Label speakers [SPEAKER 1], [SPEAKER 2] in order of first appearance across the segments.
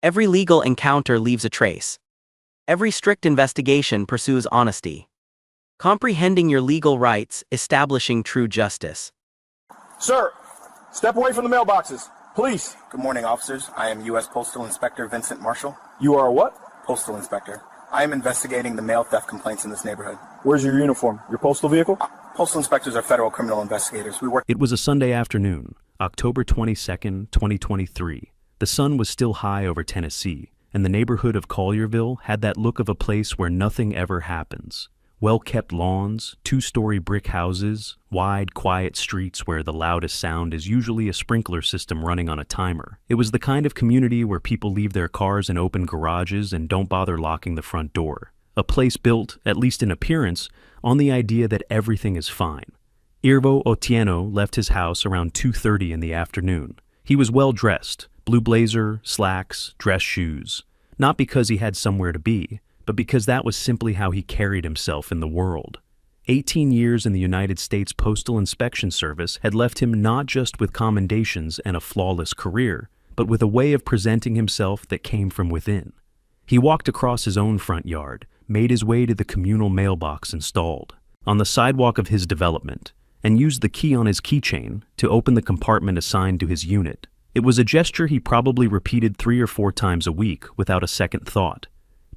[SPEAKER 1] Every legal encounter leaves a trace. Every strict investigation pursues honesty. Comprehending your legal rights, establishing true justice.
[SPEAKER 2] Sir, step away from the mailboxes. Police.
[SPEAKER 3] Good morning, officers. I am U.S. Postal Inspector Vincent Marshall.
[SPEAKER 2] You are a what?
[SPEAKER 3] Postal Inspector. I am investigating the mail theft complaints in this neighborhood.
[SPEAKER 2] Where's your uniform? Your postal vehicle?
[SPEAKER 3] Postal inspectors are federal criminal investigators. We work.
[SPEAKER 4] It was a Sunday afternoon, October 22nd, 2023. The sun was still high over Tennessee, and the neighborhood of Collierville had that look of a place where nothing ever happens. Well-kept lawns, two-story brick houses, wide, quiet streets where the loudest sound is usually a sprinkler system running on a timer. It was the kind of community where people leave their cars in open garages and don't bother locking the front door. A place built, at least in appearance, on the idea that everything is fine. Irvo Otieno left his house around 2:30 in the afternoon. He was well-dressed, blue blazer, slacks, dress shoes. Not because he had somewhere to be, but because that was simply how he carried himself in the world. 18 years in the United States Postal Inspection Service had left him not just with commendations and a flawless career, but with a way of presenting himself that came from within. He walked across his own front yard, made his way to the communal mailbox installed on the sidewalk of his development, and used the key on his keychain to open the compartment assigned to his unit. It was a gesture he probably repeated 3 or 4 times a week without a second thought.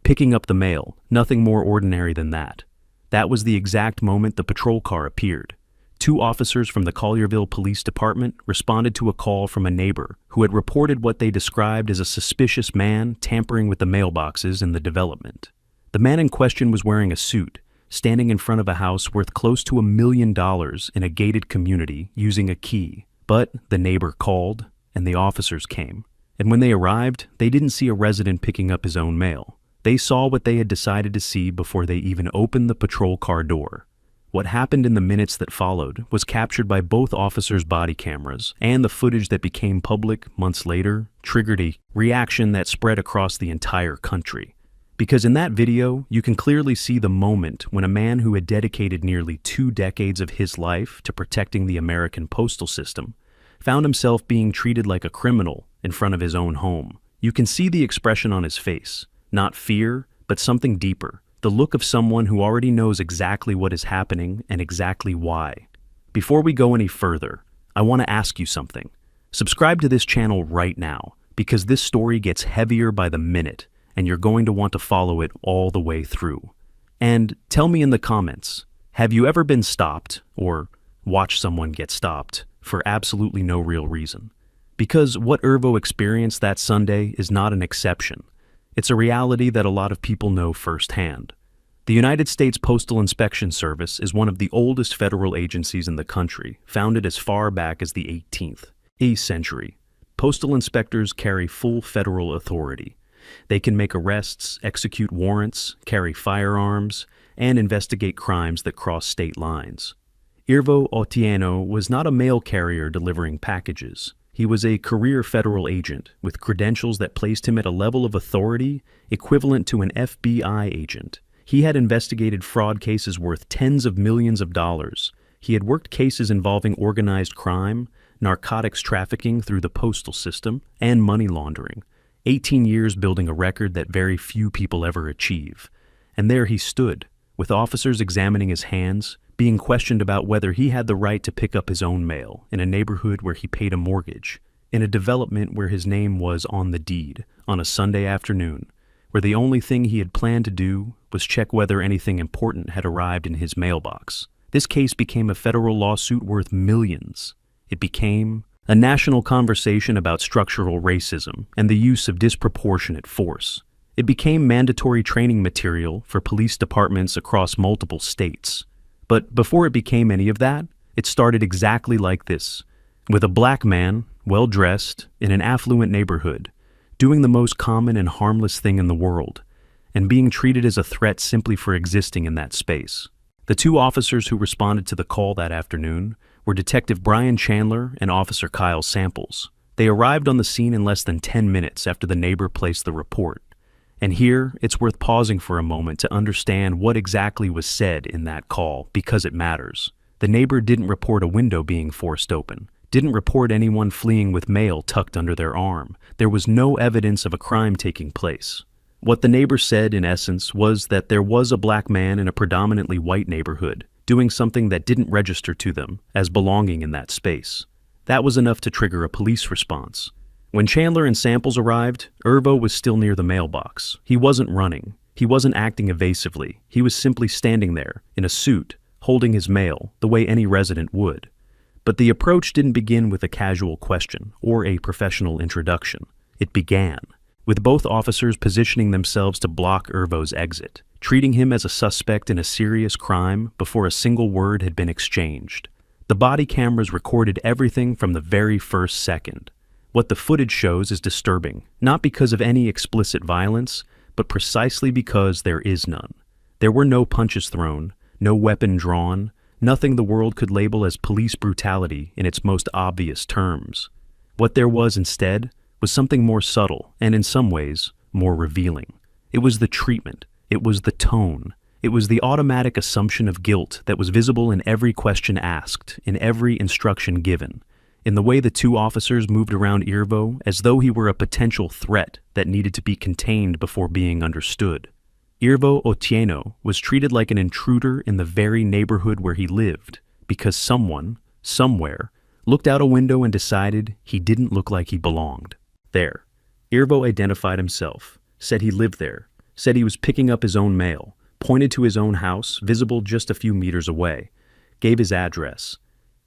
[SPEAKER 4] Picking up the mail, nothing more ordinary than that. That was the exact moment the patrol car appeared. 2 officers from the Collierville Police Department responded to a call from a neighbor who had reported what they described as a suspicious man tampering with the mailboxes in the development. The man in question was wearing a suit, standing in front of a house worth close to $1 million in a gated community using a key. But the neighbor called, and the officers came. And when they arrived, they didn't see a resident picking up his own mail. They saw what they had decided to see before they even opened the patrol car door. What happened in the minutes that followed was captured by both officers' body cameras, and the footage that became public months later triggered a reaction that spread across the entire country. Because in that video, you can clearly see the moment when a man who had dedicated nearly 2 decades of his life to protecting the American postal system found himself being treated like a criminal in front of his own home. You can see the expression on his face. Not fear, but something deeper. The look of someone who already knows exactly what is happening and exactly why. Before we go any further, I want to ask you something. Subscribe to this channel right now, because this story gets heavier by the minute, and you're going to want to follow it all the way through. And tell me in the comments, have you ever been stopped, or watched someone get stopped, for absolutely no real reason? Because what Irvo experienced that Sunday is not an exception. It's a reality that a lot of people know firsthand. The United States Postal Inspection Service is one of the oldest federal agencies in the country, founded as far back as the 18th century. Postal inspectors carry full federal authority. They can make arrests, execute warrants, carry firearms, and investigate crimes that cross state lines. Irvo Otieno was not a mail carrier delivering packages. He was a career federal agent with credentials that placed him at a level of authority equivalent to an FBI agent. He had investigated fraud cases worth tens of millions of dollars. He had worked cases involving organized crime, narcotics trafficking through the postal system, and money laundering. 18 years building a record that very few people ever achieve. And there he stood, with officers examining his hands, being questioned about whether he had the right to pick up his own mail in a neighborhood where he paid a mortgage, in a development where his name was on the deed, on a Sunday afternoon, where the only thing he had planned to do was check whether anything important had arrived in his mailbox. This case became a federal lawsuit worth millions. It became a national conversation about structural racism and the use of disproportionate force. It became mandatory training material for police departments across multiple states. But before it became any of that, it started exactly like this, with a black man, well-dressed, in an affluent neighborhood, doing the most common and harmless thing in the world, and being treated as a threat simply for existing in that space. The 2 officers who responded to the call that afternoon were Detective Brian Chandler and Officer Kyle Samples. They arrived on the scene in less than 10 minutes after the neighbor placed the report. And here, it's worth pausing for a moment to understand what exactly was said in that call, because it matters. The neighbor didn't report a window being forced open, didn't report anyone fleeing with mail tucked under their arm. There was no evidence of a crime taking place. What the neighbors said, in essence, was that there was a black man in a predominantly white neighborhood doing something that didn't register to them as belonging in that space. That was enough to trigger a police response. When Chandler and Samples arrived, Irvo was still near the mailbox. He wasn't running. He wasn't acting evasively. He was simply standing there, in a suit, holding his mail, the way any resident would. But the approach didn't begin with a casual question or a professional introduction. It began with both officers positioning themselves to block Irvo's exit, treating him as a suspect in a serious crime before a single word had been exchanged. The body cameras recorded everything from the very first second. What the footage shows is disturbing, not because of any explicit violence, but precisely because there is none. There were no punches thrown, no weapon drawn, nothing the world could label as police brutality in its most obvious terms. What there was instead was something more subtle and, in some ways, more revealing. It was the treatment. It was the tone. It was the automatic assumption of guilt that was visible in every question asked, in every instruction given, in the way the two officers moved around Irvo as though he were a potential threat that needed to be contained before being understood. Irvo Otieno was treated like an intruder in the very neighborhood where he lived because someone, somewhere, looked out a window and decided he didn't look like he belonged there. Irvo identified himself, said he lived there, said he was picking up his own mail, pointed to his own house, visible just a few meters away, gave his address.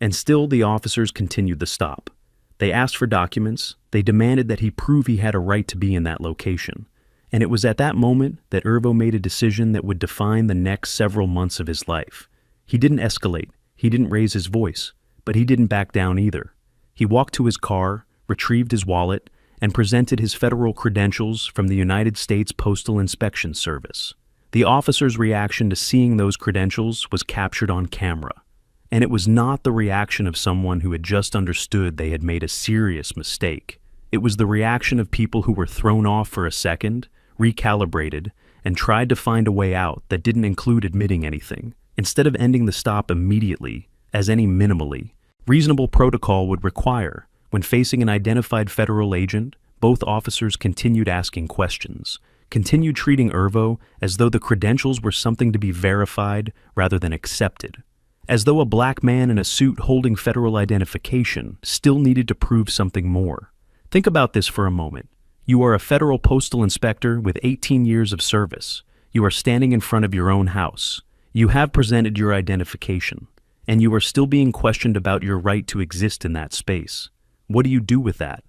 [SPEAKER 4] And still the officers continued the stop. They asked for documents. They demanded that he prove he had a right to be in that location. And it was at that moment that Irvo made a decision that would define the next several months of his life. He didn't escalate. He didn't raise his voice. But he didn't back down either. He walked to his car, retrieved his wallet, and presented his federal credentials from the United States Postal Inspection Service. The officer's reaction to seeing those credentials was captured on camera. And it was not the reaction of someone who had just understood they had made a serious mistake. It was the reaction of people who were thrown off for a second, recalibrated, and tried to find a way out that didn't include admitting anything. Instead of ending the stop immediately, as any minimally reasonable protocol would require, when facing an identified federal agent, both officers continued asking questions, continued treating Irvo as though the credentials were something to be verified rather than accepted, as though a black man in a suit holding federal identification still needed to prove something more. Think about this for a moment. You are a federal postal inspector with 18 years of service. You are standing in front of your own house. You have presented your identification, and you are still being questioned about your right to exist in that space. What do you do with that?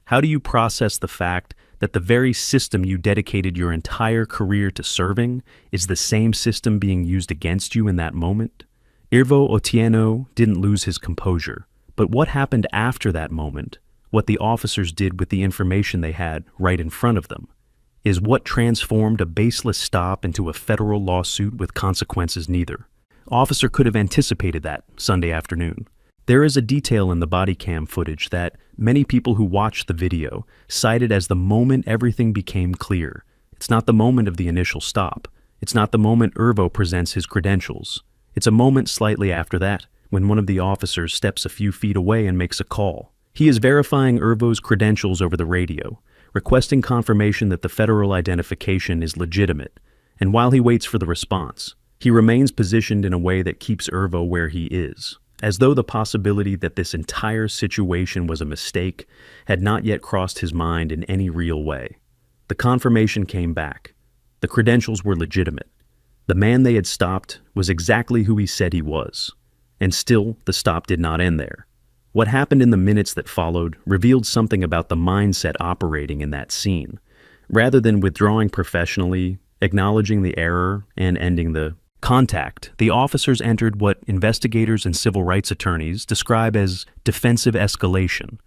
[SPEAKER 4] How do you process the fact that the very system you dedicated your entire career to serving is the same system being used against you in that moment? Irvo Otieno didn't lose his composure, but what happened after that moment, what the officers did with the information they had right in front of them, is what transformed a baseless stop into a federal lawsuit with consequences neither. Officer could have anticipated that Sunday afternoon. There is a detail in the body cam footage that many people who watched the video cited as the moment everything became clear. It's not the moment of the initial stop. It's not the moment Irvo presents his credentials. It's a moment slightly after that, when one of the officers steps a few feet away and makes a call. He is verifying Irvo's credentials over the radio, requesting confirmation that the federal identification is legitimate, and while he waits for the response, he remains positioned in a way that keeps Irvo where he is, as though the possibility that this entire situation was a mistake had not yet crossed his mind in any real way. The confirmation came back. The credentials were legitimate. The man they had stopped was exactly who he said he was. And still, the stop did not end there. What happened in the minutes that followed revealed something about the mindset operating in that scene. Rather than withdrawing professionally, acknowledging the error, and ending the contact, the officers entered what investigators and civil rights attorneys describe as defensive escalation.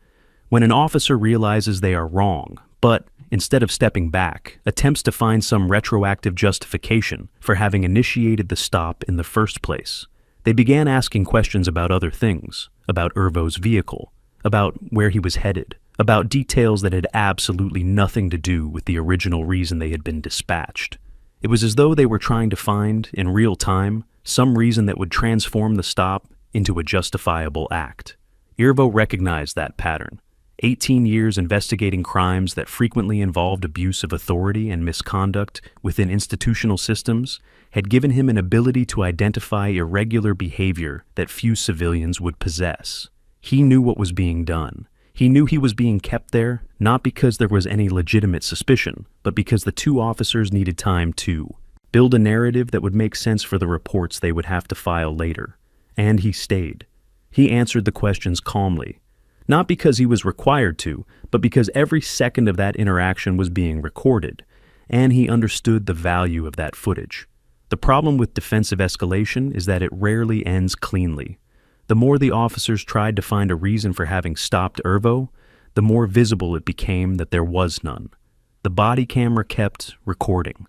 [SPEAKER 4] When an officer realizes they are wrong, but instead of stepping back, attempts to find some retroactive justification for having initiated the stop in the first place. They began asking questions about other things, about Irvo's vehicle, about where he was headed, about details that had absolutely nothing to do with the original reason they had been dispatched. It was as though they were trying to find, in real time, some reason that would transform the stop into a justifiable act. Irvo recognized that pattern. 18 years investigating crimes that frequently involved abuse of authority and misconduct within institutional systems had given him an ability to identify irregular behavior that few civilians would possess. He knew what was being done. He knew he was being kept there, not because there was any legitimate suspicion, but because the two officers needed time to build a narrative that would make sense for the reports they would have to file later. And he stayed. He answered the questions calmly. Not because he was required to, but because every second of that interaction was being recorded, and he understood the value of that footage. The problem with defensive escalation is that it rarely ends cleanly. The more the officers tried to find a reason for having stopped Irvo, the more visible it became that there was none. The body camera kept recording.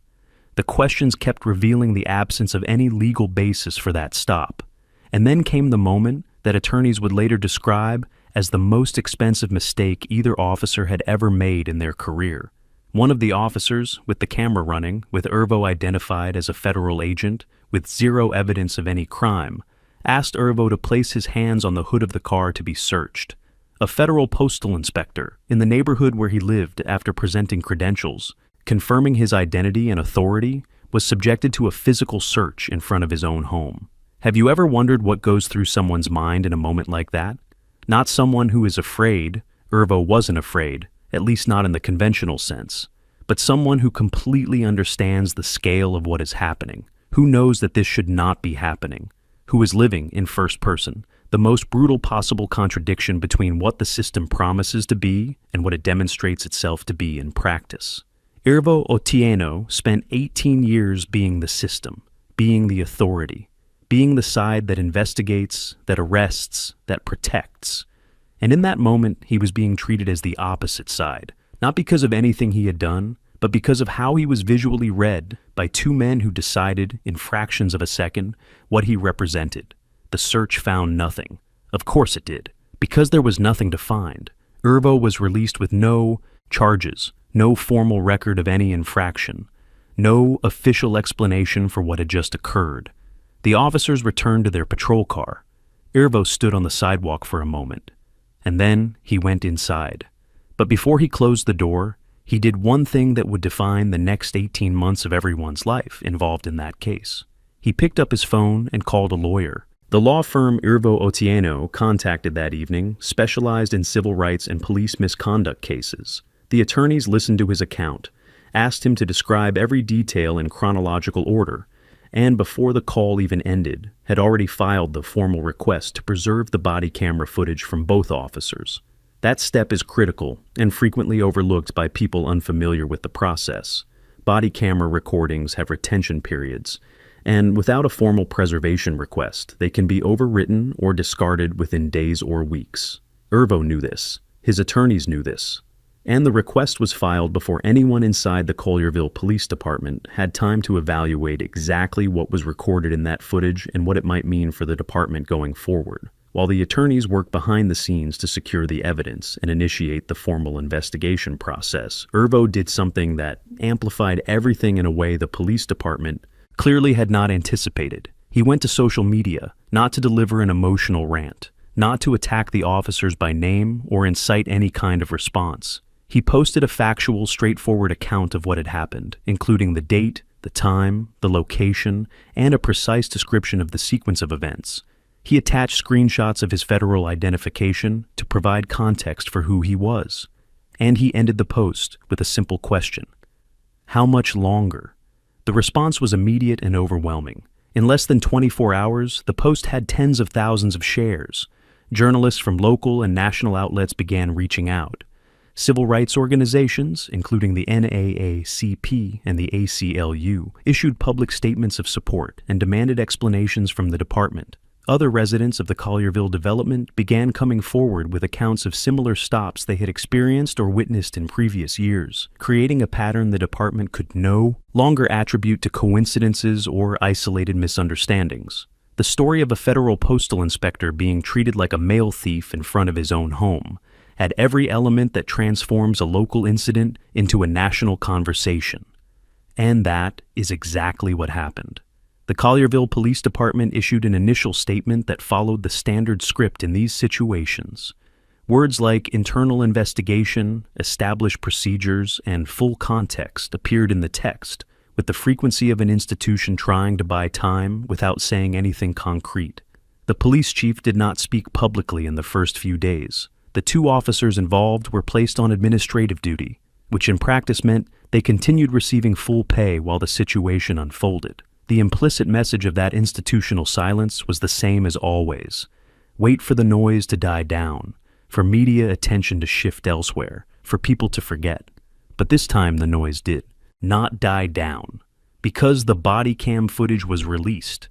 [SPEAKER 4] The questions kept revealing the absence of any legal basis for that stop. And then came the moment that attorneys would later describe as the most expensive mistake either officer had ever made in their career. One of the officers, with the camera running, with Irvo identified as a federal agent, with zero evidence of any crime, asked Irvo to place his hands on the hood of the car to be searched. A federal postal inspector, in the neighborhood where he lived after presenting credentials, confirming his identity and authority, was subjected to a physical search in front of his own home. Have you ever wondered what goes through someone's mind in a moment like that? Not someone who is afraid. Irvo wasn't afraid, at least not in the conventional sense, but someone who completely understands the scale of what is happening, who knows that this should not be happening, who is living in first person, the most brutal possible contradiction between what the system promises to be and what it demonstrates itself to be in practice. Irvo Otieno spent 18 years being the system, being the authority, being the side that investigates, that arrests, that protects. And in that moment, he was being treated as the opposite side, not because of anything he had done, but because of how he was visually read by two men who decided, in fractions of a second, what he represented. The search found nothing. Of course it did, because there was nothing to find. Irvo was released with no charges, no formal record of any infraction, no official explanation for what had just occurred. The officers returned to their patrol car. Irvo stood on the sidewalk for a moment, and then he went inside. But before he closed the door, he did one thing that would define the next 18 months of everyone's life involved in that case. He picked up his phone and called a lawyer. The law firm Irvo Otieno contacted that evening specialized in civil rights and police misconduct cases. The attorneys listened to his account, asked him to describe every detail in chronological order, and before the call even ended, had already filed the formal request to preserve the body camera footage from both officers. That step is critical and frequently overlooked by people unfamiliar with the process. Body camera recordings have retention periods, and without a formal preservation request, they can be overwritten or discarded within days or weeks. Irvo knew this. His attorneys knew this. And the request was filed before anyone inside the Collierville Police Department had time to evaluate exactly what was recorded in that footage and what it might mean for the department going forward. While the attorneys worked behind the scenes to secure the evidence and initiate the formal investigation process, Irvo did something that amplified everything in a way the police department clearly had not anticipated. He went to social media, not to deliver an emotional rant, not to attack the officers by name or incite any kind of response. He posted a factual, straightforward account of what had happened, including the date, the time, the location, and a precise description of the sequence of events. He attached screenshots of his federal identification to provide context for who he was. And he ended the post with a simple question: how much longer? The response was immediate and overwhelming. In less than 24 hours, the post had tens of thousands of shares. Journalists from local and national outlets began reaching out. Civil rights organizations, including the NAACP and the ACLU, issued public statements of support and demanded explanations from the department. Other residents of the Collierville development began coming forward with accounts of similar stops they had experienced or witnessed in previous years, creating a pattern the department could no longer attribute to coincidences or isolated misunderstandings. The story of a federal postal inspector being treated like a mail thief in front of his own home had every element that transforms a local incident into a national conversation. And that is exactly what happened. The The Collierville Police Department issued an initial statement that followed the standard script in these situations. Words like internal investigation, established procedures, and full context appeared in the text, with the frequency of an institution trying to buy time without saying anything concrete. The police chief did not speak publicly in the first few days. The 2 officers involved were placed on administrative duty, which in practice meant they continued receiving full pay while the situation unfolded. The implicit message of that institutional silence was the same as always. Wait for the noise to die down, for media attention to shift elsewhere, for people to forget. But this time the noise did not die down, because the body cam footage was released.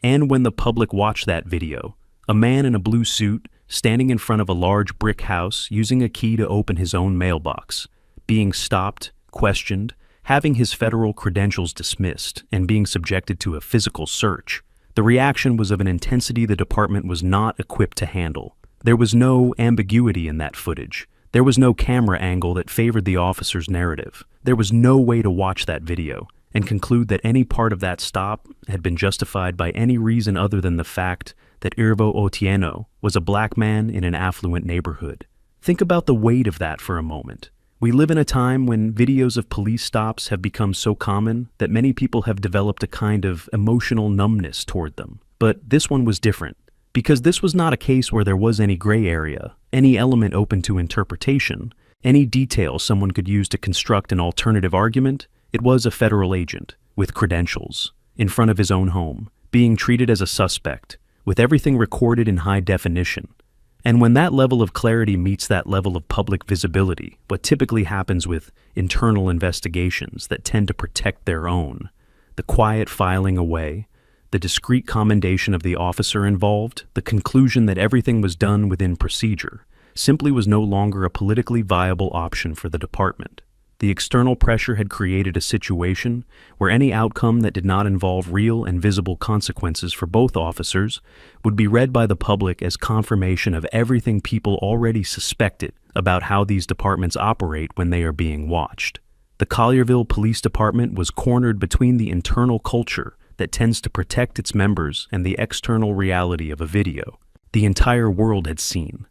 [SPEAKER 4] And when the public watched that video, a man in a blue suit standing in front of a large brick house using a key to open his own mailbox, being stopped, questioned, having his federal credentials dismissed, and being subjected to a physical search, the reaction was of an intensity the department was not equipped to handle. There was no ambiguity in that footage. There was no camera angle that favored the officer's narrative. There was no way to watch that video and conclude that any part of that stop had been justified by any reason other than the fact that Irvo Otieno was a black man in an affluent neighborhood. Think about the weight of that for a moment. We live in a time when videos of police stops have become so common that many people have developed a kind of emotional numbness toward them. But this one was different, because this was not a case where there was any gray area, any element open to interpretation, any detail someone could use to construct an alternative argument. It was a federal agent, with credentials, in front of his own home, being treated as a suspect, with everything recorded in high definition. And when that level of clarity meets that level of public visibility, what typically happens with internal investigations that tend to protect their own, the quiet filing away, the discreet commendation of the officer involved, the conclusion that everything was done within procedure, simply was no longer a politically viable option for the department. The external pressure had created a situation where any outcome that did not involve real and visible consequences for both officers would be read by the public as confirmation of everything people already suspected about how these departments operate when they are being watched. The Collierville Police Department was cornered between the internal culture that tends to protect its members and the external reality of a video the entire world had seen.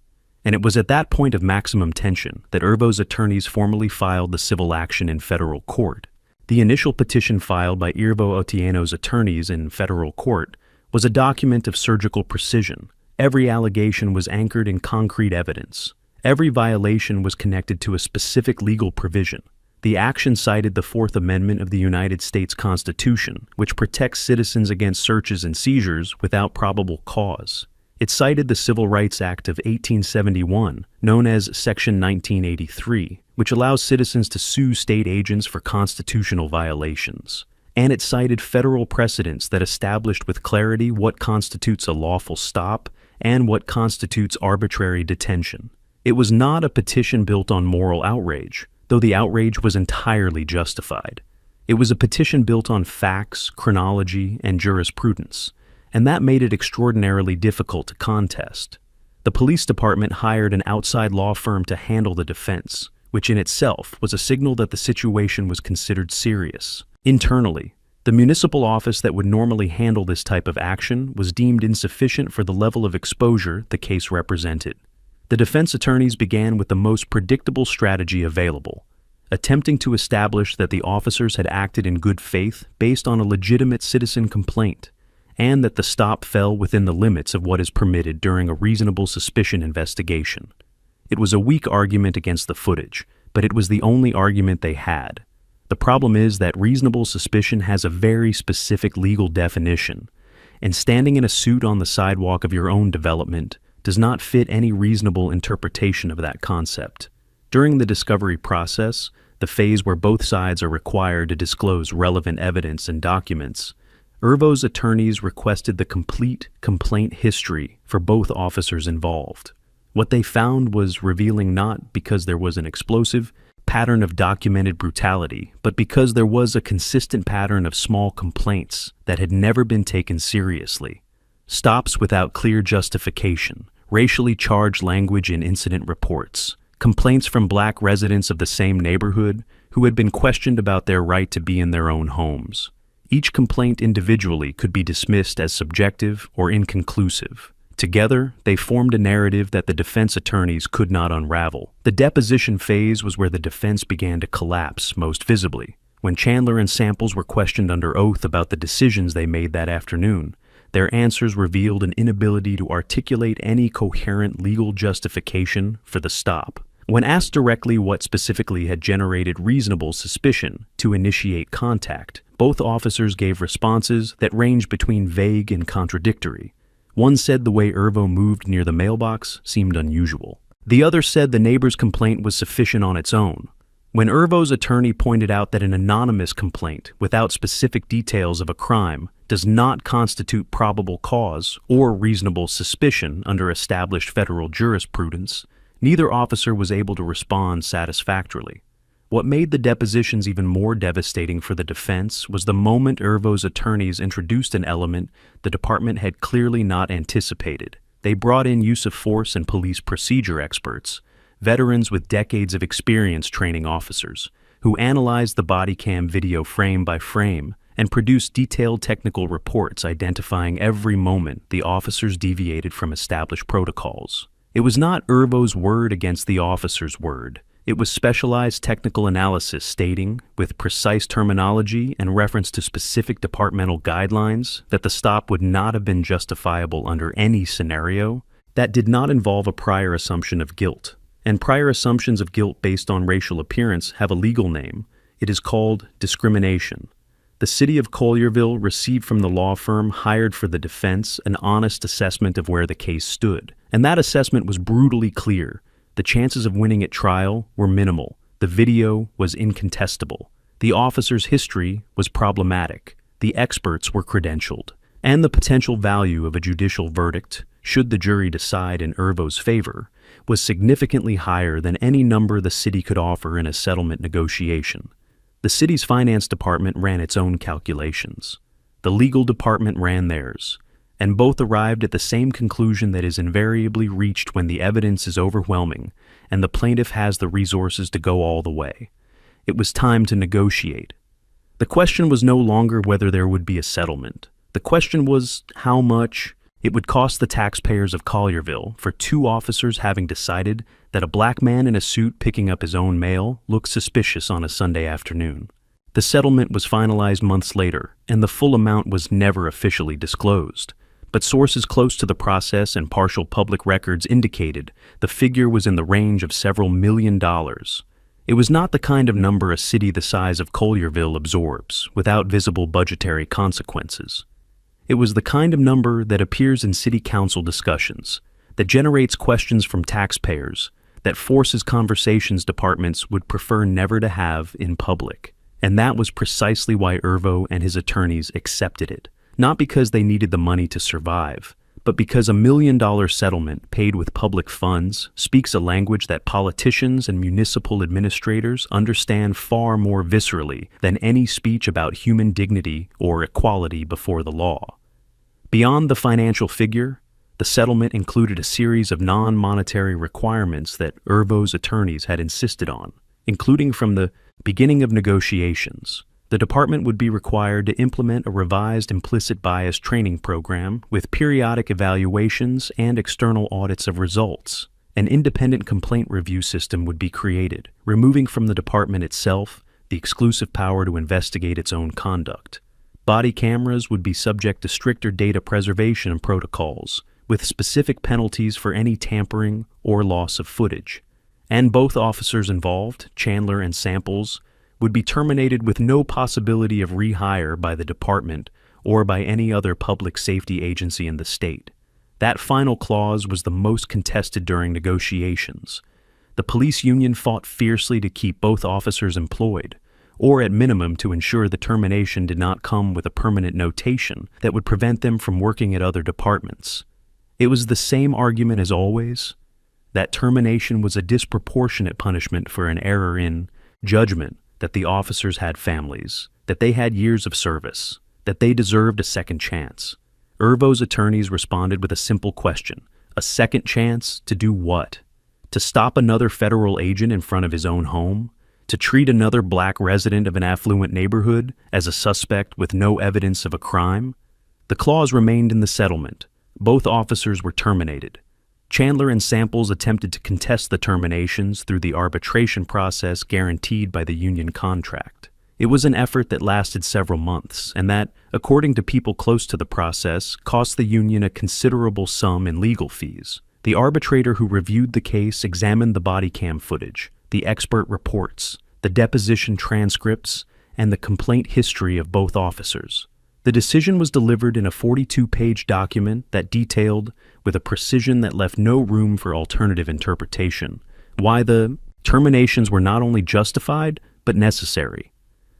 [SPEAKER 4] And it was at that point of maximum tension that Irvo's attorneys formally filed the civil action in federal court. The initial petition filed by Irvo Otieno's attorneys in federal court was a document of surgical precision. Every allegation was anchored in concrete evidence. Every violation was connected to a specific legal provision. The action cited the Fourth Amendment of the United States Constitution, which protects citizens against searches and seizures without probable cause. It cited the Civil Rights Act of 1871, known as Section 1983, which allows citizens to sue state agents for constitutional violations. And it cited federal precedents that established with clarity what constitutes a lawful stop and what constitutes arbitrary detention. It was not a petition built on moral outrage, though the outrage was entirely justified. It was a petition built on facts, chronology, and jurisprudence, and that made it extraordinarily difficult to contest. The police department hired an outside law firm to handle the defense, which in itself was a signal that the situation was considered serious. Internally, the municipal office that would normally handle this type of action was deemed insufficient for the level of exposure the case represented. The defense attorneys began with the most predictable strategy available, attempting to establish that the officers had acted in good faith based on a legitimate citizen complaint, and that the stop fell within the limits of what is permitted during a reasonable suspicion investigation. It was a weak argument against the footage, but it was the only argument they had. The problem is that reasonable suspicion has a very specific legal definition, and standing in a suit on the sidewalk of your own development does not fit any reasonable interpretation of that concept. During the discovery process, the phase where both sides are required to disclose relevant evidence and documents, Irvo's attorneys requested the complete complaint history for both officers involved. What they found was revealing not because there was an explosive pattern of documented brutality, but because there was a consistent pattern of small complaints that had never been taken seriously. Stops without clear justification, racially charged language in incident reports, complaints from black residents of the same neighborhood who had been questioned about their right to be in their own homes. Each complaint individually could be dismissed as subjective or inconclusive. Together, they formed a narrative that the defense attorneys could not unravel. The deposition phase was where the defense began to collapse most visibly. When Chandler and Samples were questioned under oath about the decisions they made that afternoon, their answers revealed an inability to articulate any coherent legal justification for the stop. When asked directly what specifically had generated reasonable suspicion to initiate contact, both officers gave responses that ranged between vague and contradictory. One said the way Irvo moved near the mailbox seemed unusual. The other said the neighbor's complaint was sufficient on its own. When Irvo's attorney pointed out that an anonymous complaint without specific details of a crime does not constitute probable cause or reasonable suspicion under established federal jurisprudence, neither officer was able to respond satisfactorily. What made the depositions even more devastating for the defense was the moment Irvo's attorneys introduced an element the department had clearly not anticipated. They brought in use of force and police procedure experts, veterans with decades of experience training officers, who analyzed the body cam video frame by frame and produced detailed technical reports identifying every moment the officers deviated from established protocols. It was not Irvo's word against the officer's word. It was specialized technical analysis stating, with precise terminology and reference to specific departmental guidelines, that the stop would not have been justifiable under any scenario that did not involve a prior assumption of guilt. And prior assumptions of guilt based on racial appearance have a legal name. It is called discrimination. The city of Collierville received from the law firm hired for the defense an honest assessment of where the case stood. And that assessment was brutally clear. The chances of winning at trial were minimal. The video was incontestable. The officer's history was problematic. The experts were credentialed. And the potential value of a judicial verdict, should the jury decide in Irvo's favor, was significantly higher than any number the city could offer in a settlement negotiation. The city's finance department ran its own calculations. The legal department ran theirs. And both arrived at the same conclusion that is invariably reached when the evidence is overwhelming and the plaintiff has the resources to go all the way. It was time to negotiate. The question was no longer whether there would be a settlement. The question was how much it would cost the taxpayers of Collierville for two officers having decided that a black man in a suit picking up his own mail looked suspicious on a Sunday afternoon. The settlement was finalized months later, and the full amount was never officially disclosed. But sources close to the process and partial public records indicated the figure was in the range of several $1 million. It was not the kind of number a city the size of Collierville absorbs without visible budgetary consequences. It was the kind of number that appears in city council discussions, that generates questions from taxpayers, that forces conversations departments would prefer never to have in public. And that was precisely why Irvo and his attorneys accepted it. Not because they needed the money to survive, but because $1 million settlement paid with public funds speaks a language that politicians and municipal administrators understand far more viscerally than any speech about human dignity or equality before the law. Beyond the financial figure, the settlement included a series of non-monetary requirements that Irvo's attorneys had insisted on, including from the beginning of negotiations. The department would be required to implement a revised implicit bias training program with periodic evaluations and external audits of results. An independent complaint review system would be created, removing from the department itself the exclusive power to investigate its own conduct. Body cameras would be subject to stricter data preservation protocols, with specific penalties for any tampering or loss of footage. And both officers involved, Chandler and Samples, would be terminated with no possibility of rehire by the department or by any other public safety agency in the state. That final clause was the most contested during negotiations. The police union fought fiercely to keep both officers employed, or at minimum to ensure the termination did not come with a permanent notation that would prevent them from working at other departments. It was the same argument as always, that termination was a disproportionate punishment for an error in judgment, that the officers had families, that they had years of service, that they deserved a second chance. Irvo's attorneys responded with a simple question: a second chance to do what? To stop another federal agent in front of his own home? to treat another black resident of an affluent neighborhood as a suspect with no evidence of a crime? The clause remained in the settlement. Both officers were terminated. Chandler and Samples attempted to contest the terminations through the arbitration process guaranteed by the union contract. It was an effort that lasted several months, and that, according to people close to the process, cost the union a considerable sum in legal fees. The arbitrator who reviewed the case examined the body cam footage, the expert reports, the deposition transcripts, and the complaint history of both officers. The decision was delivered in a 42-page document that detailed, with a precision that left no room for alternative interpretation, why the terminations were not only justified, but necessary.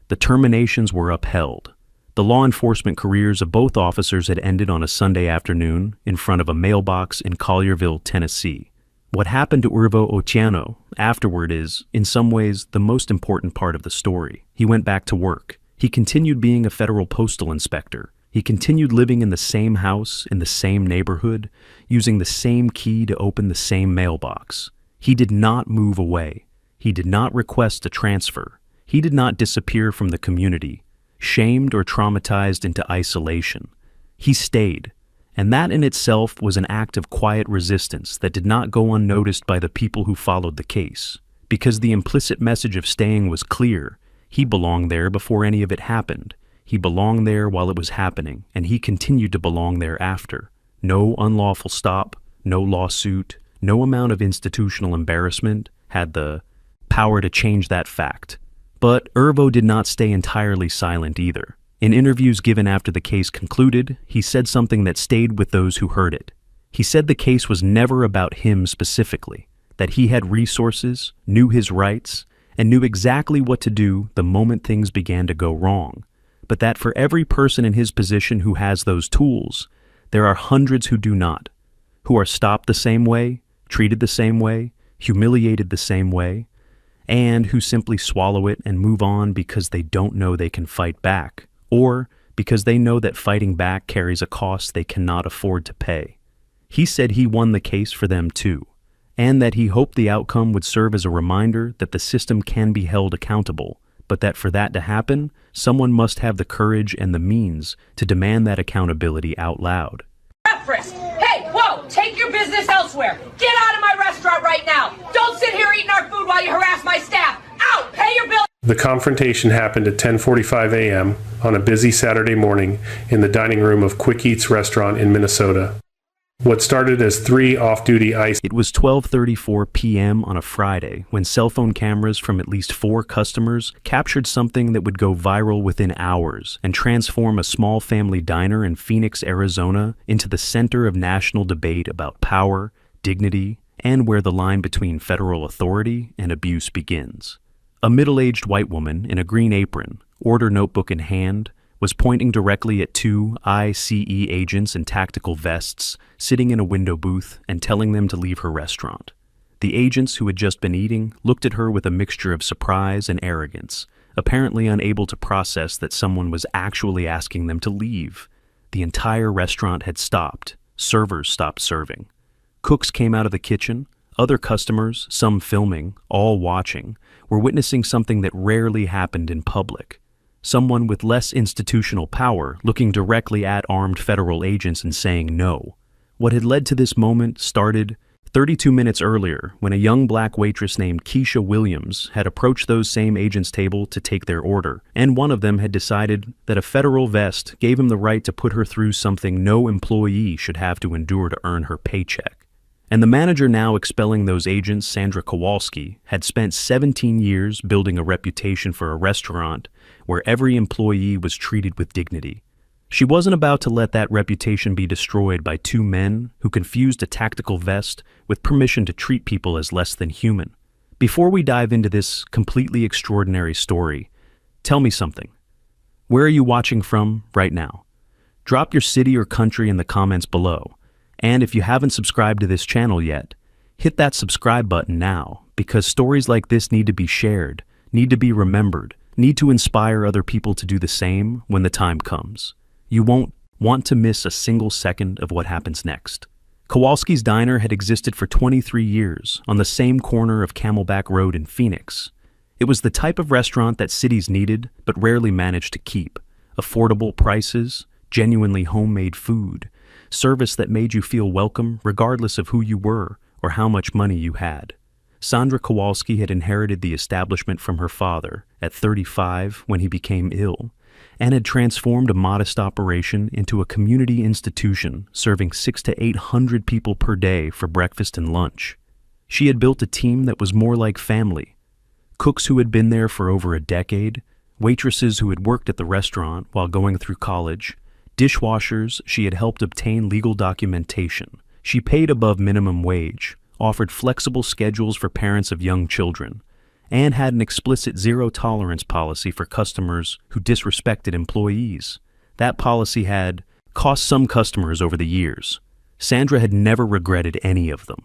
[SPEAKER 4] The terminations were upheld. The law enforcement careers of both officers had ended on a Sunday afternoon in front of a mailbox in Collierville, Tennessee. What happened to Urvo Oceano afterward is, in some ways, the most important part of the story. He went back to work. He continued being a federal postal inspector. He continued living in the same house, in the same neighborhood, using the same key to open the same mailbox. He did not move away. He did not request a transfer. He did not disappear from the community, shamed or traumatized into isolation. He stayed, and that in itself was an act of quiet resistance that did not go unnoticed by the people who followed the case, because the implicit message of staying was clear. He belonged there before any of it happened. He belonged there while it was happening, and he continued to belong there after. No unlawful stop, no lawsuit, no amount of institutional embarrassment had the power to change that fact. But Urvo did not stay entirely silent either. In interviews given after the case concluded, he said something that stayed with those who heard it. He said the case was never about him specifically, that he had resources, knew his rights, and knew exactly what to do the moment things began to go wrong, but that for every person in his position who has those tools, there are hundreds who do not, who are stopped the same way, treated the same way, humiliated the same way, and who simply swallow it and move on because they don't know they can fight back, or because they know that fighting back carries a cost they cannot afford to pay. He said he won the case for them too, and that he hoped the outcome would serve as a reminder that the system can be held accountable, but that for that to happen, someone must have the courage and the means to demand that accountability out loud.
[SPEAKER 5] Hey, whoa, take your business elsewhere. Get out of my restaurant right now. Don't sit here eating our food while you harass my staff. Out, pay your bill.
[SPEAKER 6] The confrontation happened at 10:45 a.m. on a busy Saturday morning in the dining room of Quick Eats restaurant in Minnesota. What started as 3 off-duty ICE.
[SPEAKER 4] It was 12:34 p.m. on a Friday when cell phone cameras from at least 4 customers captured something that would go viral within hours and transform a small family diner in Phoenix, Arizona into the center of national debate about power, dignity, and where the line between federal authority and abuse begins. A middle-aged white woman in a green apron, order notebook in hand, was pointing directly at 2 ICE agents in tactical vests sitting in a window booth and telling them to leave her restaurant. The agents who had just been eating looked at her with a mixture of surprise and arrogance, apparently unable to process that someone was actually asking them to leave. The entire restaurant had stopped. Servers stopped serving. Cooks came out of the kitchen. Other customers, some filming, all watching, were witnessing something that rarely happened in public. Someone with less institutional power looking directly at armed federal agents and saying no. What had led to this moment started 32 minutes earlier when a young black waitress named Keisha Williams had approached those same agents' table to take their order, and one of them had decided that a federal vest gave him the right to put her through something no employee should have to endure to earn her paycheck. And the manager now expelling those agents, Sandra Kowalski, had spent 17 years building a reputation for a restaurant where every employee was treated with dignity. She wasn't about to let that reputation be destroyed by 2 men who confused a tactical vest with permission to treat people as less than human. Before we dive into this completely extraordinary story, tell me something. Where are you watching from right now? Drop your city or country in the comments below. And if you haven't subscribed to this channel yet, hit that subscribe button now, because stories like this need to be shared, need to be remembered, need to inspire other people to do the same when the time comes. You won't want to miss a single second of what happens next. Kowalski's Diner had existed for 23 years on the same corner of Camelback Road in Phoenix. It was the type of restaurant that cities needed but rarely managed to keep. Affordable prices, genuinely homemade food, service that made you feel welcome regardless of who you were or how much money you had. Sandra Kowalski had inherited the establishment from her father at 35 when he became ill, and had transformed a modest operation into a community institution serving 600 to 800 people per day for breakfast and lunch. She had built a team that was more like family. Cooks who had been there for over a decade, waitresses who had worked at the restaurant while going through college, dishwashers she had helped obtain legal documentation. She paid above minimum wage, offered flexible schedules for parents of young children, and had an explicit zero-tolerance policy for customers who disrespected employees. That policy had cost some customers over the years. Sandra had never regretted any of them.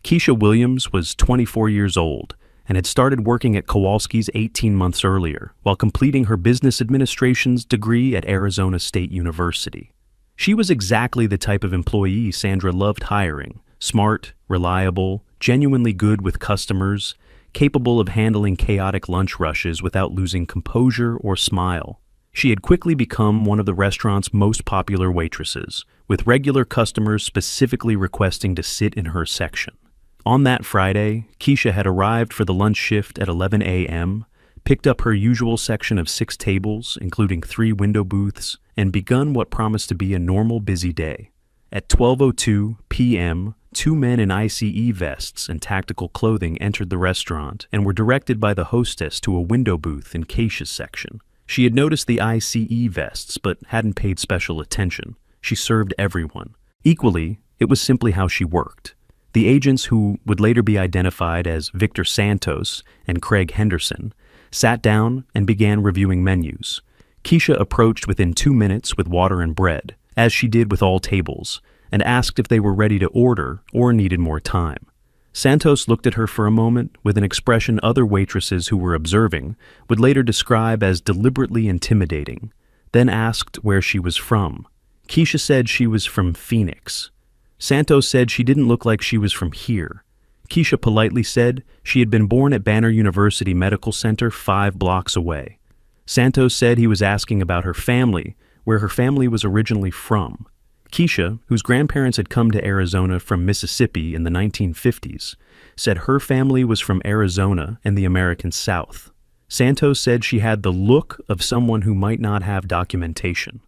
[SPEAKER 4] Keisha Williams was 24 years old and had started working at Kowalski's 18 months earlier while completing her business administration's degree at Arizona State University. She was exactly the type of employee Sandra loved hiring: smart, reliable, genuinely good with customers, capable of handling chaotic lunch rushes without losing composure or smile. She had quickly become one of the restaurant's most popular waitresses, with regular customers specifically requesting to sit in her section. On that Friday, Keisha had arrived for the lunch shift at 11 a.m., picked up her usual section of 6 tables, including 3 window booths, and begun what promised to be a normal busy day. At 12:02 p.m., 2 men in ICE vests and tactical clothing entered the restaurant and were directed by the hostess to a window booth in Keisha's section. She had noticed the ICE vests but hadn't paid special attention. She served everyone. Equally, it was simply how she worked. The agents, who would later be identified as Victor Santos and Craig Henderson, sat down and began reviewing menus. Keisha approached within 2 minutes with water and bread, as she did with all tables, and asked if they were ready to order or needed more time. Santos looked at her for a moment with an expression other waitresses who were observing would later describe as deliberately intimidating, then asked where she was from. Keisha said she was from Phoenix. Santos said she didn't look like she was from here. Keisha politely said she had been born at Banner University Medical Center 5 blocks away. Santos said he was asking about her family, where her family was originally from. Keisha, whose grandparents had come to Arizona from Mississippi in the 1950s, said her family was from Arizona and the American South. Santos said she had the look of someone who might not have documentation.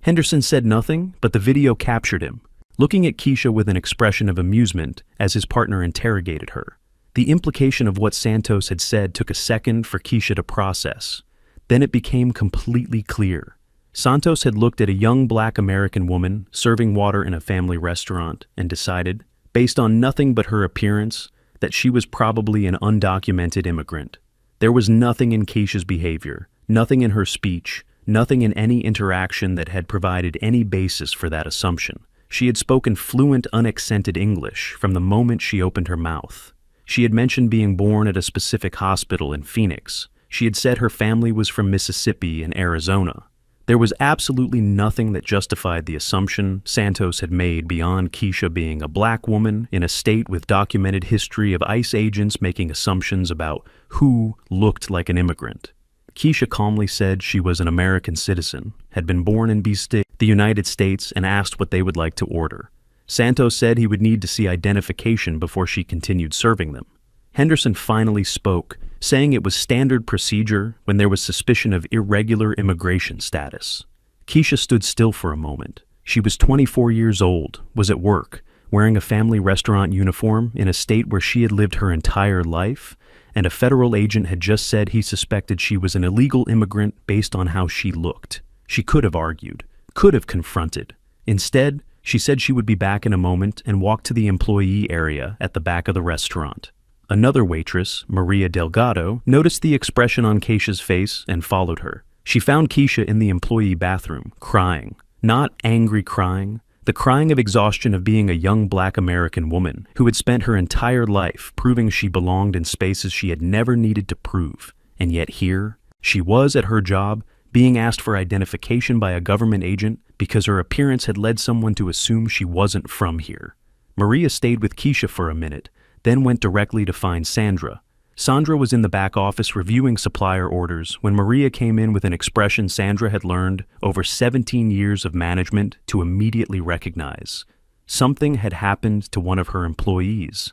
[SPEAKER 4] Henderson said nothing, but the video captured him, looking at Keisha with an expression of amusement as his partner interrogated her. The implication of what Santos had said took a second for Keisha to process. Then it became completely clear. Santos had looked at a young black American woman serving water in a family restaurant and decided, based on nothing but her appearance, that she was probably an undocumented immigrant. There was nothing in Keisha's behavior, nothing in her speech, nothing in any interaction that had provided any basis for that assumption. She had spoken fluent, unaccented English from the moment she opened her mouth. She had mentioned being born at a specific hospital in Phoenix. She had said her family was from Mississippi and Arizona. There was absolutely nothing that justified the assumption Santos had made beyond Keisha being a black woman in a state with documented history of ICE agents making assumptions about who looked like an immigrant. Keisha calmly said she was an American citizen, had been born in the United States, and asked what they would like to order. Santos said he would need to see identification before she continued serving them. Henderson finally spoke, saying it was standard procedure when there was suspicion of irregular immigration status. Keisha stood still for a moment. She was 24 years old, was at work, wearing a family restaurant uniform in a state where she had lived her entire life, and a federal agent had just said he suspected she was an illegal immigrant based on how she looked. She could have argued, could have confronted. Instead, she said she would be back in a moment and walked to the employee area at the back of the restaurant. Another waitress, Maria Delgado, noticed the expression on Keisha's face and followed her. She found Keisha in the employee bathroom, crying. Not angry crying, the crying of exhaustion of being a young black American woman who had spent her entire life proving she belonged in spaces she had never needed to prove. And yet here, she was at her job, being asked for identification by a government agent because her appearance had led someone to assume she wasn't from here. Maria stayed with Keisha for a minute, then went directly to find Sandra. Sandra was in the back office reviewing supplier orders when Maria came in with an expression Sandra had learned over 17 years of management to immediately recognize. Something had happened to one of her employees,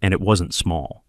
[SPEAKER 4] and it wasn't small.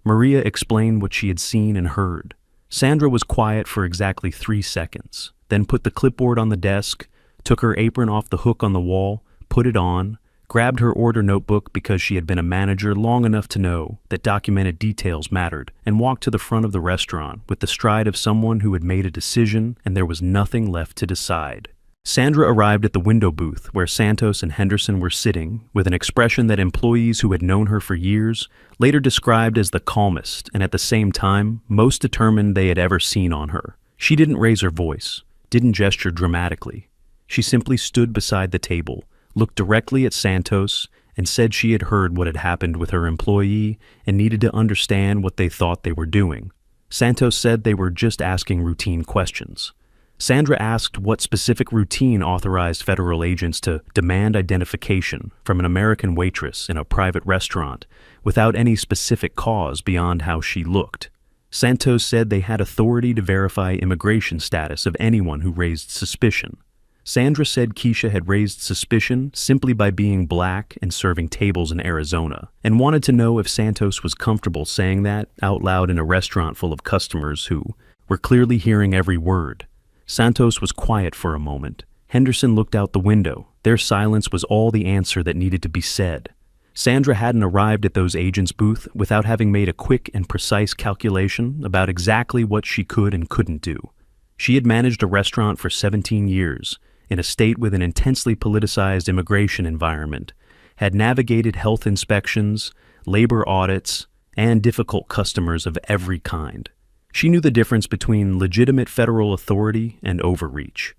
[SPEAKER 4] Maria explained what she had seen and heard. Sandra was quiet for exactly 3 seconds, then put the clipboard on the desk, took her apron off the hook on the wall, put it on, grabbed her order notebook because she had been a manager long enough to know that documented details mattered, and walked to the front of the restaurant with the stride of someone who had made a decision and there was nothing left to decide. Sandra arrived at the window booth where Santos and Henderson were sitting with an expression that employees who had known her for years later described as the calmest and at the same time most determined they had ever seen on her. She didn't raise her voice, didn't gesture dramatically. She simply stood beside the table, looked directly at Santos, and said she had heard what had happened with her employee and needed to understand what they thought they were doing. Santos said they were just asking routine questions. Sandra asked what specific routine authorized federal agents to demand identification from an American waitress in a private restaurant without any specific cause beyond how she looked. Santos said they had authority to verify immigration status of anyone who raised suspicion. Sandra said Keisha had raised suspicion simply by being black and serving tables in Arizona, and wanted to know if Santos was comfortable saying that out loud in a restaurant full of customers who were clearly hearing every word. Santos was quiet for a moment. Henderson looked out the window. Their silence was all the answer that needed to be said. Sandra hadn't arrived at those agents' booth without having made a quick and precise calculation about exactly what she could and couldn't do. She had managed a restaurant for 17 years, in a state with an intensely politicized immigration environment, had navigated health inspections, labor audits, and difficult customers of every kind. She knew the difference between legitimate federal authority and overreach.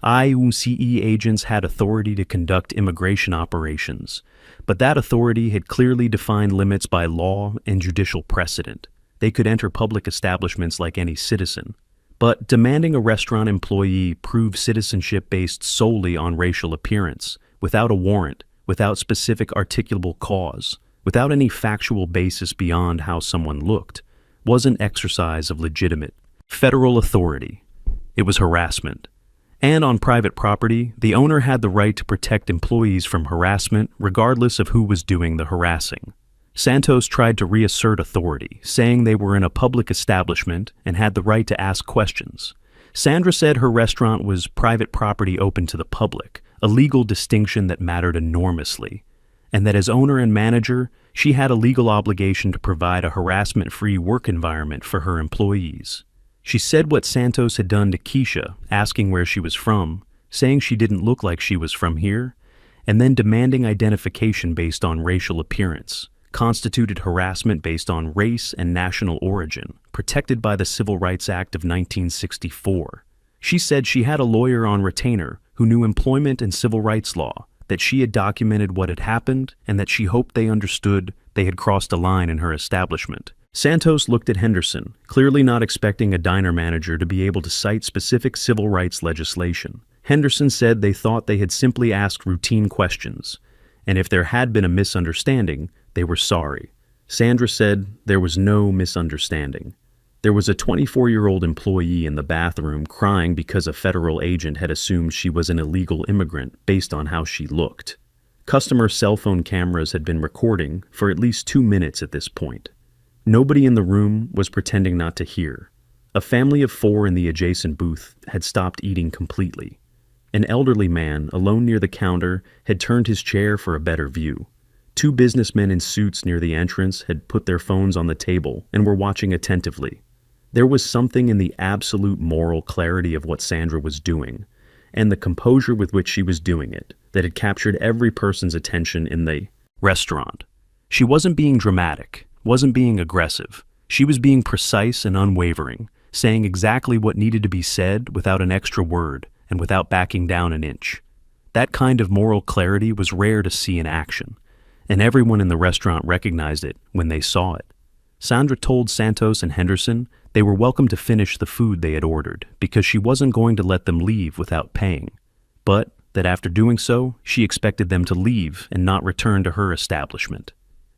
[SPEAKER 4] IUCE agents had authority to conduct immigration operations, but that authority had clearly defined limits by law and judicial precedent. They could enter public establishments like any citizen. But demanding a restaurant employee prove citizenship based solely on racial appearance, without a warrant, without specific articulable cause, without any factual basis beyond how someone looked, was an exercise of legitimate federal authority. It was harassment. And on private property, the owner had the right to protect employees from harassment regardless of who was doing the harassing. Santos tried to reassert authority, saying they were in a public establishment and had the right to ask questions. Sandra said her restaurant was private property open to the public, a legal distinction that mattered enormously, and that as owner and manager, she had a legal obligation to provide a harassment-free work environment for her employees. She said what Santos had done to Keisha, asking where she was from, saying she didn't look like she was from here, and then demanding identification based on racial appearance, constituted harassment based on race and national origin, protected by the Civil Rights Act of 1964. She said she had a lawyer on retainer who knew employment and civil rights law, that she had documented what had happened, and that she hoped they understood they had crossed a line in her establishment. Santos looked at Henderson, clearly not expecting a diner manager to be able to cite specific civil rights legislation. Henderson said they thought they had simply asked routine questions, and if there had been a misunderstanding, they were sorry. Sandra said there was no misunderstanding. There was a 24-year-old employee in the bathroom crying because a federal agent had assumed she was an illegal immigrant based on how she looked. Customer cell phone cameras had been recording for at least 2 minutes at this point. Nobody in the room was pretending not to hear. A family of 4 in the adjacent booth had stopped eating completely. An elderly man, alone near the counter, had turned his chair for a better view. 2 businessmen in suits near the entrance had put their phones on the table and were watching attentively. There was something in the absolute moral clarity of what Sandra was doing, and the composure with which she was doing it, that had captured every person's attention in the restaurant. She wasn't being dramatic, wasn't being aggressive. She was being precise and unwavering, saying exactly what needed to be said without an extra word and without backing down an inch. That kind of moral clarity was rare to see in action, and everyone in the restaurant recognized it when they saw it. Sandra told Santos and Henderson they were welcome to finish the food they had ordered because she wasn't going to let them leave without paying, but that after doing so, she expected them to leave and not return to her establishment.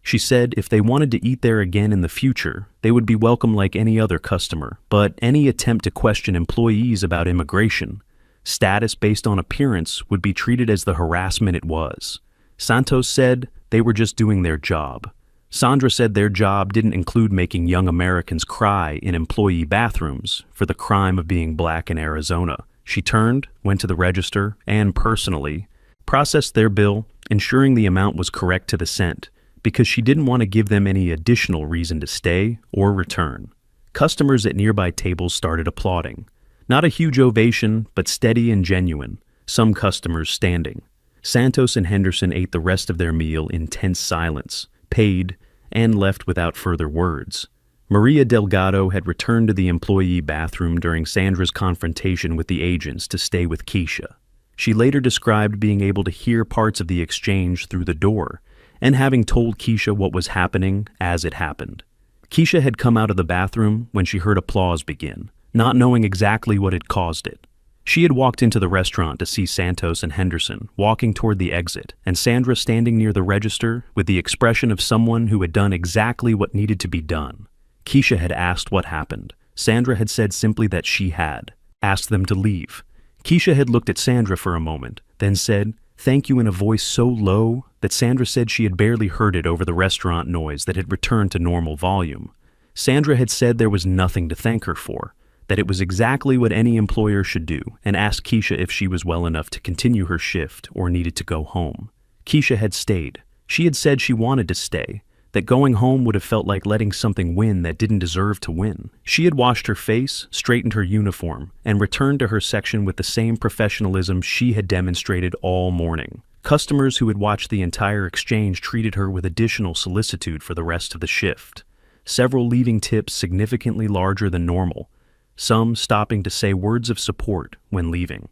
[SPEAKER 4] She said if they wanted to eat there again in the future, they would be welcome like any other customer, but any attempt to question employees about immigration, status based on appearance would be treated as the harassment it was. Santos said they were just doing their job. Sandra said their job didn't include making young Americans cry in employee bathrooms for the crime of being black in Arizona. She turned, went to the register, and personally processed their bill, ensuring the amount was correct to the cent, because she didn't want to give them any additional reason to stay or return. Customers at nearby tables started applauding. Not a huge ovation, but steady and genuine, some customers standing. Santos and Henderson ate the rest of their meal in tense silence, paid, and left without further words. Maria Delgado had returned to the employee bathroom during Sandra's confrontation with the agents to stay with Keisha. She later described being able to hear parts of the exchange through the door, and having told Keisha what was happening as it happened. Keisha had come out of the bathroom when she heard applause begin, not knowing exactly what had caused it. She had walked into the restaurant to see Santos and Henderson walking toward the exit, and Sandra standing near the register with the expression of someone who had done exactly what needed to be done. Keisha had asked what happened. Sandra had said simply that she had asked them to leave. Keisha had looked at Sandra for a moment, then said, "Thank you," in a voice so low that Sandra said she had barely heard it over the restaurant noise that had returned to normal volume. Sandra had said there was nothing to thank her for, that it was exactly what any employer should do, and asked Keisha if she was well enough to continue her shift or needed to go home. Keisha had stayed. She had said she wanted to stay, that going home would have felt like letting something win that didn't deserve to win. She had washed her face, straightened her uniform, and returned to her section with the same professionalism she had demonstrated all morning. Customers who had watched the entire exchange treated her with additional solicitude for the rest of the shift, several leaving tips significantly larger than normal, some stopping to say words of support when leaving.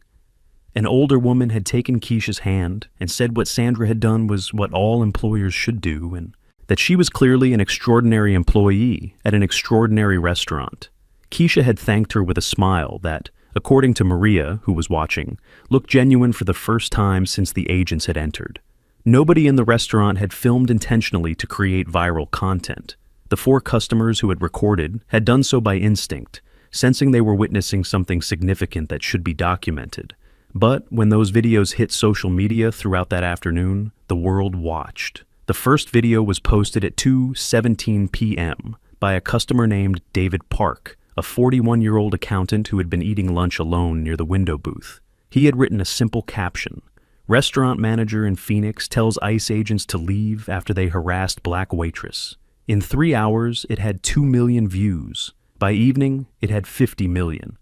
[SPEAKER 4] An older woman had taken Keisha's hand and said what Sandra had done was what all employers should do, and that she was clearly an extraordinary employee at an extraordinary restaurant. Keisha had thanked her with a smile that, according to Maria, who was watching, looked genuine for the first time since the agents had entered. Nobody in the restaurant had filmed intentionally to create viral content. The 4 customers who had recorded had done so by instinct, sensing they were witnessing something significant that should be documented. But when those videos hit social media throughout that afternoon, the world watched. The first video was posted at 2:17 p.m. by a customer named David Park, a 41-year-old accountant who had been eating lunch alone near the window booth. He had written a simple caption: "Restaurant manager in Phoenix tells ICE agents to leave after they harassed black waitress." In 3 hours, it had 2 million views. By evening, it had 50 million.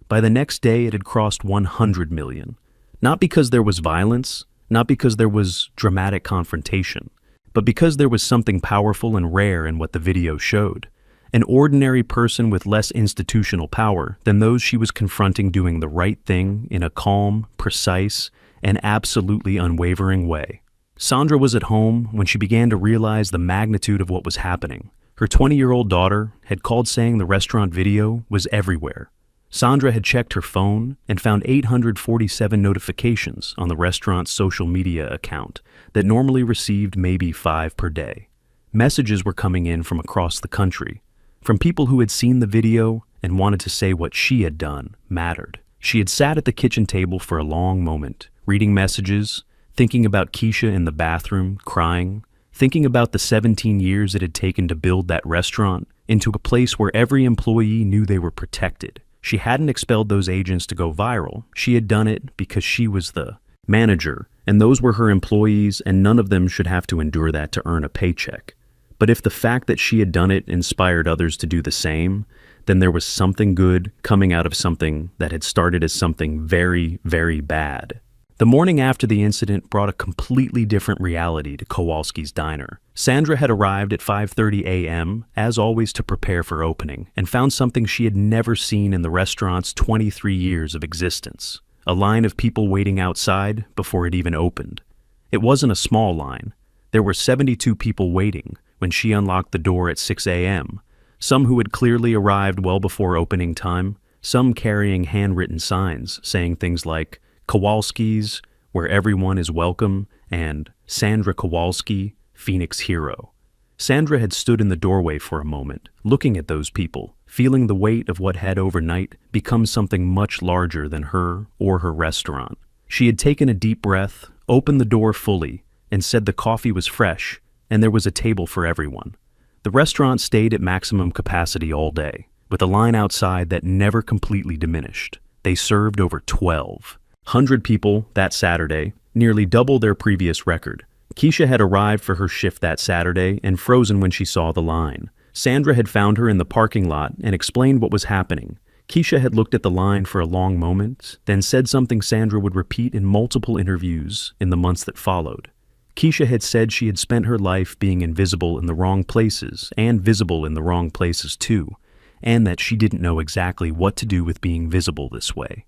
[SPEAKER 4] By the next day, it had crossed 100 million. Not because there was violence, not because there was dramatic confrontation, but because there was something powerful and rare in what the video showed. An ordinary person with less institutional power than those she was confronting doing the right thing in a calm, precise, and absolutely unwavering way. Sandra was at home when she began to realize the magnitude of what was happening. Her 20-year-old daughter had called saying the restaurant video was everywhere. Sandra had checked her phone and found 847 notifications on the restaurant's social media account that normally received maybe 5 per day. Messages were coming in from across the country, from people who had seen the video and wanted to say what she had done mattered. She had sat at the kitchen table for a long moment, reading messages, thinking about Keisha in the bathroom, crying, thinking about the 17 years it had taken to build that restaurant into a place where every employee knew they were protected. She hadn't expelled those agents to go viral. She had done it because she was the manager, and those were her employees, and none of them should have to endure that to earn a paycheck. But if the fact that she had done it inspired others to do the same, then there was something good coming out of something that had started as something very, very bad. The morning after the incident brought a completely different reality to Kowalski's Diner. Sandra had arrived at 5:30 a.m., as always, to prepare for opening, and found something she had never seen in the restaurant's 23 years of existence: a line of people waiting outside before it even opened. It wasn't a small line. There were 72 people waiting when she unlocked the door at 6 a.m., some who had clearly arrived well before opening time, some carrying handwritten signs saying things like, "Kowalski's, where everyone is welcome," and "Sandra Kowalski, Phoenix Hero." Sandra had stood in the doorway for a moment, looking at those people, feeling the weight of what had overnight become something much larger than her or her restaurant. She had taken a deep breath, opened the door fully, and said the coffee was fresh, and there was a table for everyone. The restaurant stayed at maximum capacity all day, with a line outside that never completely diminished. They served over 1,200 people that Saturday, nearly double their previous record. Keisha had arrived for her shift that Saturday and frozen when she saw the line. Sandra had found her in the parking lot and explained what was happening. Keisha had looked at the line for a long moment, then said something Sandra would repeat in multiple interviews in the months that followed. Keisha had said she had spent her life being invisible in the wrong places and visible in the wrong places too, and that she didn't know exactly what to do with being visible this way,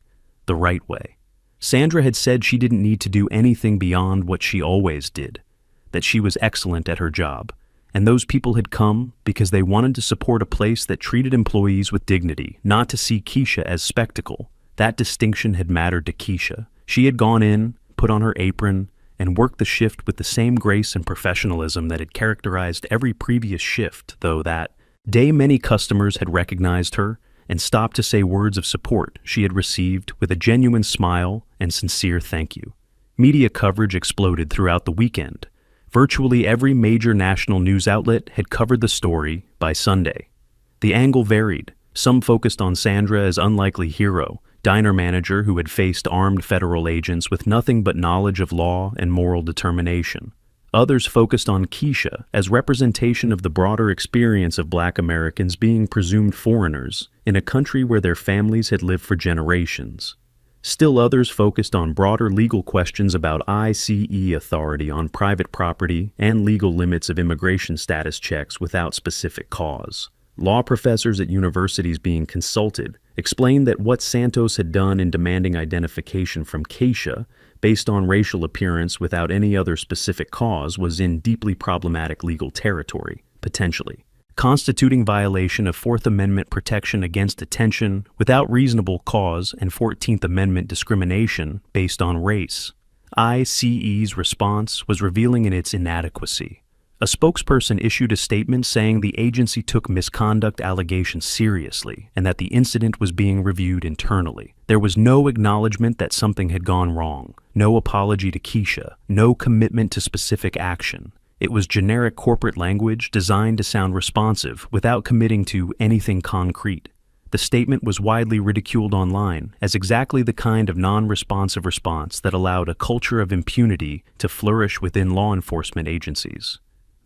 [SPEAKER 4] the right way. Sandra had said she didn't need to do anything beyond what she always did, that she was excellent at her job, and those people had come because they wanted to support a place that treated employees with dignity, not to see Keisha as spectacle. That distinction had mattered to Keisha. She had gone in, put on her apron, and worked the shift with the same grace and professionalism that had characterized every previous shift, though that day many customers had recognized her and stopped to say words of support she had received with a genuine smile and sincere thank you. Media coverage exploded throughout the weekend. Virtually every major national news outlet had covered the story by Sunday. The angle varied. Some focused on Sandra as unlikely hero, diner manager who had faced armed federal agents with nothing but knowledge of law and moral determination. Others focused on Keisha as representation of the broader experience of Black Americans being presumed foreigners in a country where their families had lived for generations. Still others focused on broader legal questions about ICE authority on private property and legal limits of immigration status checks without specific cause. Law professors at universities being consulted explained that what Santos had done in demanding identification from Keisha based on racial appearance without any other specific cause was in deeply problematic legal territory, potentially, constituting violation of Fourth Amendment protection against detention without reasonable cause and 14th Amendment discrimination based on race. ICE's response was revealing in its inadequacy. A spokesperson issued a statement saying the agency took misconduct allegations seriously and that the incident was being reviewed internally. There was no acknowledgement that something had gone wrong, no apology to Keisha, no commitment to specific action. It was generic corporate language designed to sound responsive without committing to anything concrete. The statement was widely ridiculed online as exactly the kind of non-responsive response that allowed a culture of impunity to flourish within law enforcement agencies.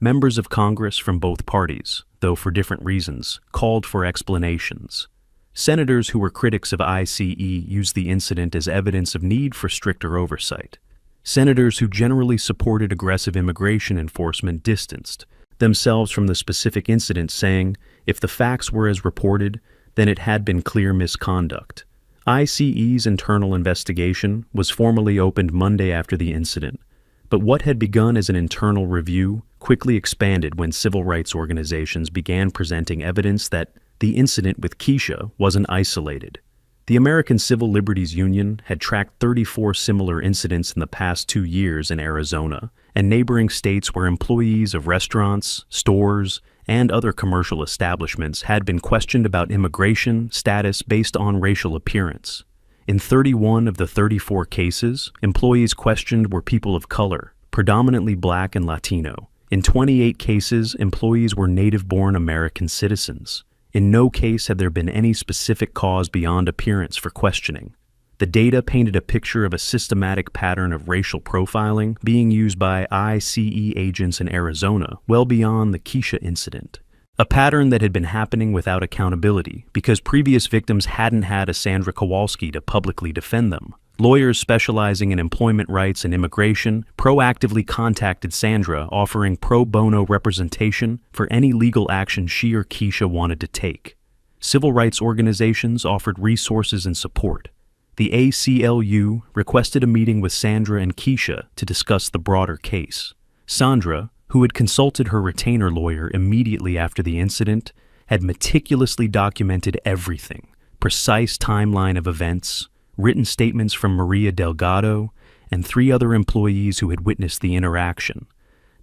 [SPEAKER 4] Members of Congress from both parties, though for different reasons, called for explanations. Senators who were critics of ICE used the incident as evidence of need for stricter oversight. Senators who generally supported aggressive immigration enforcement distanced themselves from the specific incident, saying, if the facts were as reported, then it had been clear misconduct. ICE's internal investigation was formally opened Monday after the incident, but what had begun as an internal review quickly expanded when civil rights organizations began presenting evidence that the incident with Keisha wasn't isolated. The American Civil Liberties Union had tracked 34 similar incidents in the past 2 years in Arizona and neighboring states where employees of restaurants, stores, and other commercial establishments had been questioned about immigration status based on racial appearance. In 31 of the 34 cases, employees questioned were people of color, predominantly Black and Latino. In 28 cases, employees were native-born American citizens. In no case had there been any specific cause beyond appearance for questioning. The data painted a picture of a systematic pattern of racial profiling being used by ICE agents in Arizona well beyond the Keisha incident. A pattern that had been happening without accountability because previous victims hadn't had a Sandra Kowalski to publicly defend them. Lawyers specializing in employment rights and immigration proactively contacted Sandra offering pro bono representation for any legal action she or Keisha wanted to take. Civil rights organizations offered resources and support. The ACLU requested a meeting with Sandra and Keisha to discuss the broader case. Sandra, who had consulted her retainer lawyer immediately after the incident, had meticulously documented everything, precise timeline of events, written statements from Maria Delgado and 3 other employees who had witnessed the interaction.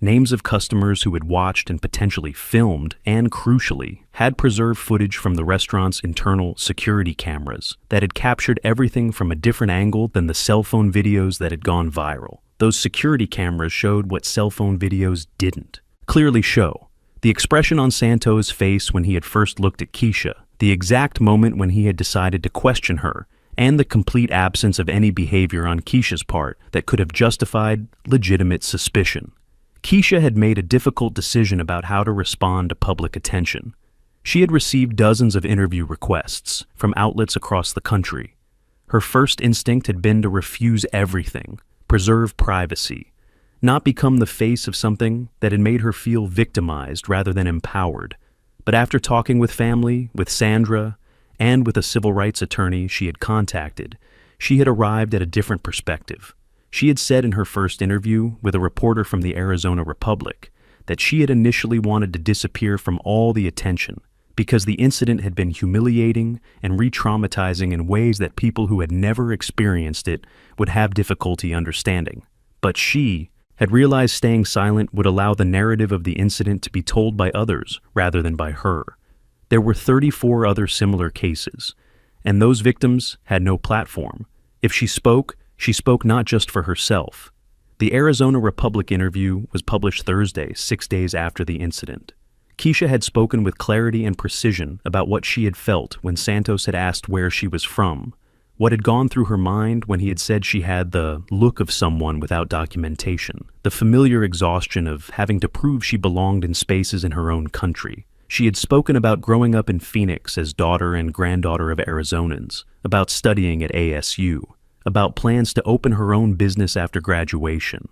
[SPEAKER 4] names of customers who had watched and potentially filmed, and crucially, had preserved footage from the restaurant's internal security cameras that had captured everything from a different angle than the cell phone videos that had gone viral. Those security cameras showed what cell phone videos didn't clearly show. The expression on Santos' face when he had first looked at Keisha, the exact moment when he had decided to question her, and the complete absence of any behavior on Keisha's part that could have justified legitimate suspicion. Keisha had made a difficult decision about how to respond to public attention. She had received dozens of interview requests from outlets across the country. Her first instinct had been to refuse everything, preserve privacy, not become the face of something that had made her feel victimized rather than empowered. But after talking with family, with Sandra, and with a civil rights attorney she had contacted, she had arrived at a different perspective. She had said in her first interview with a reporter from the Arizona Republic that she had initially wanted to disappear from all the attention because the incident had been humiliating and re-traumatizing in ways that people who had never experienced it would have difficulty understanding. But she had realized staying silent would allow the narrative of the incident to be told by others rather than by her. There were 34 other similar cases, and those victims had no platform. If she spoke not just for herself. The Arizona Republic interview was published Thursday, 6 days after the incident. Keisha had spoken with clarity and precision about what she had felt when Santos had asked where she was from, what had gone through her mind when he had said she had the look of someone without documentation, the familiar exhaustion of having to prove she belonged in spaces in her own country. She had spoken about growing up in Phoenix as daughter and granddaughter of Arizonans, about studying at ASU, about plans to open her own business after graduation,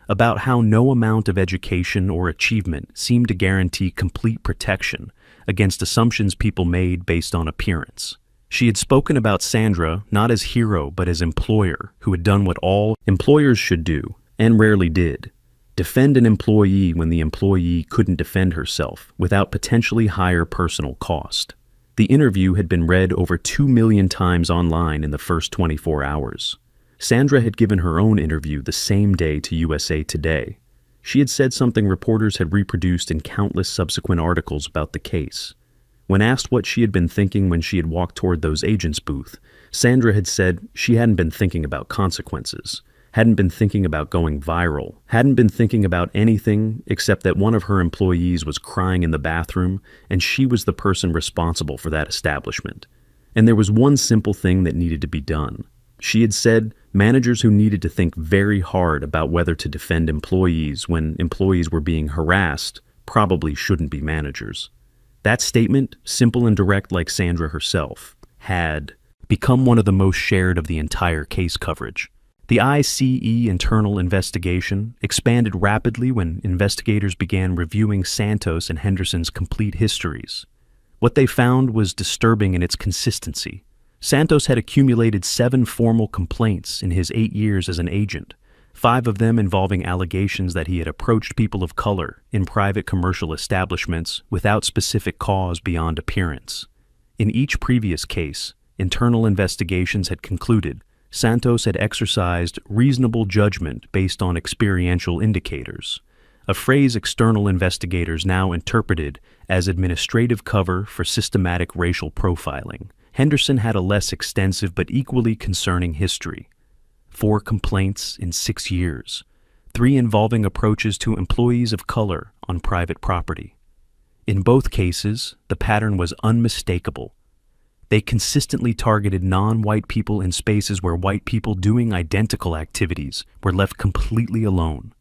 [SPEAKER 4] about how no amount of education or achievement seemed to guarantee complete protection against assumptions people made based on appearance. She had spoken about Sandra not as hero but as employer who had done what all employers should do, and rarely did: defend an employee when the employee couldn't defend herself without potentially higher personal cost. The interview had been read over 2 million times online in the first 24 hours. Sandra had given her own interview the same day to USA Today. She had said something reporters had reproduced in countless subsequent articles about the case. When asked what she had been thinking when she had walked toward those agents' booth, Sandra had said she hadn't been thinking about consequences, hadn't been thinking about going viral, hadn't been thinking about anything except that one of her employees was crying in the bathroom and she was the person responsible for that establishment. And there was one simple thing that needed to be done. She had said managers who needed to think very hard about whether to defend employees when employees were being harassed probably shouldn't be managers. That statement, simple and direct like Sandra herself, had become one of the most shared of the entire case coverage. The ICE internal investigation expanded rapidly when investigators began reviewing Santos and Henderson's complete histories. What they found was disturbing in its consistency. Santos had accumulated 7 formal complaints in his 8 years as an agent, 5 of them involving allegations that he had approached people of color in private commercial establishments without specific cause beyond appearance. In each previous case, internal investigations had concluded Santos had exercised reasonable judgment based on experiential indicators, a phrase external investigators now interpreted as administrative cover for systematic racial profiling. Henderson had a less extensive but equally concerning history. 4 complaints in 6 years, 3 involving approaches to employees of color on private property. In both cases, the pattern was unmistakable. They consistently targeted non-white people in spaces where white people doing identical activities were left completely alone.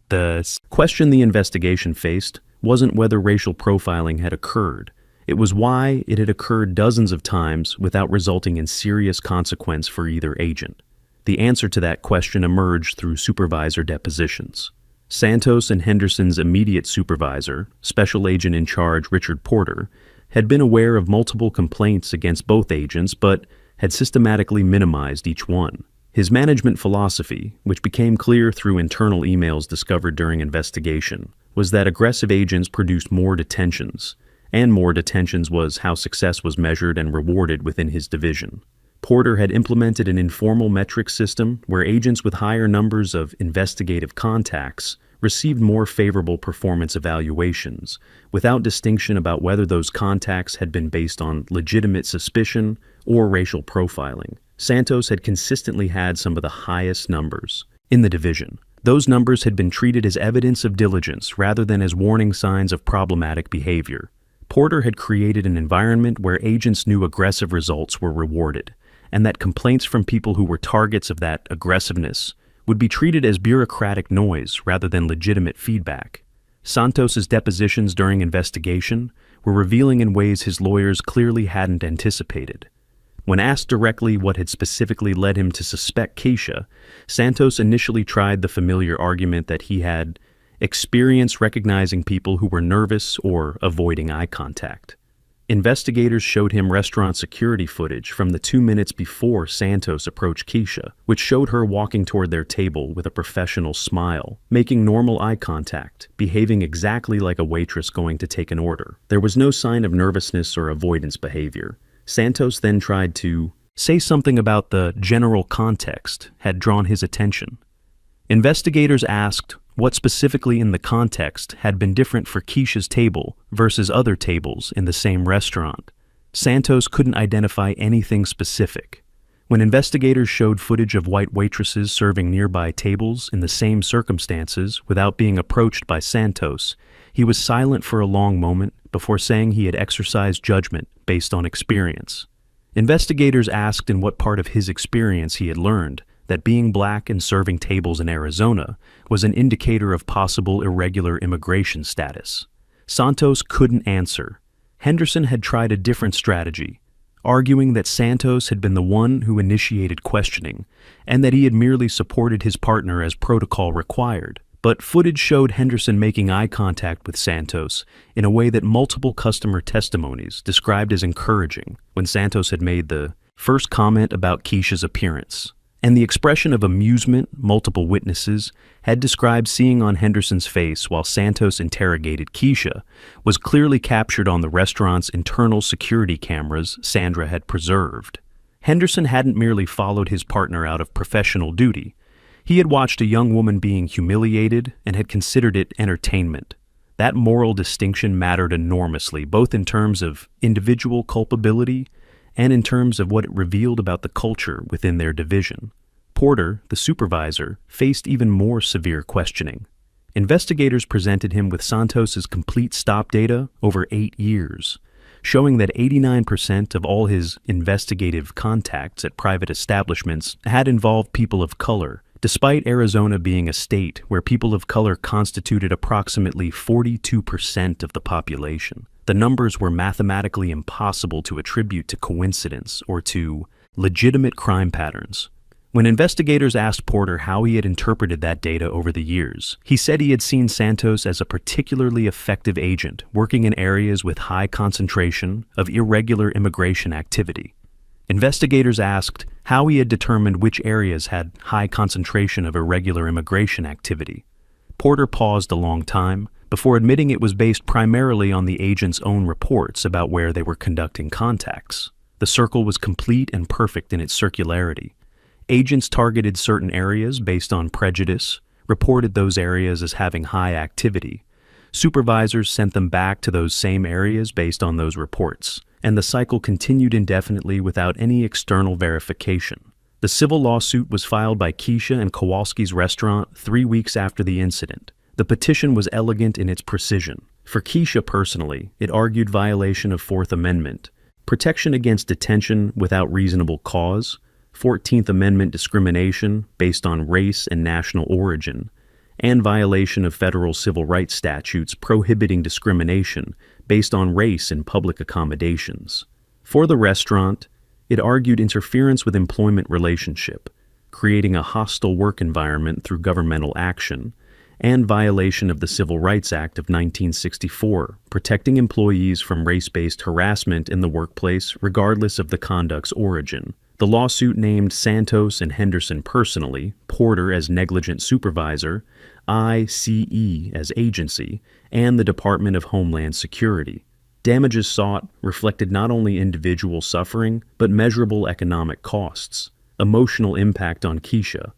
[SPEAKER 4] The question the investigation faced wasn't whether racial profiling had occurred. It was why it had occurred dozens of times without resulting in serious consequence for either agent. The answer to that question emerged through supervisor depositions. Santos and Henderson's immediate supervisor, Special Agent in Charge Richard Porter, had been aware of multiple complaints against both agents but had systematically minimized each one. His management philosophy, which became clear through internal emails discovered during investigation, was that aggressive agents produced more detentions, and more detentions was how success was measured and rewarded within his division. Porter had implemented an informal metric system where agents with higher numbers of investigative contacts received more favorable performance evaluations, without distinction about whether those contacts had been based on legitimate suspicion or racial profiling. Santos had consistently had some of the highest numbers in the division. Those numbers had been treated as evidence of diligence rather than as warning signs of problematic behavior. Porter had created an environment where agents knew aggressive results were rewarded, and that complaints from people who were targets of that aggressiveness would be treated as bureaucratic noise rather than legitimate feedback. Santos's depositions during investigation were revealing in ways his lawyers clearly hadn't anticipated. When asked directly what had specifically led him to suspect Keisha, Santos initially tried the familiar argument that he had experience recognizing people who were nervous or avoiding eye contact. Investigators showed him restaurant security footage from the 2 minutes before Santos approached Keisha, which showed her walking toward their table with a professional smile, making normal eye contact, behaving exactly like a waitress going to take an order. There was no sign of nervousness or avoidance behavior. Santos then tried to say something about the general context had drawn his attention. Investigators asked what specifically in the context had been different for Keisha's table versus other tables in the same restaurant. Santos couldn't identify anything specific. When investigators showed footage of white waitresses serving nearby tables in the same circumstances without being approached by Santos, he was silent for a long moment before saying he had exercised judgment based on experience. Investigators asked in what part of his experience he had learned that being black and serving tables in Arizona was an indicator of possible irregular immigration status. Santos couldn't answer. Henderson had tried a different strategy, arguing that Santos had been the one who initiated questioning and that he had merely supported his partner as protocol required. But footage showed Henderson making eye contact with Santos in a way that multiple customer testimonies described as encouraging when Santos had made the first comment about Keisha's appearance. And the expression of amusement multiple witnesses had described seeing on Henderson's face while Santos interrogated Keisha was clearly captured on the restaurant's internal security cameras Sandra had preserved. Henderson hadn't merely followed his partner out of professional duty. He had watched a young woman being humiliated and had considered it entertainment. That moral distinction mattered enormously, both in terms of individual culpability and in terms of what it revealed about the culture within their division. Porter, the supervisor, faced even more severe questioning. Investigators presented him with Santos's complete stop data over 8 years, showing that 89% of all his investigative contacts at private establishments had involved people of color, despite Arizona being a state where people of color constituted approximately 42% of the population. The numbers were mathematically impossible to attribute to coincidence or to legitimate crime patterns. When investigators asked Porter how he had interpreted that data over the years, he said he had seen Santos as a particularly effective agent working in areas with high concentration of irregular immigration activity. Investigators asked how he had determined which areas had high concentration of irregular immigration activity. Porter paused a long time before admitting it was based primarily on the agent's own reports about where they were conducting contacts. The circle was complete and perfect in its circularity. Agents targeted certain areas based on prejudice, reported those areas as having high activity. Supervisors sent them back to those same areas based on those reports, and the cycle continued indefinitely without any external verification. The civil lawsuit was filed by Keisha and Kowalski's restaurant 3 weeks after the incident. The petition was elegant in its precision. For Keisha personally, it argued violation of Fourth Amendment, protection against detention without reasonable cause, 14th Amendment discrimination based on race and national origin, and violation of federal civil rights statutes prohibiting discrimination based on race in public accommodations. For the restaurant, it argued interference with employment relationship, creating a hostile work environment through governmental action, and violation of the Civil Rights Act of 1964, protecting employees from race-based harassment in the workplace regardless of the conduct's origin. The lawsuit named Santos and Henderson personally, Porter as negligent supervisor, ICE as agency, and the Department of Homeland Security. Damages sought reflected not only individual suffering, but measurable economic costs, emotional impact on Keisha,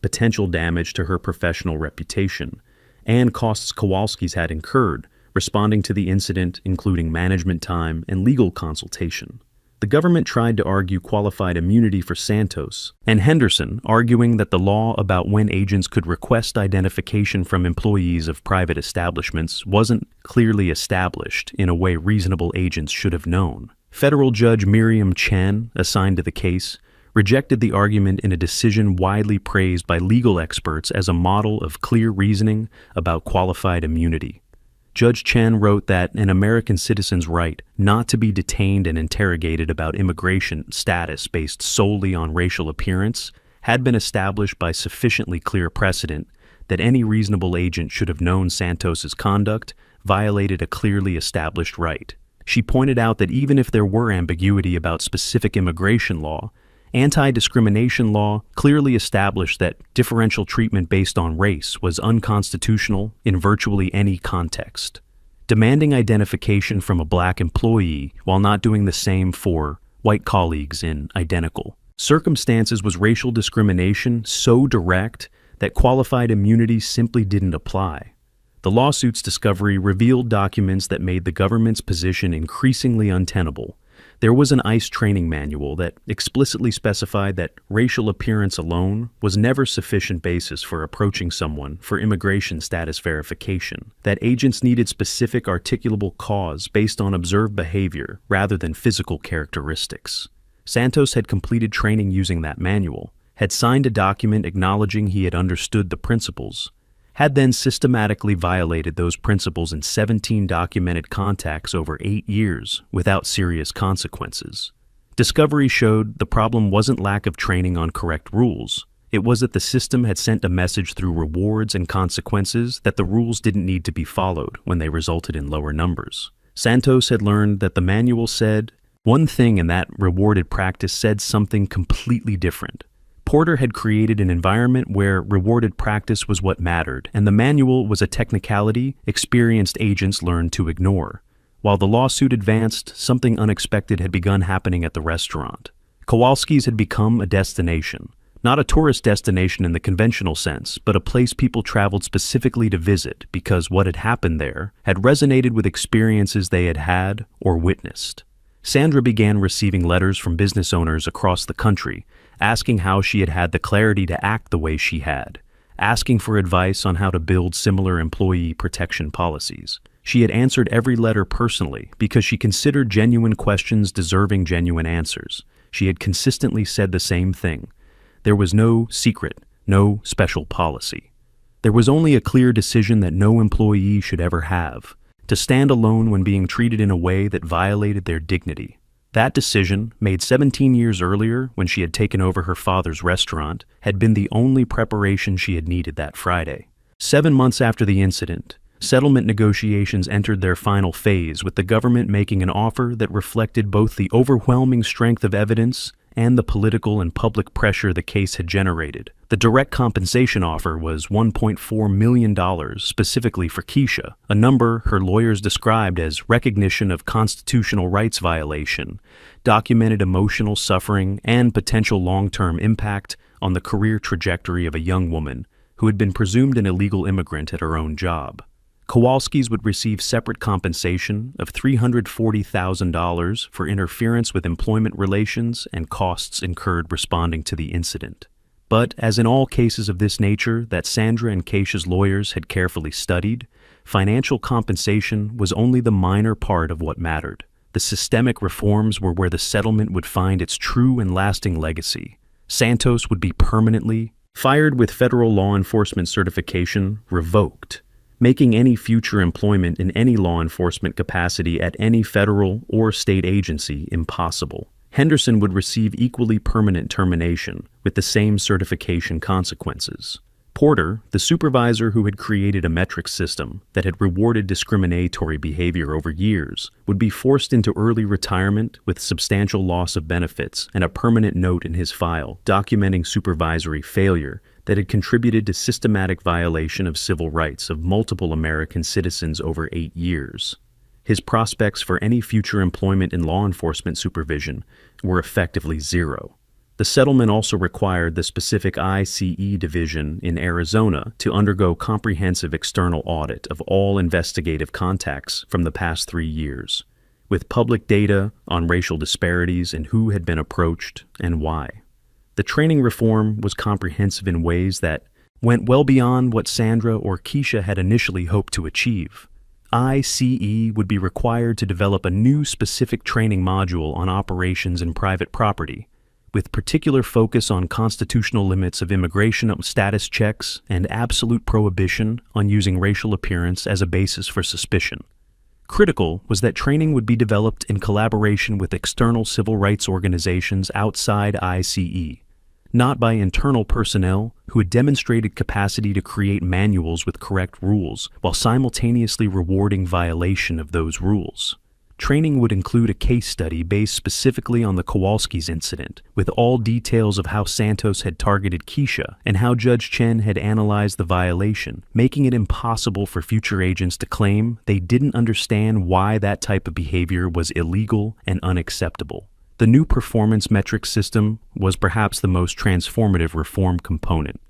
[SPEAKER 4] potential damage to her professional reputation, and costs Kowalski's had incurred, responding to the incident, including management time and legal consultation. The government tried to argue qualified immunity for Santos, and Henderson, arguing that the law about when agents could request identification from employees of private establishments wasn't clearly established in a way reasonable agents should have known. Federal Judge Miriam Chen, assigned to the case, rejected the argument in a decision widely praised by legal experts as a model of clear reasoning about qualified immunity. Judge Chen wrote that an American citizen's right not to be detained and interrogated about immigration status based solely on racial appearance had been established by sufficiently clear precedent that any reasonable agent should have known Santos's conduct violated a clearly established right. She pointed out that even if there were ambiguity about specific immigration law, anti-discrimination law clearly established that differential treatment based on race was unconstitutional in virtually any context. Demanding identification from a black employee while not doing the same for white colleagues in identical circumstances was racial discrimination so direct that qualified immunity simply didn't apply. The lawsuit's discovery revealed documents that made the government's position increasingly untenable. There was an ICE training manual that explicitly specified that racial appearance alone was never sufficient basis for approaching someone for immigration status verification, that agents needed specific articulable cause based on observed behavior rather than physical characteristics. Santos had completed training using that manual, had signed a document acknowledging he had understood the principles, had then systematically violated those principles in 17 documented contacts over 8 years without serious consequences. Discovery showed the problem wasn't lack of training on correct rules. It was that the system had sent a message through rewards and consequences that the rules didn't need to be followed when they resulted in lower numbers. Santos had learned that the manual said one thing and that rewarded practice said something completely different. Porter had created an environment where rewarded practice was what mattered, and the manual was a technicality experienced agents learned to ignore. While the lawsuit advanced, something unexpected had begun happening at the restaurant. Kowalski's had become a destination, not a tourist destination in the conventional sense, but a place people traveled specifically to visit because what had happened there had resonated with experiences they had had or witnessed. Sandra began receiving letters from business owners across the country, asking how she had had the clarity to act the way she had, asking for advice on how to build similar employee protection policies. She had answered every letter personally because she considered genuine questions deserving genuine answers. She had consistently said the same thing. There was no secret, no special policy. There was only a clear decision that no employee should ever have, to stand alone when being treated in a way that violated their dignity. That decision, made 17 years earlier when she had taken over her father's restaurant, had been the only preparation she had needed that Friday. 7 months after the incident, settlement negotiations entered their final phase, with the government making an offer that reflected both the overwhelming strength of evidence and the political and public pressure the case had generated. The direct compensation offer was $1.4 million specifically for Keisha, a number her lawyers described as recognition of constitutional rights violation, documented emotional suffering, and potential long-term impact on the career trajectory of a young woman who had been presumed an illegal immigrant at her own job. Kowalski's would receive separate compensation of $340,000 for interference with employment relations and costs incurred responding to the incident. But, as in all cases of this nature that Sandra and Keisha's lawyers had carefully studied, financial compensation was only the minor part of what mattered. The systemic reforms were where the settlement would find its true and lasting legacy. Santos would be permanently fired with federal law enforcement certification revoked, making any future employment in any law enforcement capacity at any federal or state agency impossible. Henderson would receive equally permanent termination, with the same certification consequences. Porter, the supervisor who had created a metric system that had rewarded discriminatory behavior over years, would be forced into early retirement with substantial loss of benefits and a permanent note in his file documenting supervisory failure that had contributed to systematic violation of civil rights of multiple American citizens over 8 years. His prospects for any future employment in law enforcement supervision were effectively zero. The settlement also required the specific ICE division in Arizona to undergo comprehensive external audit of all investigative contacts from the past 3 years, with public data on racial disparities and who had been approached and why. The training reform was comprehensive in ways that went well beyond what Sandra or Keisha had initially hoped to achieve. ICE would be required to develop a new specific training module on operations in private property, with particular focus on constitutional limits of immigration status checks and absolute prohibition on using racial appearance as a basis for suspicion. Critical was that training would be developed in collaboration with external civil rights organizations outside ICE, not by internal personnel who had demonstrated capacity to create manuals with correct rules while simultaneously rewarding violation of those rules. Training would include a case study based specifically on the Kowalski's incident, with all details of how Santos had targeted Keisha and how Judge Chen had analyzed the violation, making it impossible for future agents to claim they didn't understand why that type of behavior was illegal and unacceptable. The new performance metric system was perhaps the most transformative reform component.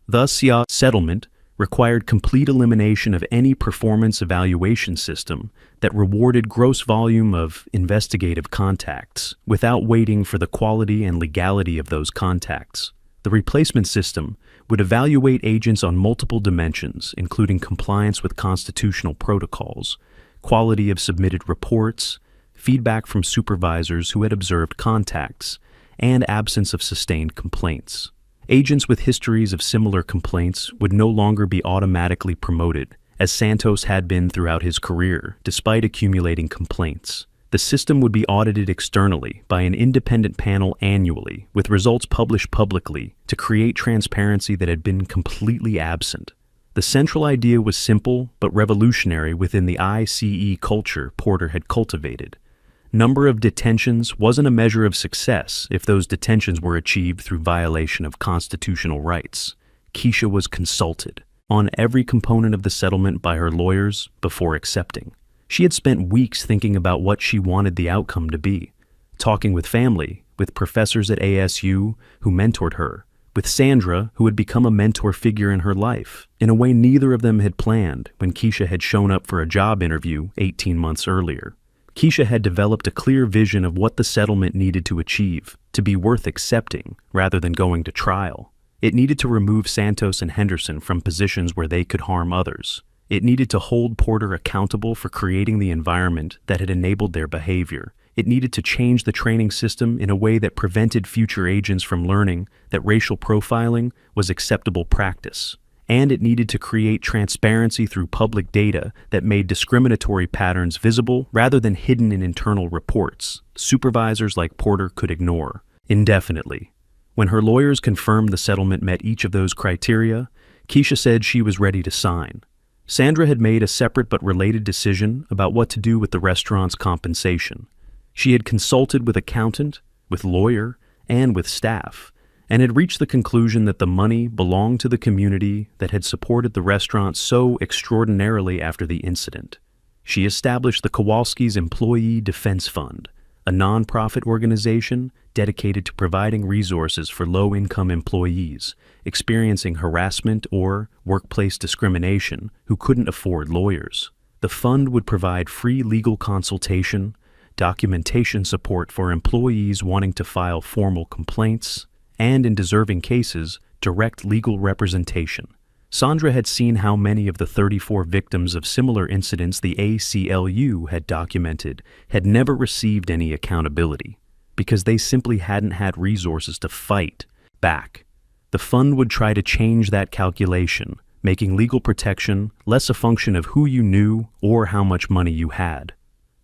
[SPEAKER 4] Thus, the settlement required complete elimination of any performance evaluation system that rewarded gross volume of investigative contacts without waiting for the quality and legality of those contacts. The replacement system would evaluate agents on multiple dimensions, including compliance with constitutional protocols, quality of submitted reports, feedback from supervisors who had observed contacts, and absence of sustained complaints. Agents with histories of similar complaints would no longer be automatically promoted, as Santos had been throughout his career, despite accumulating complaints. The system would be audited externally by an independent panel annually, with results published publicly to create transparency that had been completely absent. The central idea was simple but revolutionary within the ICE culture Porter had cultivated. Number of detentions wasn't a measure of success if those detentions were achieved through violation of constitutional rights. Keisha was consulted on every component of the settlement by her lawyers before accepting. She had spent weeks thinking about what she wanted the outcome to be, talking with family, with professors at ASU who mentored her, with Sandra, who had become a mentor figure in her life, in a way neither of them had planned when Keisha had shown up for a job interview 18 months earlier. Keisha had developed a clear vision of what the settlement needed to achieve, to be worth accepting rather than going to trial. It needed to remove Santos and Henderson from positions where they could harm others. It needed to hold Porter accountable for creating the environment that had enabled their behavior. It needed to change the training system in a way that prevented future agents from learning that racial profiling was acceptable practice. And it needed to create transparency through public data that made discriminatory patterns visible rather than hidden in internal reports supervisors like Porter could ignore indefinitely. When her lawyers confirmed the settlement met each of those criteria, Keisha said she was ready to sign. Sandra had made a separate but related decision about what to do with the restaurant's compensation. She had consulted with accountant, with lawyer, and with staff, and had reached the conclusion that the money belonged to the community that had supported the restaurant so extraordinarily after the incident. She established the Kowalski's Employee Defense Fund, a nonprofit organization dedicated to providing resources for low-income employees experiencing harassment or workplace discrimination who couldn't afford lawyers. The fund would provide free legal consultation, documentation support for employees wanting to file formal complaints, and in deserving cases, direct legal representation. Sandra had seen how many of the 34 victims of similar incidents the ACLU had documented had never received any accountability, because they simply hadn't had resources to fight back. The fund would try to change that calculation, making legal protection less a function of who you knew or how much money you had.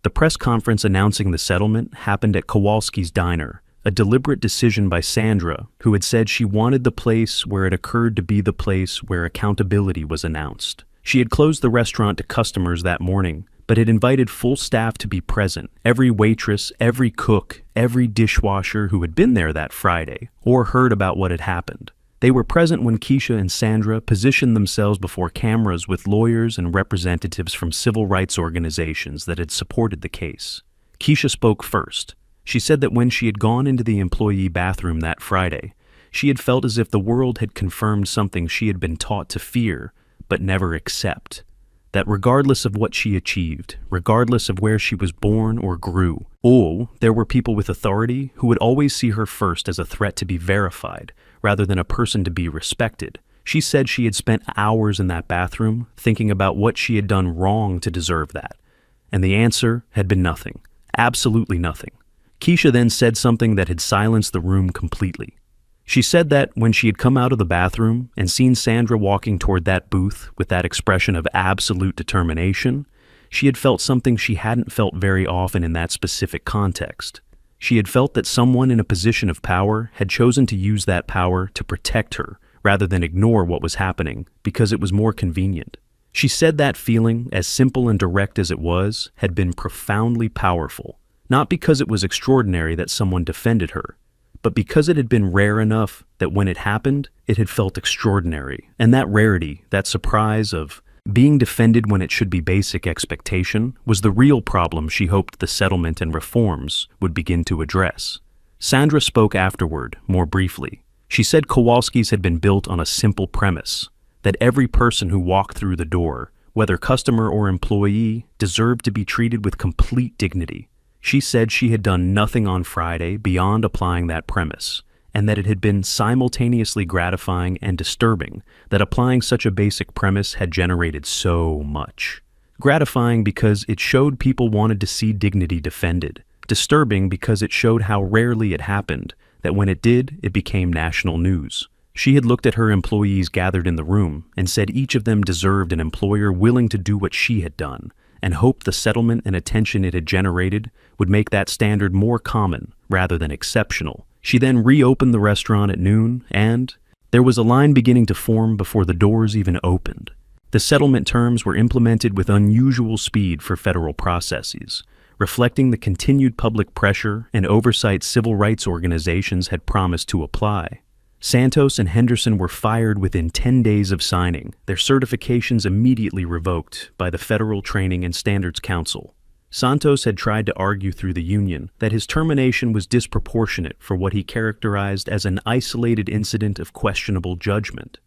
[SPEAKER 4] The press conference announcing the settlement happened at Kowalski's Diner, a deliberate decision by Sandra, who had said she wanted the place where it occurred to be the place where accountability was announced. She had closed the restaurant to customers that morning, but had invited full staff to be present, every waitress, every cook, every dishwasher who had been there that Friday, or heard about what had happened. They were present when Keisha and Sandra positioned themselves before cameras with lawyers and representatives from civil rights organizations that had supported the case. Keisha spoke first, She said that when she had gone into the employee bathroom that Friday, she had felt as if the world had confirmed something she had been taught to fear, but never accept. That regardless of what she achieved, regardless of where she was born or grew, there were people with authority who would always see her first as a threat to be verified, rather than a person to be respected. She said she had spent hours in that bathroom thinking about what she had done wrong to deserve that. And the answer had been nothing. Absolutely nothing. Keisha then said something that had silenced the room completely. She said that when she had come out of the bathroom and seen Sandra walking toward that booth with that expression of absolute determination, she had felt something she hadn't felt very often in that specific context. She had felt that someone in a position of power had chosen to use that power to protect her rather than ignore what was happening because it was more convenient. She said that feeling, as simple and direct as it was, had been profoundly powerful, not because it was extraordinary that someone defended her, but because it had been rare enough that when it happened, it had felt extraordinary. And that rarity, that surprise of being defended when it should be basic expectation, was the real problem she hoped the settlement and reforms would begin to address. Sandra spoke afterward, more briefly. She said Kowalski's had been built on a simple premise, that every person who walked through the door, whether customer or employee, deserved to be treated with complete dignity. She said she had done nothing on Friday beyond applying that premise, and that it had been simultaneously gratifying and disturbing that applying such a basic premise had generated so much. Gratifying because it showed people wanted to see dignity defended. Disturbing because it showed how rarely it happened, that when it did, it became national news. She had looked at her employees gathered in the room and said each of them deserved an employer willing to do what she had done, and hoped the settlement and attention it had generated would make that standard more common rather than exceptional. She then reopened the restaurant at noon, and there was a line beginning to form before the doors even opened. The settlement terms were implemented with unusual speed for federal processes, reflecting the continued public pressure and oversight civil rights organizations had promised to apply. Santos and Henderson were fired within 10 days of signing, their certifications immediately revoked by the Federal Training and Standards Council. Santos had tried to argue through the union that his termination was disproportionate for what he characterized as an isolated incident of questionable judgment.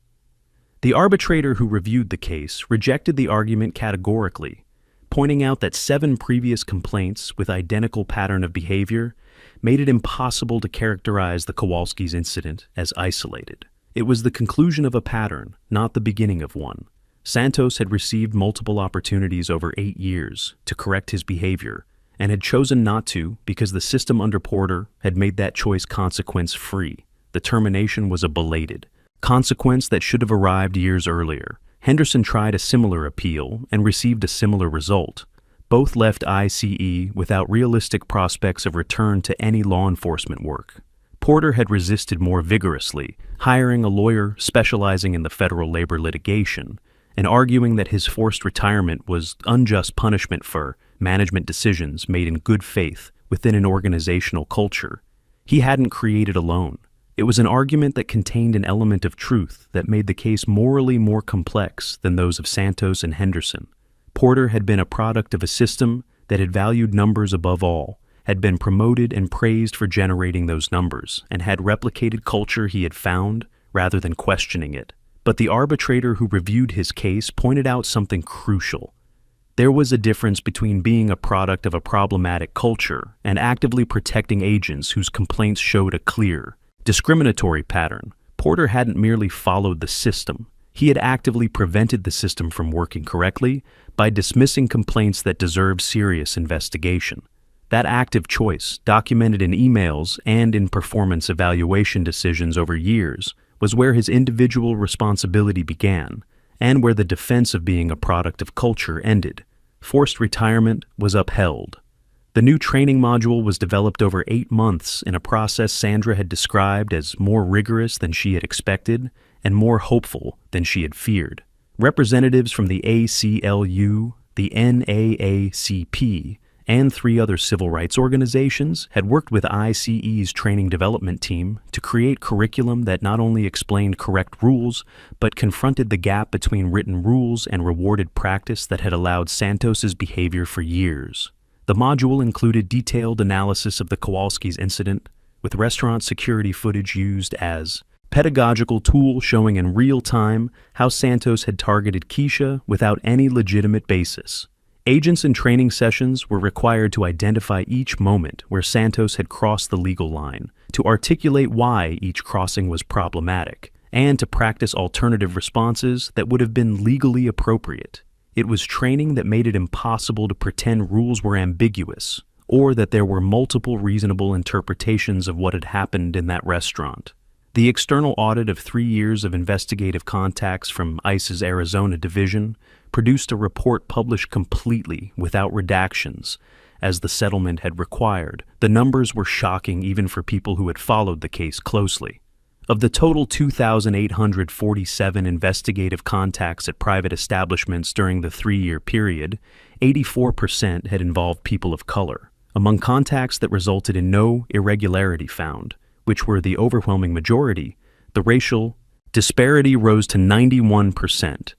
[SPEAKER 4] The arbitrator who reviewed the case rejected the argument categorically, pointing out that 7 previous complaints with identical pattern of behavior made it impossible to characterize the Kowalski's incident as isolated. It was the conclusion of a pattern, not the beginning of one. Santos had received multiple opportunities over 8 years to correct his behavior, and had chosen not to because the system under Porter had made that choice consequence-free. The termination was a belated consequence that should have arrived years earlier. Henderson tried a similar appeal and received a similar result. Both left ICE without realistic prospects of return to any law enforcement work. Porter had resisted more vigorously, hiring a lawyer specializing in the federal labor litigation, and arguing that his forced retirement was unjust punishment for management decisions made in good faith within an organizational culture he hadn't created alone. It was an argument that contained an element of truth that made the case morally more complex than those of Santos and Henderson. Porter had been a product of a system that had valued numbers above all, had been promoted and praised for generating those numbers, and had replicated culture he had found rather than questioning it. But the arbitrator who reviewed his case pointed out something crucial. There was a difference between being a product of a problematic culture and actively protecting agents whose complaints showed a clear, discriminatory pattern. Porter hadn't merely followed the system. He had actively prevented the system from working correctly by dismissing complaints that deserved serious investigation. That active choice, documented in emails and in performance evaluation decisions over years, was where his individual responsibility began, and where the defense of being a product of culture ended. Forced retirement was upheld. The new training module was developed over 8 months in a process Sandra had described as more rigorous than she had expected and more hopeful than she had feared. Representatives from the ACLU, the NAACP, and 3 other civil rights organizations had worked with ICE's training development team to create curriculum that not only explained correct rules, but confronted the gap between written rules and rewarded practice that had allowed Santos's behavior for years. The module included detailed analysis of the Kowalski's incident, with restaurant security footage used as pedagogical tool showing in real time how Santos had targeted Keisha without any legitimate basis. Agents in training sessions were required to identify each moment where Santos had crossed the legal line, to articulate why each crossing was problematic, and to practice alternative responses that would have been legally appropriate. It was training that made it impossible to pretend rules were ambiguous, or that there were multiple reasonable interpretations of what had happened in that restaurant. The external audit of 3 years of investigative contacts from ICE's Arizona division produced a report published completely without redactions, as the settlement had required. The numbers were shocking even for people who had followed the case closely. Of the total 2,847 investigative contacts at private establishments during the 3-year period, 84% had involved people of color. Among contacts that resulted in no irregularity found, which were the overwhelming majority, the racial disparity rose to 91%.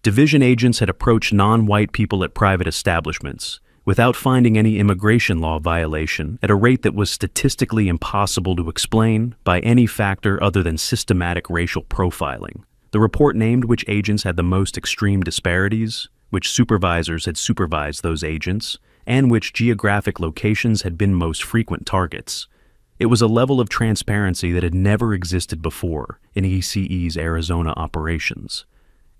[SPEAKER 4] Division agents had approached non-white people at private establishments without finding any immigration law violation at a rate that was statistically impossible to explain by any factor other than systematic racial profiling. The report named which agents had the most extreme disparities, which supervisors had supervised those agents, and which geographic locations had been most frequent targets. It was a level of transparency that had never existed before in ECE's Arizona operations,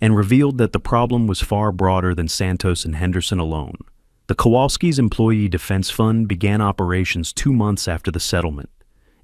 [SPEAKER 4] and revealed that the problem was far broader than Santos and Henderson alone. The Kowalski's Employee Defense Fund began operations 2 months after the settlement.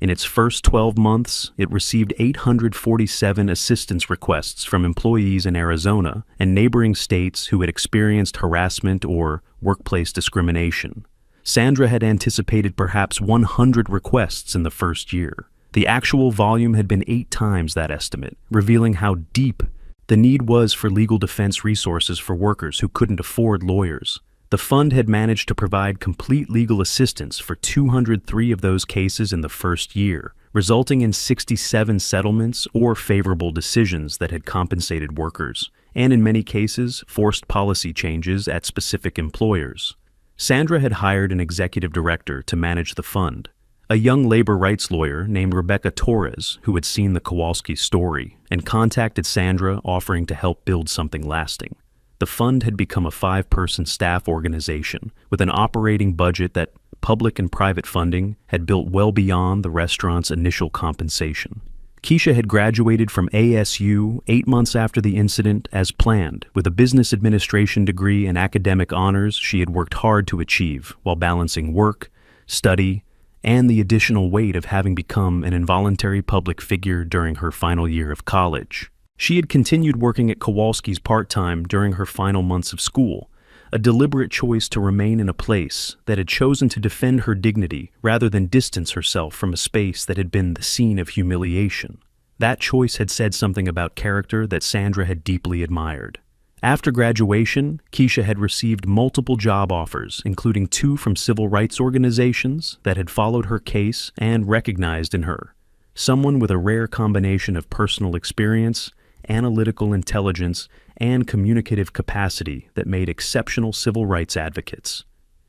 [SPEAKER 4] In its first 12 months, it received 847 assistance requests from employees in Arizona and neighboring states who had experienced harassment or workplace discrimination. Sandra had anticipated perhaps 100 requests in the first year. The actual volume had been 8 times that estimate, revealing how deep the need was for legal defense resources for workers who couldn't afford lawyers. The fund had managed to provide complete legal assistance for 203 of those cases in the first year, resulting in 67 settlements or favorable decisions that had compensated workers, and in many cases, forced policy changes at specific employers. Sandra had hired an executive director to manage the fund, a young labor rights lawyer named Rebecca Torres who had seen the Kowalski story and contacted Sandra offering to help build something lasting. The fund had become a 5-person staff organization with an operating budget that public and private funding had built well beyond the restaurant's initial compensation. Keisha had graduated from ASU 8 months after the incident as planned, with a business administration degree and academic honors she had worked hard to achieve while balancing work, study, and the additional weight of having become an involuntary public figure during her final year of college. She had continued working at Kowalski's part-time during her final months of school, a deliberate choice to remain in a place that had chosen to defend her dignity rather than distance herself from a space that had been the scene of humiliation. That choice had said something about character that Sandra had deeply admired. After graduation, Keisha had received multiple job offers, including 2 from civil rights organizations that had followed her case and recognized in her someone with a rare combination of personal experience, analytical intelligence, and communicative capacity that made exceptional civil rights advocates.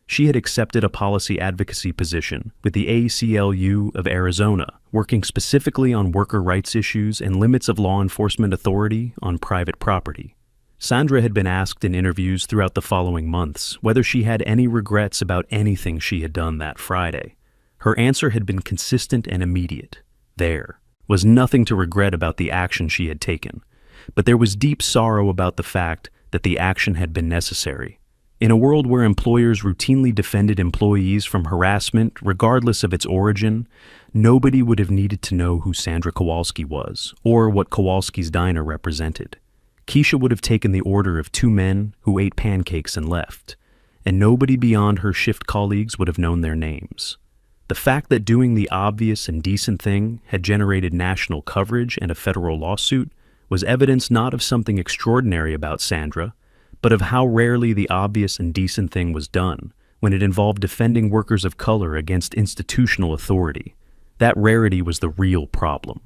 [SPEAKER 4] She had accepted a policy advocacy position with the ACLU of Arizona, working specifically on worker rights issues and limits of law enforcement authority on private property. Sandra had been asked in interviews throughout the following months whether she had any regrets about anything she had done that Friday. Her answer had been consistent and immediate. There was nothing to regret about the action she had taken, but there was deep sorrow about the fact that the action had been necessary. In a world where employers routinely defended employees from harassment regardless of its origin, nobody would have needed to know who Sandra Kowalski was or what Kowalski's diner represented. Keisha would have taken the order of 2 men who ate pancakes and left, and nobody beyond her shift colleagues would have known their names. The fact that doing the obvious and decent thing had generated national coverage and a federal lawsuit was evidence not of something extraordinary about Sandra, but of how rarely the obvious and decent thing was done when it involved defending workers of color against institutional authority. That rarity was the real problem,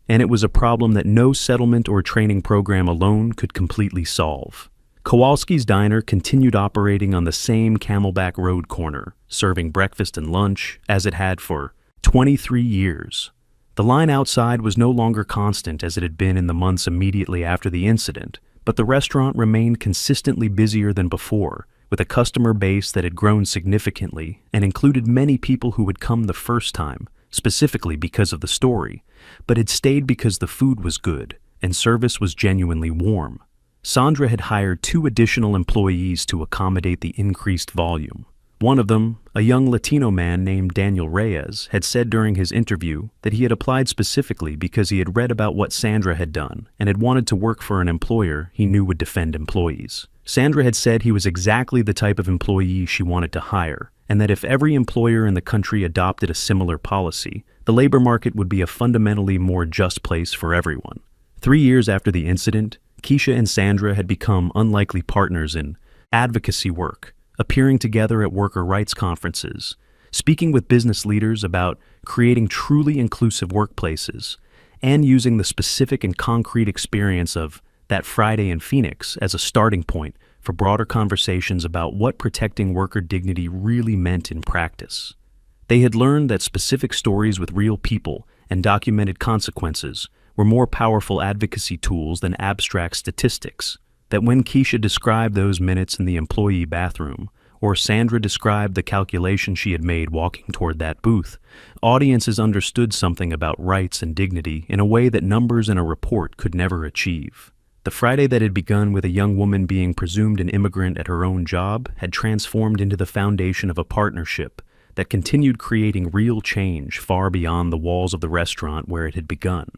[SPEAKER 4] and it was a problem that no settlement or training program alone could completely solve. Kowalski's Diner continued operating on the same Camelback Road corner, serving breakfast and lunch as it had for 23 years. The line outside was no longer constant as it had been in the months immediately after the incident, but the restaurant remained consistently busier than before, with a customer base that had grown significantly and included many people who had come the first time, specifically because of the story, but had stayed because the food was good and service was genuinely warm. Sandra had hired 2 additional employees to accommodate the increased volume. One of them, a young Latino man named Daniel Reyes, had said during his interview that he had applied specifically because he had read about what Sandra had done and had wanted to work for an employer he knew would defend employees. Sandra had said he was exactly the type of employee she wanted to hire, and that if every employer in the country adopted a similar policy, the labor market would be a fundamentally more just place for everyone. 3 years after the incident, Keisha and Sandra had become unlikely partners in advocacy work, appearing together at worker rights conferences, speaking with business leaders about creating truly inclusive workplaces, and using the specific and concrete experience of that Friday in Phoenix as a starting point for broader conversations about what protecting worker dignity really meant in practice. They had learned that specific stories with real people and documented consequences were more powerful advocacy tools than abstract statistics, that when Keisha described those minutes in the employee bathroom, or Sandra described the calculation she had made walking toward that booth, audiences understood something about rights and dignity in a way that numbers in a report could never achieve. The Friday that had begun with a young woman being presumed an immigrant at her own job had transformed into the foundation of a partnership that continued creating real change far beyond the walls of the restaurant where it had begun.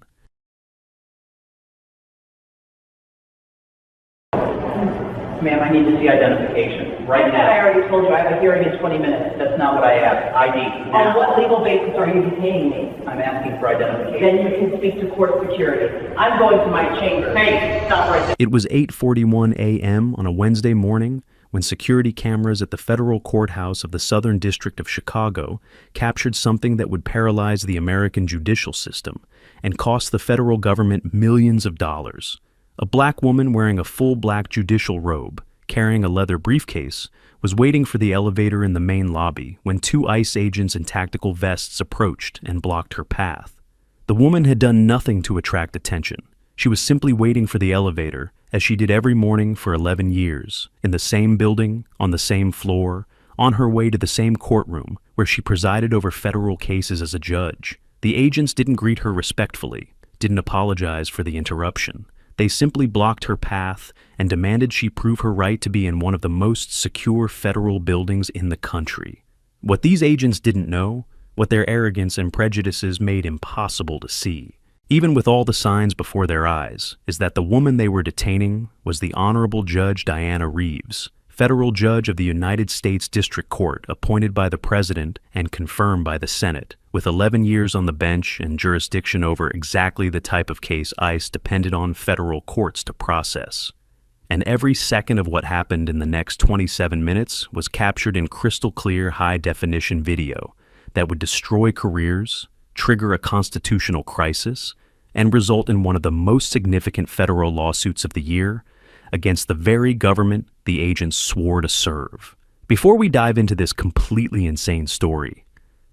[SPEAKER 7] Ma'am, I need to see identification right now. I already told you I have a hearing in 20 minutes. That's not what I asked. ID. Now.
[SPEAKER 5] On what legal basis are you detaining me?
[SPEAKER 7] I'm asking for identification.
[SPEAKER 5] Then you can speak to court security. I'm going to my chamber. Hey, stop right there.
[SPEAKER 4] It was 8:41 a.m. on a Wednesday morning when security cameras at the federal courthouse of the Southern District of Chicago captured something that would paralyze the American judicial system and cost the federal government millions of dollars. A black woman wearing a full black judicial robe, carrying a leather briefcase, was waiting for the elevator in the main lobby when 2 ICE agents in tactical vests approached and blocked her path. The woman had done nothing to attract attention. She was simply waiting for the elevator, as she did every morning for 11 years, in the same building, on the same floor, on her way to the same courtroom where she presided over federal cases as a judge. The agents didn't greet her respectfully, didn't apologize for the interruption. They simply blocked her path and demanded she prove her right to be in one of the most secure federal buildings in the country. What these agents didn't know, what their arrogance and prejudices made impossible to see, even with all the signs before their eyes, is that the woman they were detaining was the Honorable Judge Diana Reeves, federal judge of the United States District Court appointed by the President and confirmed by the Senate, with 11 years on the bench and jurisdiction over exactly the type of case ICE depended on federal courts to process. And every second of what happened in the next 27 minutes was captured in crystal clear high-definition video that would destroy careers, trigger a constitutional crisis, and result in one of the most significant federal lawsuits of the year against the very government the agents swore to serve. Before we dive into this completely insane story,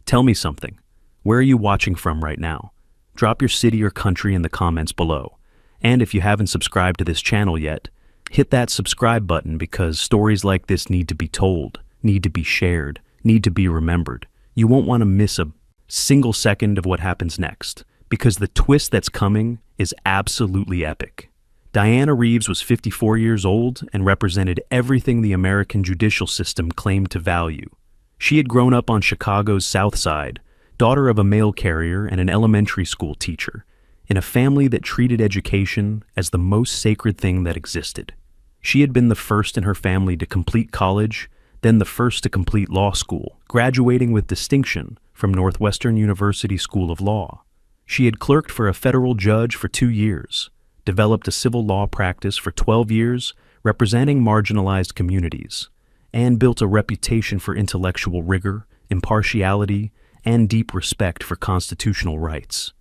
[SPEAKER 4] tell me something. Where are you watching from right now? Drop your city or country in the comments below. And if you haven't subscribed to this channel yet, hit that subscribe button because stories like this need to be told, need to be shared, need to be remembered. You won't want to miss a single second of what happens next, because the twist that's coming is absolutely epic. Diana Reeves was 54 years old and represented everything the American judicial system claimed to value. She had grown up on Chicago's South Side, daughter of a mail carrier and an elementary school teacher, in a family that treated education as the most sacred thing that existed. She had been the first in her family to complete college, then the first to complete law school, graduating with distinction from Northwestern University School of Law. She had clerked for a federal judge for 2 years, developed a civil law practice for 12 years representing marginalized communities, and built a reputation for intellectual rigor, impartiality, and deep respect for constitutional rights.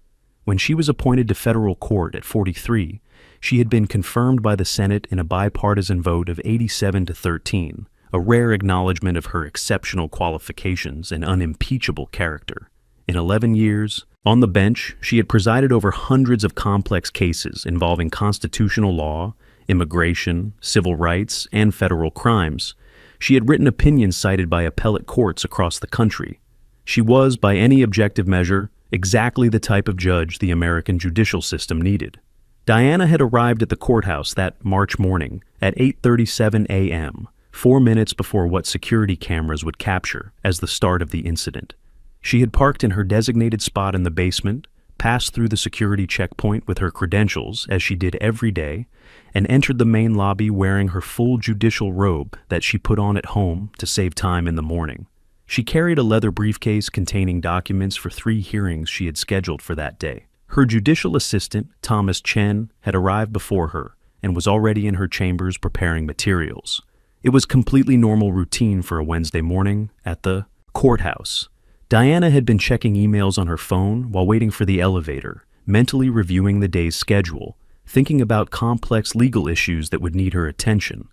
[SPEAKER 4] When she was appointed to federal court at 43, She had been confirmed by the Senate in a bipartisan vote of 87-13, a rare acknowledgement of her exceptional qualifications and unimpeachable character. In 11 years, on the bench, she had presided over hundreds of complex cases involving constitutional law, immigration, civil rights, and federal crimes. She had written opinions cited by appellate courts across the country. She was, by any objective measure, exactly the type of judge the American judicial system needed. Diana had arrived at the courthouse that March morning at 8:37 a.m., 4 minutes before what security cameras would capture as the start of the incident. She had parked in her designated spot in the basement, passed through the security checkpoint with her credentials, as she did every day, and entered the main lobby wearing her full judicial robe that she put on at home to save time in the morning. She carried a leather briefcase containing documents for 3 hearings she had scheduled for that day. Her judicial assistant, Thomas Chen, had arrived before her and was already in her chambers preparing materials. It was completely normal routine for a Wednesday morning at the courthouse. Diana had been checking emails on her phone while waiting for the elevator, mentally reviewing the day's schedule, thinking about complex legal issues that would need her attention.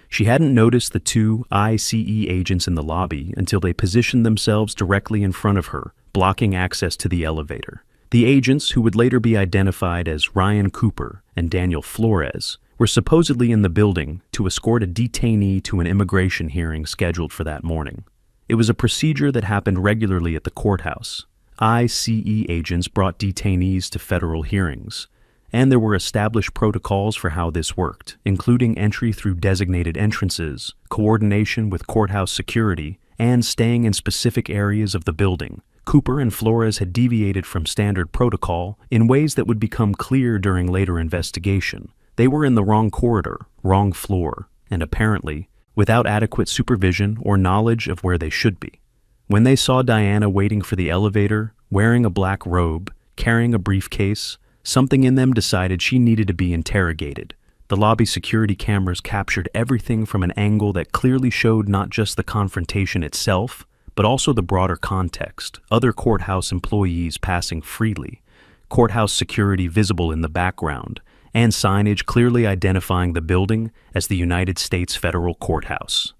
[SPEAKER 4] She hadn't noticed the 2 ICE agents in the lobby until they positioned themselves directly in front of her, blocking access to the elevator. The agents, who would later be identified as Ryan Cooper and Daniel Flores, were supposedly in the building to escort a detainee to an immigration hearing scheduled for that morning. It was a procedure that happened regularly at the courthouse. ICE agents brought detainees to federal hearings, and there were established protocols for how this worked, including entry through designated entrances, coordination with courthouse security, and staying in specific areas of the building. Cooper and Flores had deviated from standard protocol in ways that would become clear during later investigation. They were in the wrong corridor, wrong floor, and apparently without adequate supervision or knowledge of where they should be. When they saw Diana waiting for the elevator, wearing a black robe, carrying a briefcase, something in them decided she needed to be interrogated. The lobby security cameras captured everything from an angle that clearly showed not just the confrontation itself, but also the broader context, other courthouse employees passing freely, courthouse security visible in the background, and signage clearly identifying the building as the United States Federal Courthouse.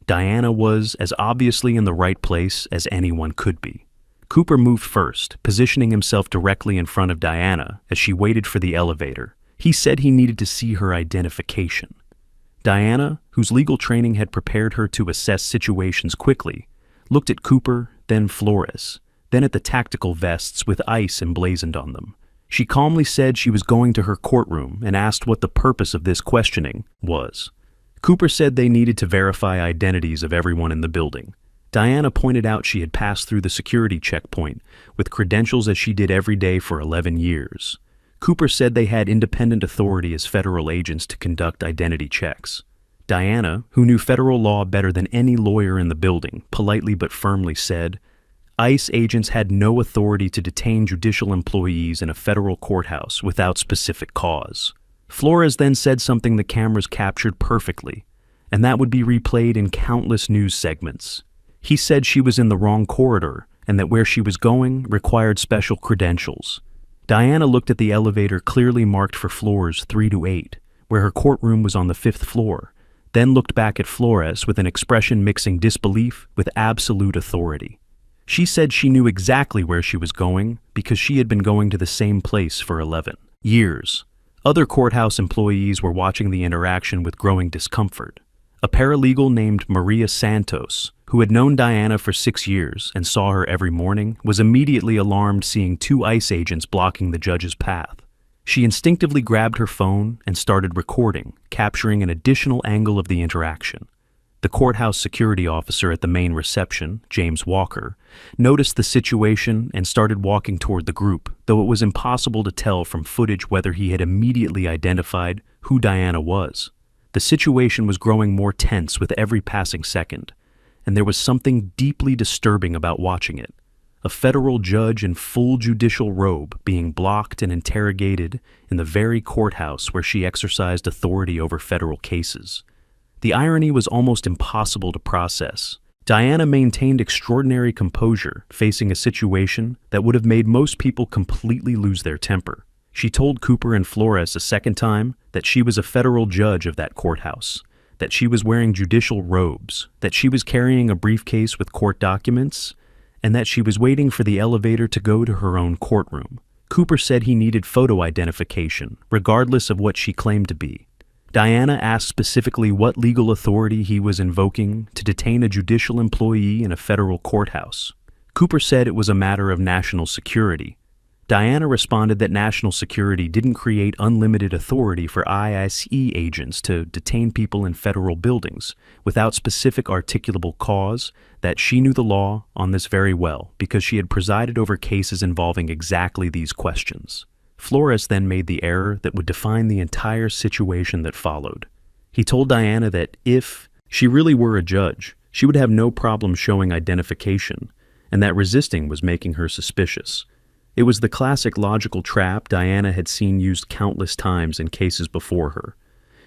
[SPEAKER 4] Diana was as obviously in the right place as anyone could be. Cooper moved first, positioning himself directly in front of Diana as she waited for the elevator. He said he needed to see her identification. Diana, whose legal training had prepared her to assess situations quickly, looked at Cooper, then Flores, then at the tactical vests with ICE emblazoned on them. She calmly said she was going to her courtroom and asked what the purpose of this questioning was. Cooper said they needed to verify identities of everyone in the building. Diana pointed out she had passed through the security checkpoint with credentials as she did every day for 11 years. Cooper said they had independent authority as federal agents to conduct identity checks. Diana, who knew federal law better than any lawyer in the building, politely but firmly said, ICE agents had no authority to detain judicial employees in a federal courthouse without specific cause. Flores then said something the cameras captured perfectly, and that would be replayed in countless news segments. He said she was in the wrong corridor and that where she was going required special credentials. Diana looked at the elevator clearly marked for floors 3 to 8, where her courtroom was on the 5th floor, then looked back at Flores with an expression mixing disbelief with absolute authority. She said she knew exactly where she was going because she had been going to the same place for 11 years. Other courthouse employees were watching the interaction with growing discomfort. A paralegal named Maria Santos, who had known Diana for 6 years and saw her every morning, was immediately alarmed seeing 2 ICE agents blocking the judge's path. She instinctively grabbed her phone and started recording, capturing an additional angle of the interaction. The courthouse security officer at the main reception, James Walker, noticed the situation and started walking toward the group, though it was impossible to tell from footage whether he had immediately identified who Diana was. The situation was growing more tense with every passing second, and there was something deeply disturbing about watching it. A federal judge in full judicial robe being blocked and interrogated in the very courthouse where she exercised authority over federal cases. The irony was almost impossible to process. Diana maintained extraordinary composure, facing a situation that would have made most people completely lose their temper. She told Cooper and Flores a second time that she was a federal judge of that courthouse, that she was wearing judicial robes, that she was carrying a briefcase with court documents, and that she was waiting for the elevator to go to her own courtroom. Cooper said he needed photo identification, regardless of what she claimed to be. Diana asked specifically what legal authority he was invoking to detain a judicial employee in a federal courthouse. Cooper said it was a matter of national security. Diana responded that national security didn't create unlimited authority for ICE agents to detain people in federal buildings without specific articulable cause, that she knew the law on this very well because she had presided over cases involving exactly these questions. Flores then made the error that would define the entire situation that followed. He told Diana that if she really were a judge, she would have no problem showing identification, and that resisting was making her suspicious. It was the classic logical trap Diana had seen used countless times in cases before her,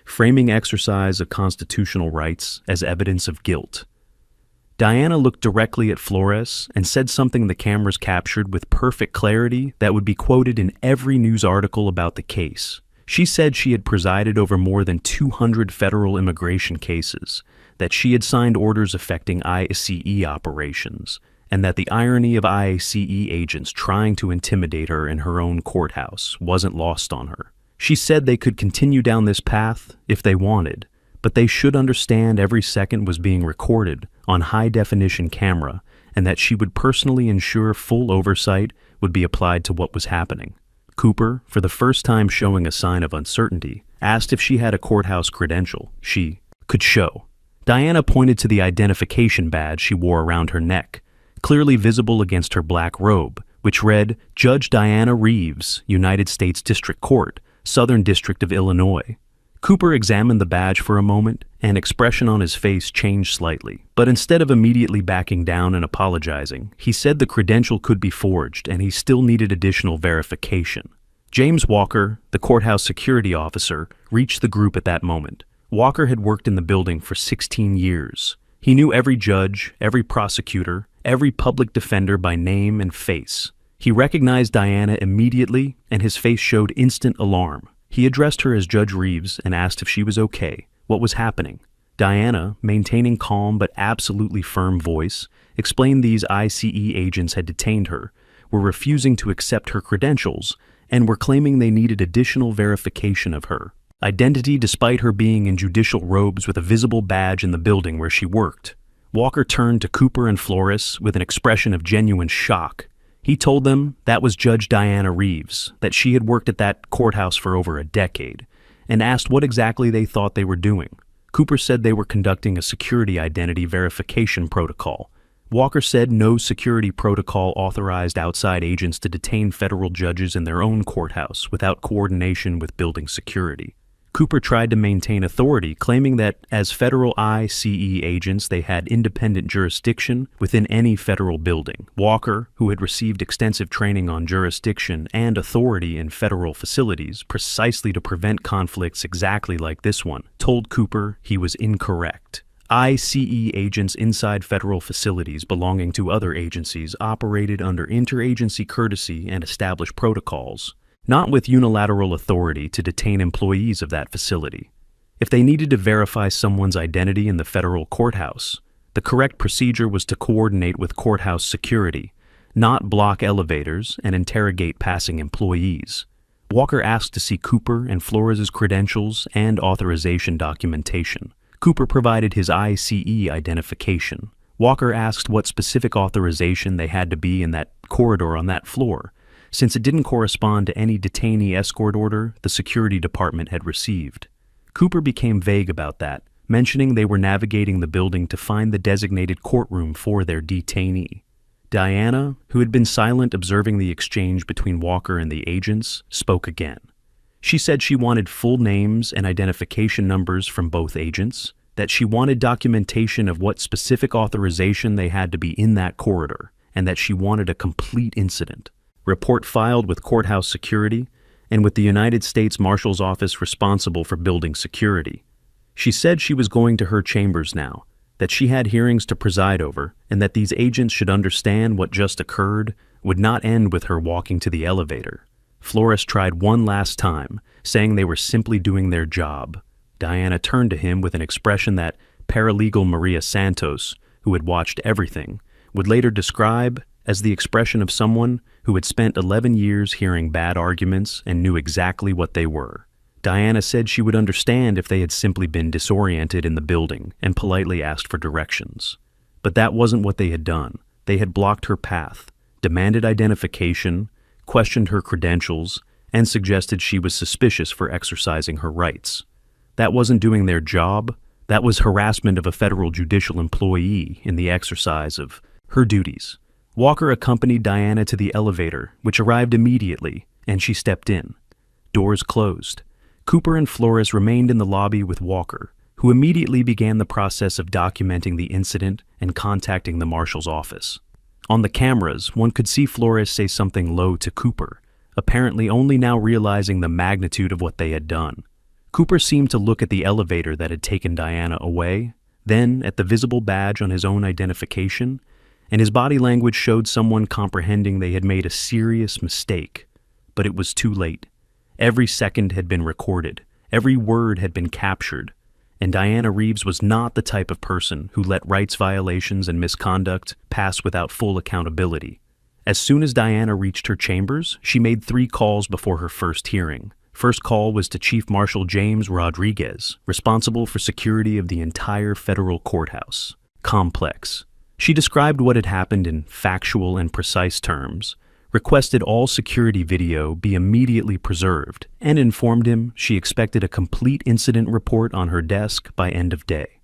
[SPEAKER 4] framing exercise of constitutional rights as evidence of guilt. Diana looked directly at Flores and said something the cameras captured with perfect clarity that would be quoted in every news article about the case. She said she had presided over more than 200 federal immigration cases, that she had signed orders affecting ICE operations, and that the irony of ICE agents trying to intimidate her in her own courthouse wasn't lost on her. She said they could continue down this path if they wanted, but they should understand every second was being recorded on high-definition camera, and that she would personally ensure full oversight would be applied to what was happening. Cooper, for the first time showing a sign of uncertainty, asked if she had a courthouse credential she could show. Diana pointed to the identification badge she wore around her neck, clearly visible against her black robe, which read, Judge Diana Reeves, United States District Court, Southern District of Illinois. Cooper examined the badge for a moment, and expression on his face changed slightly. But instead of immediately backing down and apologizing, he said the credential could be forged and he still needed additional verification. James Walker, the courthouse security officer, reached the group at that moment. Walker had worked in the building for 16 years. He knew every judge, every prosecutor, every public defender by name and face. He recognized Diana immediately, and his face showed instant alarm. He addressed her as Judge Reeves and asked if she was okay, what was happening. Diana, maintaining calm but absolutely firm voice, explained these ICE agents had detained her, were refusing to accept her credentials, and were claiming they needed additional verification of her identity despite her being in judicial robes with a visible badge in the building where she worked. Walker turned to Cooper and Flores with an expression of genuine shock. He told them that was Judge Diana Reeves, that she had worked at that courthouse for over a decade, and asked what exactly they thought they were doing. Cooper said they were conducting a security identity verification protocol. Walker said no security protocol authorized outside agents to detain federal judges in their own courthouse without coordination with building security. Cooper tried to maintain authority, claiming that as federal ICE agents they had independent jurisdiction within any federal building. Walker, who had received extensive training on jurisdiction and authority in federal facilities precisely to prevent conflicts exactly like this one, told Cooper he was incorrect. ICE agents inside federal facilities belonging to other agencies operated under interagency courtesy and established protocols, not with unilateral authority to detain employees of that facility. If they needed to verify someone's identity in the federal courthouse, the correct procedure was to coordinate with courthouse security, not block elevators and interrogate passing employees. Walker asked to see Cooper and Flores' credentials and authorization documentation. Cooper provided his ICE identification. Walker asked what specific authorization they had to be in that corridor on that floor, since it didn't correspond to any detainee escort order the security department had received. Cooper became vague about that, mentioning they were navigating the building to find the designated courtroom for their detainee. Diana, who had been silent observing the exchange between Walker and the agents, spoke again. She said she wanted full names and identification numbers from both agents, that she wanted documentation of what specific authorization they had to be in that corridor, and that she wanted a complete incident. Report filed with courthouse security and with the United States Marshal's Office responsible for building security. She said she was going to her chambers now, that she had hearings to preside over, and that these agents should understand what just occurred would not end with her walking to the elevator. Flores tried one last time, saying they were simply doing their job. Diana turned to him with an expression that paralegal Maria Santos, who had watched everything, would later describe as the expression of someone who had spent 11 years hearing bad arguments and knew exactly what they were. Diana said she would understand if they had simply been disoriented in the building and politely asked for directions. But that wasn't what they had done. They had blocked her path, demanded identification, questioned her credentials, and suggested she was suspicious for exercising her rights. That wasn't doing their job. That was harassment of a federal judicial employee in the exercise of her duties. Walker accompanied Diana to the elevator, which arrived immediately, and she stepped in. Doors closed. Cooper and Flores remained in the lobby with Walker, who immediately began the process of documenting the incident and contacting the marshal's office. On the cameras, one could see Flores say something low to Cooper, apparently only now realizing the magnitude of what they had done. Cooper seemed to look at the elevator that had taken Diana away, then at the visible badge on his own identification, and his body language showed someone comprehending they had made a serious mistake. But it was too late. Every second had been recorded. Every word had been captured. And Diana Reeves was not the type of person who let rights violations and misconduct pass without full accountability. As soon as Diana reached her chambers, she made 3 calls before her first hearing. First call was to Chief Marshal James Rodriguez, responsible for security of the entire federal courthouse complex. She described what had happened in factual and precise terms, requested all security video be immediately preserved, and informed him she expected a complete incident report on her desk by end of day.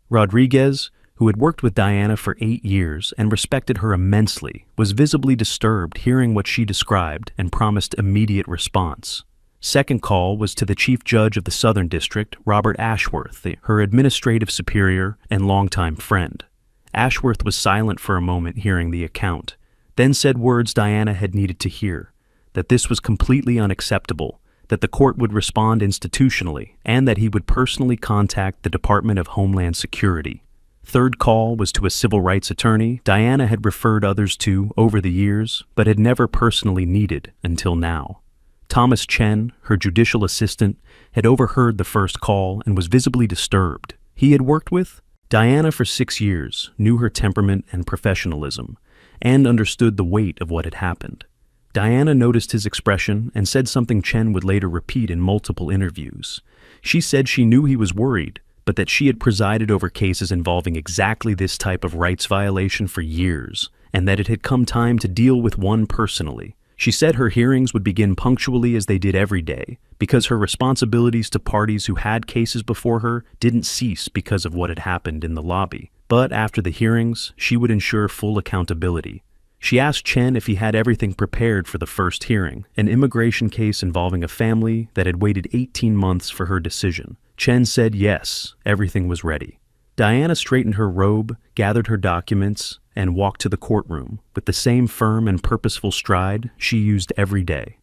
[SPEAKER 4] Rodriguez, who had worked with Diana for 8 years and respected her immensely, was visibly disturbed hearing what she described and promised immediate response. Second call was to the Chief Judge of the Southern District, Robert Ashworth, her administrative superior and longtime friend. Ashworth was silent for a moment hearing the account, then said words Diana had needed to hear, that this was completely unacceptable, that the court would respond institutionally, and that he would personally contact the Department of Homeland Security. Third call was to a civil rights attorney Diana had referred others to over the years, but had never personally needed until now. Thomas Chen, her judicial assistant, had overheard the first call and was visibly disturbed. He had worked with Diana for 6 years, knew her temperament and professionalism, and understood the weight of what had happened. Diana noticed his expression and said something Chen would later repeat in multiple interviews. She said she knew he was worried, but that she had presided over cases involving exactly this type of rights violation for years, and that it had come time to deal with one personally. She said her hearings would begin punctually as they did every day, because her responsibilities to parties who had cases before her didn't cease because of what had happened in the lobby. But after the hearings, she would ensure full accountability. She asked Chen if he had everything prepared for the first hearing, an immigration case involving a family that had waited 18 months for her decision. Chen said yes, everything was ready. Diana straightened her robe, gathered her documents, and walked to the courtroom with the same firm and purposeful stride she used every day.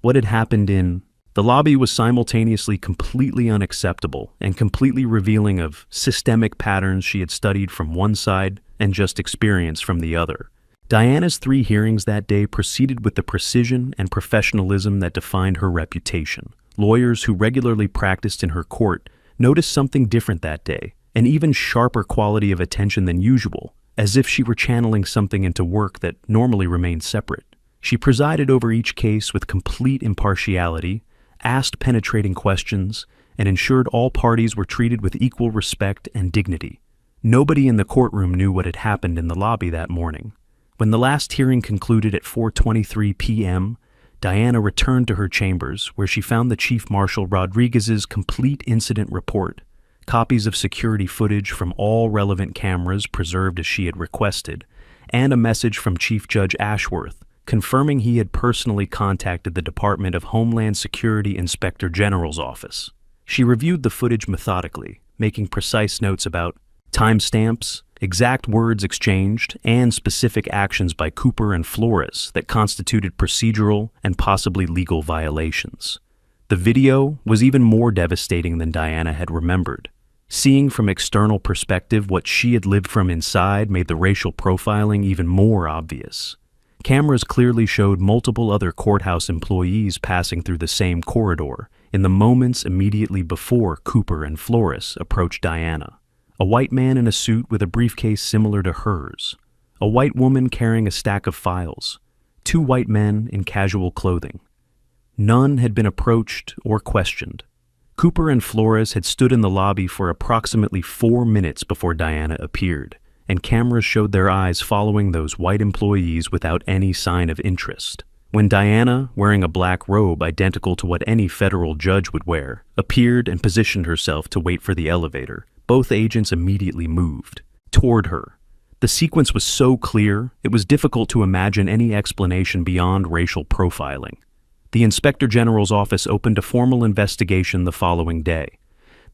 [SPEAKER 4] What had happened in the lobby was simultaneously completely unacceptable and completely revealing of systemic patterns she had studied from one side and just experienced from the other. Diana's 3 hearings that day proceeded with the precision and professionalism that defined her reputation. Lawyers who regularly practiced in her court noticed something different that day, an even sharper quality of attention than usual, as if she were channeling something into work that normally remained separate. She presided over each case with complete impartiality, asked penetrating questions, and ensured all parties were treated with equal respect and dignity. Nobody in the courtroom knew what had happened in the lobby that morning. When the last hearing concluded at 4:23 p.m., Diana returned to her chambers, where she found the Chief Marshal Rodriguez's complete incident report, copies of security footage from all relevant cameras preserved as she had requested, and a message from Chief Judge Ashworth confirming he had personally contacted the Department of Homeland Security Inspector General's office. She reviewed the footage methodically, making precise notes about timestamps, exact words exchanged, and specific actions by Cooper and Flores that constituted procedural and possibly legal violations. The video was even more devastating than Diana had remembered. Seeing from external perspective what she had lived from inside made the racial profiling even more obvious. Cameras clearly showed multiple other courthouse employees passing through the same corridor in the moments immediately before Cooper and Flores approached Diana. A white man in a suit with a briefcase similar to hers. A white woman carrying a stack of files. 2 white men in casual clothing. None had been approached or questioned. Cooper and Flores had stood in the lobby for approximately 4 minutes before Diana appeared, and cameras showed their eyes following those white employees without any sign of interest. When Diana, wearing a black robe identical to what any federal judge would wear, appeared and positioned herself to wait for the elevator, both agents immediately moved toward her. The sequence was so clear, it was difficult to imagine any explanation beyond racial profiling. The Inspector General's office opened a formal investigation the following day.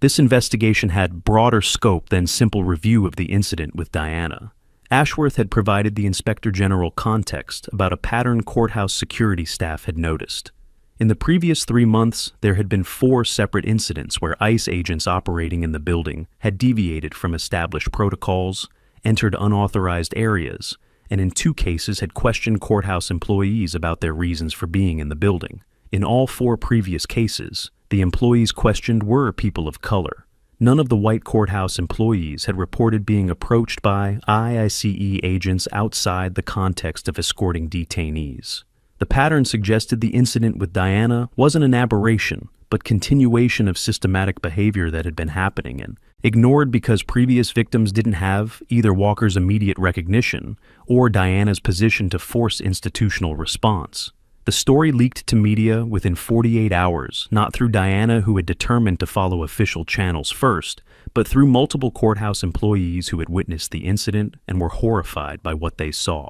[SPEAKER 4] This investigation had broader scope than simple review of the incident with Diana. Ashworth had provided the Inspector General context about a pattern courthouse security staff had noticed. In the previous 3 months, there had been 4 separate incidents where ICE agents operating in the building had deviated from established protocols, entered unauthorized areas, and in 2 cases had questioned courthouse employees about their reasons for being in the building. In all 4 previous cases, the employees questioned were people of color. None of the white courthouse employees had reported being approached by ICE agents outside the context of escorting detainees. The pattern suggested the incident with Diana wasn't an aberration, but continuation of systematic behavior that had been happening and ignored because previous victims didn't have either Walker's immediate recognition or Diana's position to force institutional response. The story leaked to media within 48 hours, not through Diana, who had determined to follow official channels first, but through multiple courthouse employees who had witnessed the incident and were horrified by what they saw.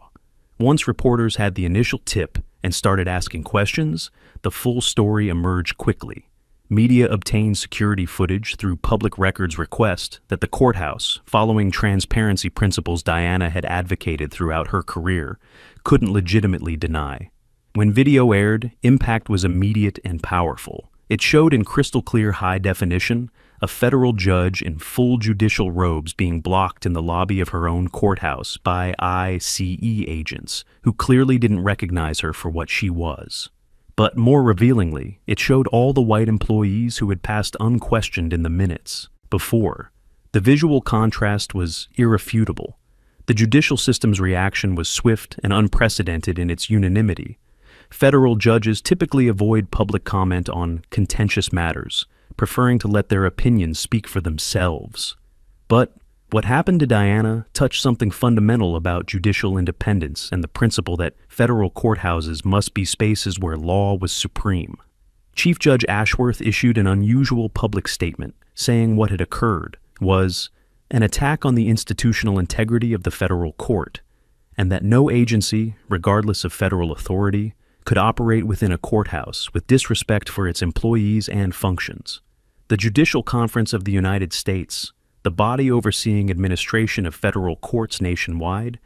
[SPEAKER 4] Once reporters had the initial tip and started asking questions, the full story emerged quickly. Media obtained security footage through public records request that the courthouse, following transparency principles Diana had advocated throughout her career, couldn't legitimately deny. When video aired, impact was immediate and powerful. It showed in crystal clear high definition a federal judge in full judicial robes being blocked in the lobby of her own courthouse by ICE agents who clearly didn't recognize her for what she was. But more revealingly, it showed all the white employees who had passed unquestioned in the minutes before. The visual contrast was irrefutable. The judicial system's reaction was swift and unprecedented in its unanimity. Federal judges typically avoid public comment on contentious matters, preferring to let their opinions speak for themselves. But what happened to Diana touched something fundamental about judicial independence and the principle that federal courthouses must be spaces where law was supreme. Chief Judge Ashworth issued an unusual public statement saying what had occurred was an attack on the institutional integrity of the federal court, and that no agency, regardless of federal authority, could operate within a courthouse with disrespect for its employees and functions. The Judicial Conference of the United States, the body overseeing administration of federal courts nationwide,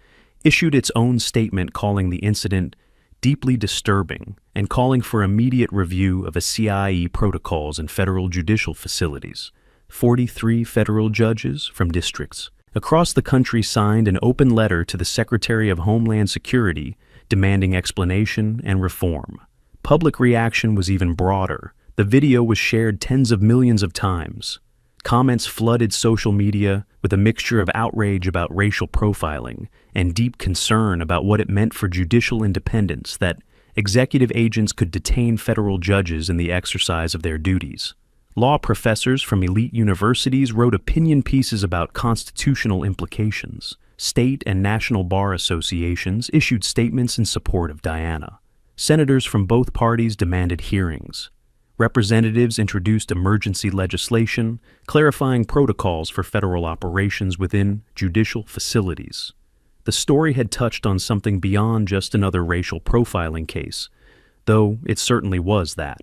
[SPEAKER 4] issued its own statement calling the incident deeply disturbing and calling for immediate review of CIE protocols in federal judicial facilities. 43 federal judges from districts across the country signed an open letter to the Secretary of Homeland Security demanding explanation and reform. Public reaction was even broader. The video was shared tens of millions of times. Comments flooded social media with a mixture of outrage about racial profiling and deep concern about what it meant for judicial independence that executive agents could detain federal judges in the exercise of their duties. Law professors from elite universities wrote opinion pieces about constitutional implications. State and national bar associations issued statements in support of Diana. Senators from both parties demanded hearings. Representatives introduced emergency legislation clarifying protocols for federal operations within judicial facilities. The story had touched on something beyond just another racial profiling case, though it certainly was that.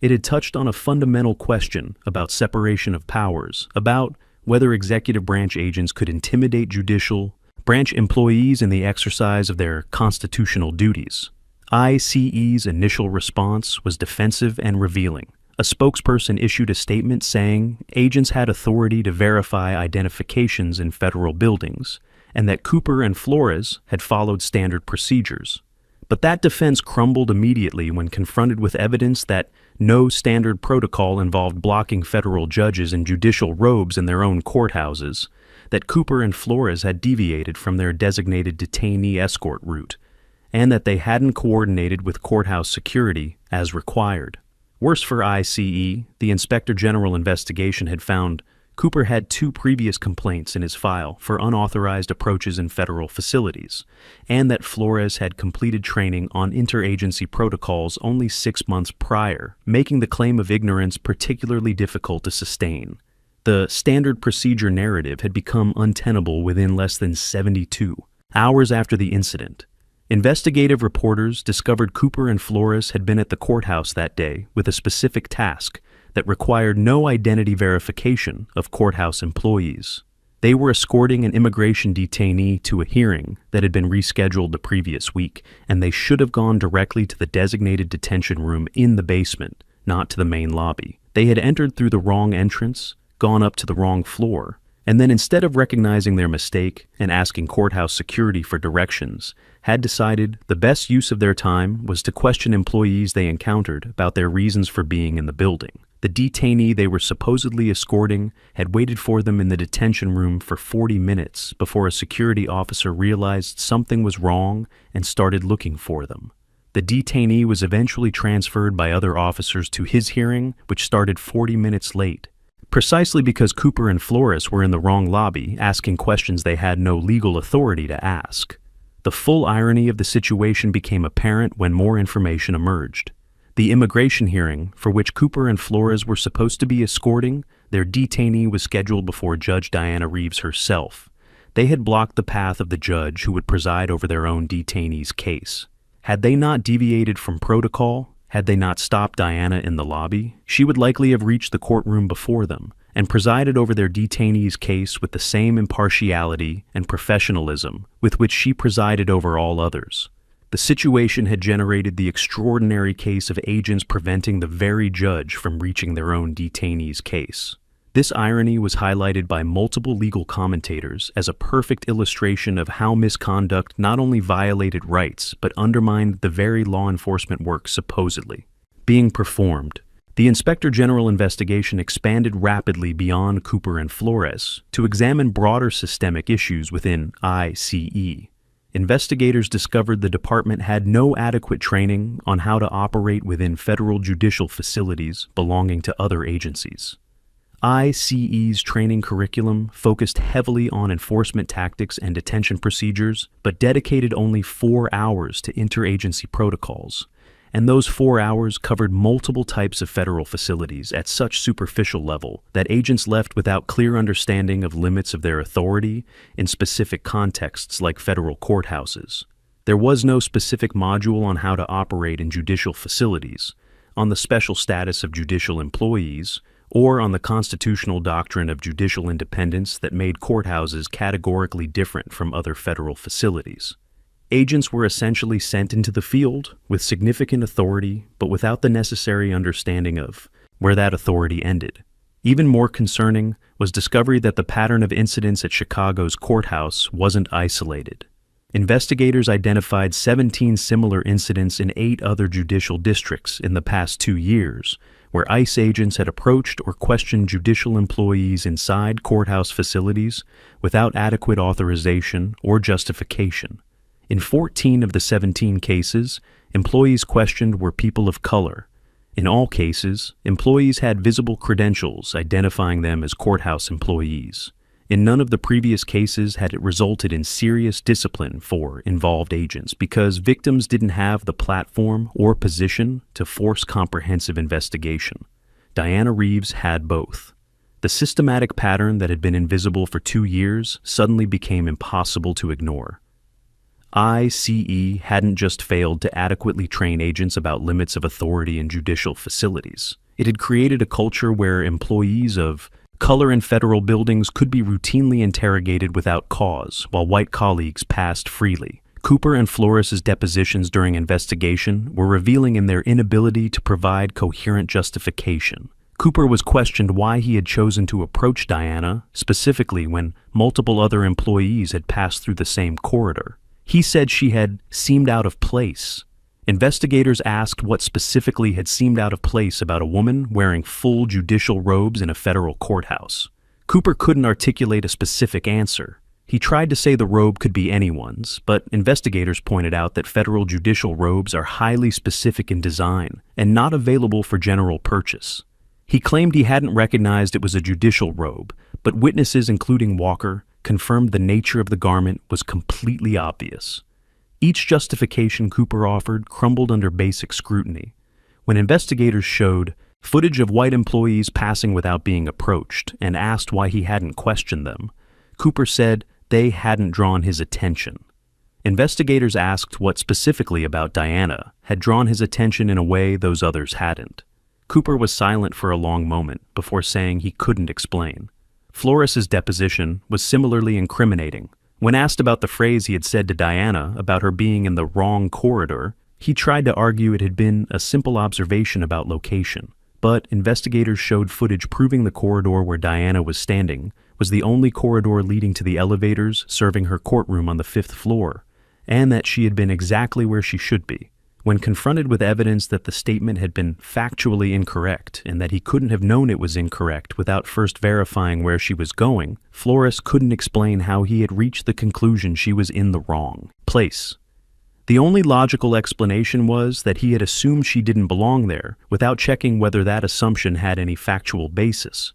[SPEAKER 4] It had touched on a fundamental question about separation of powers, about whether executive branch agents could intimidate judicial branch employees in the exercise of their constitutional duties. ICE's initial response was defensive and revealing. A spokesperson issued a statement saying agents had authority to verify identifications in federal buildings, and that Cooper and Flores had followed standard procedures. But that defense crumbled immediately when confronted with evidence that no standard protocol involved blocking federal judges in judicial robes in their own courthouses, that Cooper and Flores had deviated from their designated detainee escort route, and that they hadn't coordinated with courthouse security as required. Worse for ICE, the Inspector General investigation had found Cooper had 2 previous complaints in his file for unauthorized approaches in federal facilities, and that Flores had completed training on interagency protocols only 6 months prior, making the claim of ignorance particularly difficult to sustain. The standard procedure narrative had become untenable within less than 72 hours after the incident. Investigative reporters discovered Cooper and Flores had been at the courthouse that day with a specific task that required no identity verification of courthouse employees. They were escorting an immigration detainee to a hearing that had been rescheduled the previous week, and they should have gone directly to the designated detention room in the basement, not to the main lobby. They had entered through the wrong entrance, gone up to the wrong floor, and then instead of recognizing their mistake and asking courthouse security for directions, had decided the best use of their time was to question employees they encountered about their reasons for being in the building. The detainee they were supposedly escorting had waited for them in the detention room for 40 minutes before a security officer realized something was wrong and started looking for them. The detainee was eventually transferred by other officers to his hearing, which started 40 minutes late, precisely because Cooper and Flores were in the wrong lobby asking questions they had no legal authority to ask. The full irony of the situation became apparent when more information emerged. The immigration hearing, for which Cooper and Flores were supposed to be escorting, their detainee was scheduled before Judge Diana Reeves herself. They had blocked the path of the judge who would preside over their own detainee's case. Had they not deviated from protocol, had they not stopped Diana in the lobby, she would likely have reached the courtroom before them and presided over their detainee's case with the same impartiality and professionalism with which she presided over all others. The situation had generated the extraordinary case of agents preventing the very judge from reaching their own detainee's case. This irony was highlighted by multiple legal commentators as a perfect illustration of how misconduct not only violated rights but undermined the very law enforcement work supposedly being performed. The Inspector General investigation expanded rapidly beyond Cooper and Flores to examine broader systemic issues within ICE. Investigators discovered the department had no adequate training on how to operate within federal judicial facilities belonging to other agencies. ICE's training curriculum focused heavily on enforcement tactics and detention procedures, but dedicated only 4 hours to interagency protocols. And those 4 hours covered multiple types of federal facilities at such superficial level that agents left without clear understanding of limits of their authority in specific contexts like federal courthouses. There was no specific module on how to operate in judicial facilities, on the special status of judicial employees, or on the constitutional doctrine of judicial independence that made courthouses categorically different from other federal facilities. Agents were essentially sent into the field with significant authority, but without the necessary understanding of where that authority ended. Even more concerning was discovery that the pattern of incidents at Chicago's courthouse wasn't isolated. Investigators identified 17 similar incidents in 8 other judicial districts in the past 2 years, where ICE agents had approached or questioned judicial employees inside courthouse facilities without adequate authorization or justification. In 14 of the 17 cases, employees questioned were people of color. In all cases, employees had visible credentials identifying them as courthouse employees. In none of the previous cases had it resulted in serious discipline for involved agents because victims didn't have the platform or position to force comprehensive investigation. Diana Reeves had both. The systematic pattern that had been invisible for 2 years suddenly became impossible to ignore. ICE hadn't just failed to adequately train agents about limits of authority in judicial facilities. It had created a culture where employees of color in federal buildings could be routinely interrogated without cause, while white colleagues passed freely. Cooper and Flores' depositions during investigation were revealing in their inability to provide coherent justification. Cooper was questioned why he had chosen to approach Diana, specifically when multiple other employees had passed through the same corridor. He said she had seemed out of place. Investigators asked what specifically had seemed out of place about a woman wearing full judicial robes in a federal courthouse. Cooper couldn't articulate a specific answer. He tried to say the robe could be anyone's, but investigators pointed out that federal judicial robes are highly specific in design and not available for general purchase. He claimed he hadn't recognized it was a judicial robe, but witnesses, including Walker, confirmed the nature of the garment was completely obvious. Each justification Cooper offered crumbled under basic scrutiny. When investigators showed footage of white employees passing without being approached and asked why he hadn't questioned them, Cooper said they hadn't drawn his attention. Investigators asked what specifically about Diana had drawn his attention in a way those others hadn't. Cooper was silent for a long moment before saying he couldn't explain. Flores's deposition was similarly incriminating. When asked about the phrase he had said to Diana about her being in the wrong corridor, he tried to argue it had been a simple observation about location. But investigators showed footage proving the corridor where Diana was standing was the only corridor leading to the elevators serving her courtroom on the 5th floor, and that she had been exactly where she should be. When confronted with evidence that the statement had been factually incorrect and that he couldn't have known it was incorrect without first verifying where she was going, Flores couldn't explain how he had reached the conclusion she was in the wrong place. The only logical explanation was that he had assumed she didn't belong there without checking whether that assumption had any factual basis.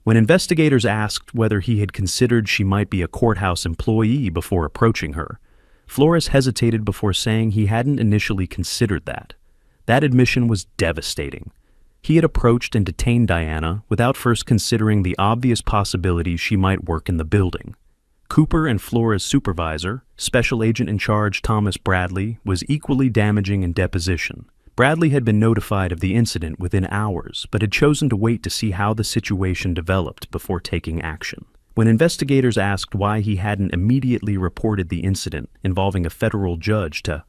[SPEAKER 4] When investigators asked whether he had considered she might be a courthouse employee before approaching her, Flores hesitated before saying he hadn't initially considered that. That admission was devastating. He had approached and detained Diana without first considering the obvious possibility she might work in the building. Cooper and Flores' supervisor, Special Agent in Charge Thomas Bradley, was equally damaging in deposition. Bradley had been notified of the incident within hours, but had chosen to wait to see how the situation developed before taking action. When investigators asked why he hadn't immediately reported the incident involving a federal judge to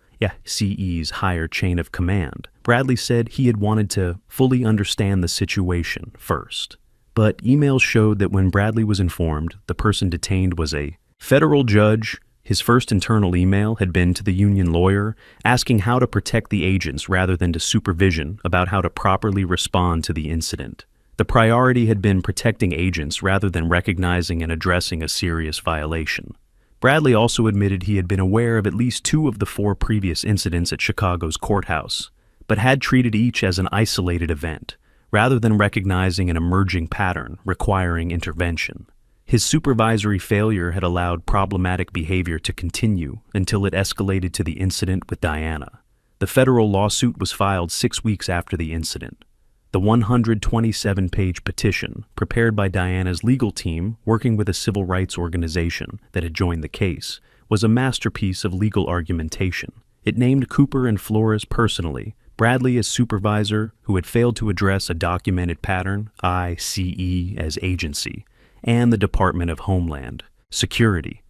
[SPEAKER 4] CE's higher chain of command, Bradley said he had wanted to fully understand the situation first. But emails showed that when Bradley was informed the person detained was a federal judge, his first internal email had been to the union lawyer asking how to protect the agents rather than to supervision about how to properly respond to the incident. The priority had been protecting agents rather than recognizing and addressing a serious violation. Bradley also admitted he had been aware of at least 2 of the 4 previous incidents at Chicago's courthouse, but had treated each as an isolated event, rather than recognizing an emerging pattern requiring intervention. His supervisory failure had allowed problematic behavior to continue until it escalated to the incident with Diana. The federal lawsuit was filed 6 weeks after the incident. The 127-page petition, prepared by Diana's legal team working with a civil rights organization that had joined the case, was a masterpiece of legal argumentation. It named Cooper and Flores personally, Bradley as supervisor who had failed to address a documented pattern, ICE as agency, and the Department of Homeland Security.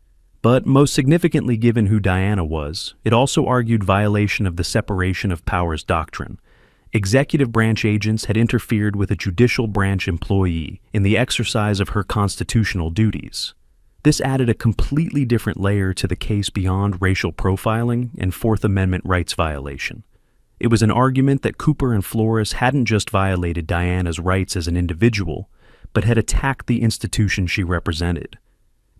[SPEAKER 4] But most significantly given who Diana was, it also argued violation of the separation of powers doctrine. Executive branch agents had interfered with a judicial branch employee in the exercise of her constitutional duties. This added a completely different layer to the case beyond racial profiling and Fourth Amendment rights violation. It was an argument that Cooper and Flores hadn't just violated Diana's rights as an individual, but had attacked the institution she represented.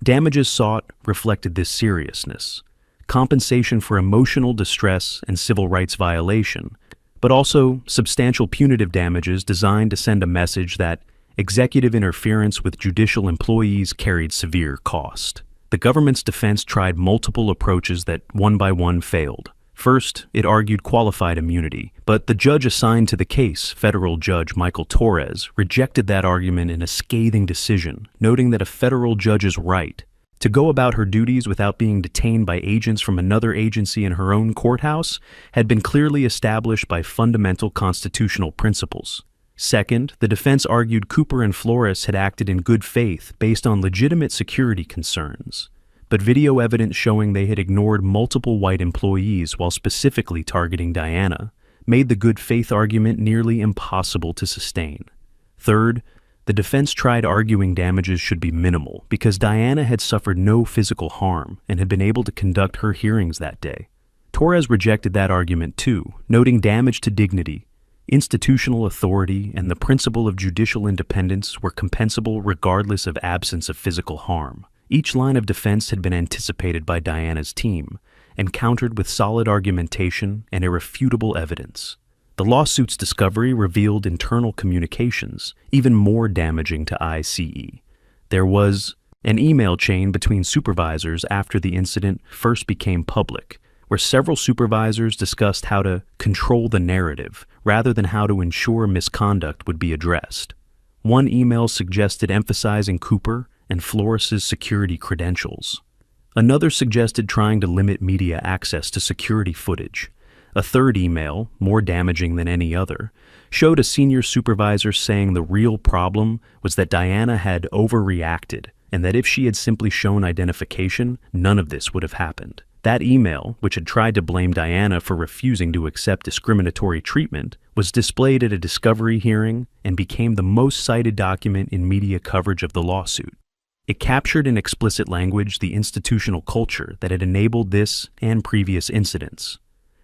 [SPEAKER 4] Damages sought reflected this seriousness: compensation for emotional distress and civil rights violation, but also substantial punitive damages designed to send a message that executive interference with judicial employees carried severe cost. The government's defense tried multiple approaches that one by one failed. First, it argued qualified immunity, but the judge assigned to the case, federal judge Michael Torres, rejected that argument in a scathing decision, noting that a federal judge's right to go about her duties without being detained by agents from another agency in her own courthouse had been clearly established by fundamental constitutional principles. Second, the defense argued Cooper and Flores had acted in good faith based on legitimate security concerns, but video evidence showing they had ignored multiple white employees while specifically targeting Diana made the good faith argument nearly impossible to sustain. Third, The defense tried arguing damages should be minimal because Diana had suffered no physical harm and had been able to conduct her hearings that day. Torres rejected that argument too, noting damage to dignity, institutional authority, and the principle of judicial independence were compensable regardless of absence of physical harm. Each line of defense had been anticipated by Diana's team and countered with solid argumentation and irrefutable evidence. The lawsuit's discovery revealed internal communications, even more damaging to ICE. There was an email chain between supervisors after the incident first became public, where several supervisors discussed how to control the narrative rather than how to ensure misconduct would be addressed. One email suggested emphasizing Cooper and Flores's security credentials. Another suggested trying to limit media access to security footage. A third email, more damaging than any other, showed a senior supervisor saying the real problem was that Diana had overreacted and that if she had simply shown identification, none of this would have happened. That email, which had tried to blame Diana for refusing to accept discriminatory treatment, was displayed at a discovery hearing and became the most cited document in media coverage of the lawsuit. It captured in explicit language the institutional culture that had enabled this and previous incidents.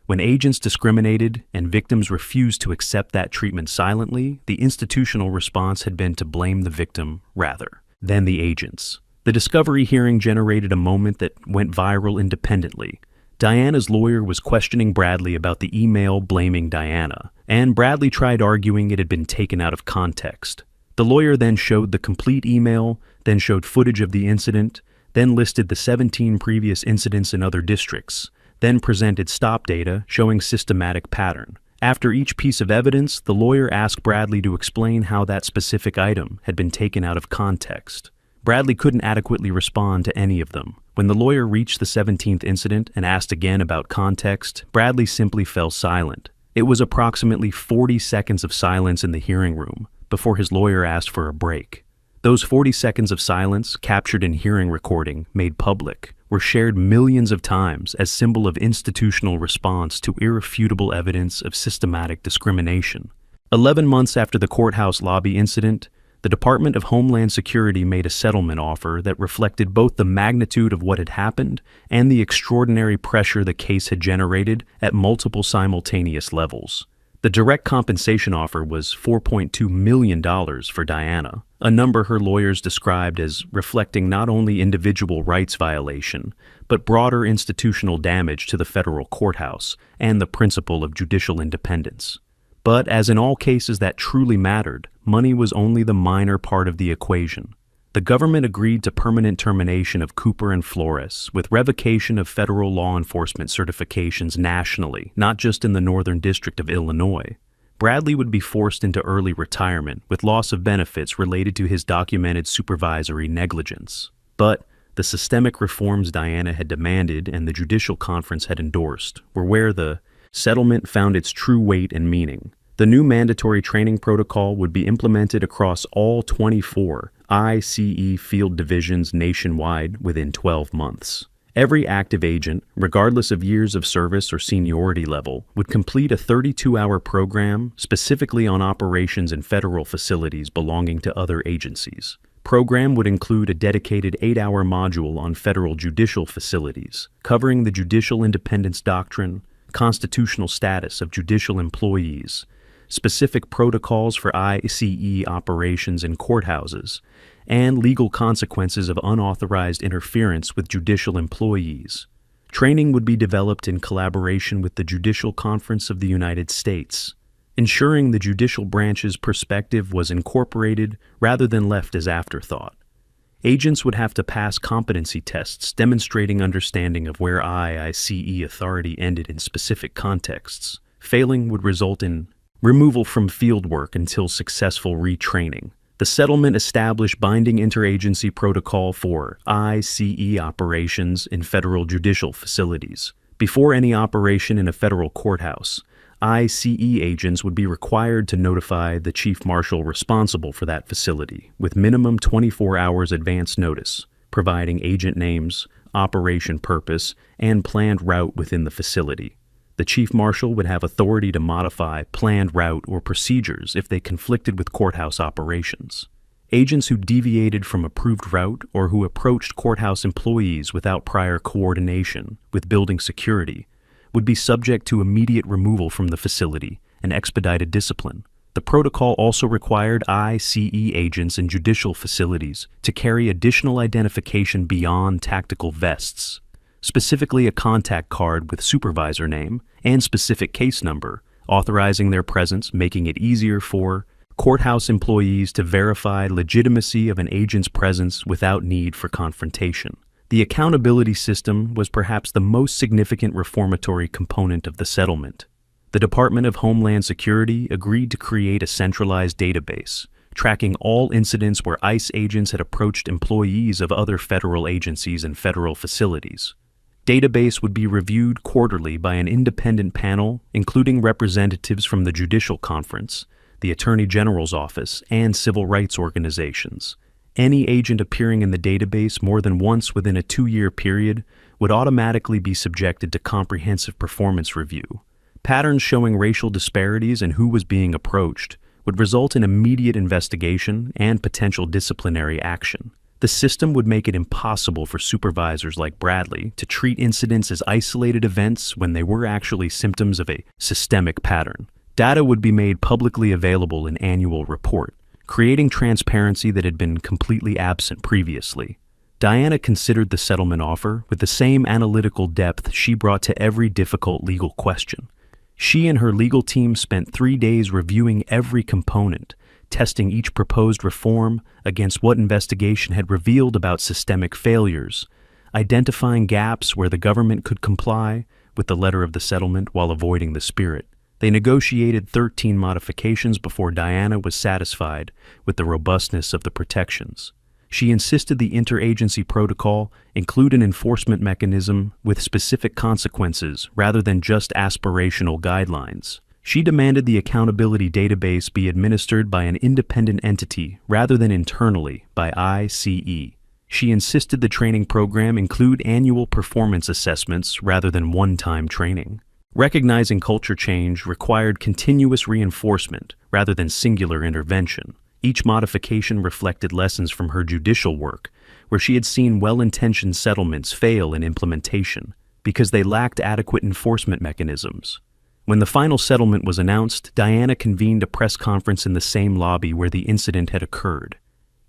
[SPEAKER 4] When agents discriminated and victims refused to accept that treatment silently, the institutional response had been to blame the victim rather than the agents. The discovery hearing generated a moment that went viral independently. Diana's lawyer was questioning Bradley about the email blaming Diana, and Bradley tried arguing it had been taken out of context. The lawyer then showed the complete email, then showed footage of the incident, then listed the 17 previous incidents in other districts, then presented stop data showing systematic pattern. After each piece of evidence, the lawyer asked Bradley to explain how that specific item had been taken out of context. Bradley couldn't adequately respond to any of them. When the lawyer reached the 17th incident and asked again about context, Bradley simply fell silent. It was approximately 40 seconds of silence in the hearing room before his lawyer asked for a break. Those 40 seconds of silence, captured in hearing recording, made public, were shared millions of times as symbol of institutional response to irrefutable evidence of systematic discrimination. 11 months after the courthouse lobby incident, the Department of Homeland Security made a settlement offer that reflected both the magnitude of what had happened and the extraordinary pressure the case had generated at multiple simultaneous levels. The direct compensation offer was $4.2 million for Diana, a number her lawyers described as reflecting not only individual rights violation, but broader institutional damage to the federal courthouse and the principle of judicial independence. But as in all cases that truly mattered, money was only the minor part of the equation. The government agreed to permanent termination of Cooper and Flores, with revocation of federal law enforcement certifications nationally, not just in the Northern District of Illinois. Bradley would be forced into early retirement, with loss of benefits related to his documented supervisory negligence. But the systemic reforms Diana had demanded and the Judicial Conference had endorsed were where the settlement found its true weight and meaning. The new mandatory training protocol would be implemented across all 24 ICE field divisions nationwide within 12 months. Every active agent, regardless of years of service or seniority level, would complete a 32-hour program specifically on operations in federal facilities belonging to other agencies. Program would include a dedicated 8-hour module on federal judicial facilities, covering the judicial independence doctrine, constitutional status of judicial employees, specific protocols for ICE operations in courthouses, and legal consequences of unauthorized interference with judicial employees. Training would be developed in collaboration with the Judicial Conference of the United States, ensuring the judicial branch's perspective was incorporated rather than left as afterthought. Agents would have to pass competency tests demonstrating understanding of where ICE authority ended in specific contexts. Failing would result in removal from field work until successful retraining. The settlement established binding interagency protocol for ICE operations in federal judicial facilities. Before any operation in a federal courthouse, ICE agents would be required to notify the chief marshal responsible for that facility with minimum 24 hours advance notice, providing agent names, operation purpose, and planned route within the facility. The chief marshal would have authority to modify planned route or procedures if they conflicted with courthouse operations. Agents who deviated from approved route or who approached courthouse employees without prior coordination with building security would be subject to immediate removal from the facility and expedited discipline. The protocol also required ICE agents in judicial facilities to carry additional identification beyond tactical vests, specifically a contact card with supervisor name and specific case number, authorizing their presence, making it easier for courthouse employees to verify legitimacy of an agent's presence without need for confrontation. The accountability system was perhaps the most significant reformatory component of the settlement. The Department of Homeland Security agreed to create a centralized database, tracking all incidents where ICE agents had approached employees of other federal agencies and federal facilities. Database would be reviewed quarterly by an independent panel, including representatives from the Judicial Conference, the Attorney General's Office, and civil rights organizations. Any agent appearing in the database more than once within a 2-year period would automatically be subjected to comprehensive performance review. Patterns showing racial disparities in who was being approached would result in immediate investigation and potential disciplinary action. The system would make it impossible for supervisors like Bradley to treat incidents as isolated events when they were actually symptoms of a systemic pattern. Data would be made publicly available in annual report, creating transparency that had been completely absent previously. Diana considered the settlement offer with the same analytical depth she brought to every difficult legal question. She and her legal team spent 3 days reviewing every component, testing each proposed reform against what investigation had revealed about systemic failures, identifying gaps where the government could comply with the letter of the settlement while avoiding the spirit. They negotiated 13 modifications before Diana was satisfied with the robustness of the protections. She insisted the interagency protocol include an enforcement mechanism with specific consequences rather than just aspirational guidelines. She demanded the accountability database be administered by an independent entity rather than internally by ICE. She insisted the training program include annual performance assessments rather than one-time training. Recognizing culture change required continuous reinforcement rather than singular intervention. Each modification reflected lessons from her judicial work, where she had seen well-intentioned settlements fail in implementation because they lacked adequate enforcement mechanisms. When the final settlement was announced, Diana convened a press conference in the same lobby where the incident had occurred.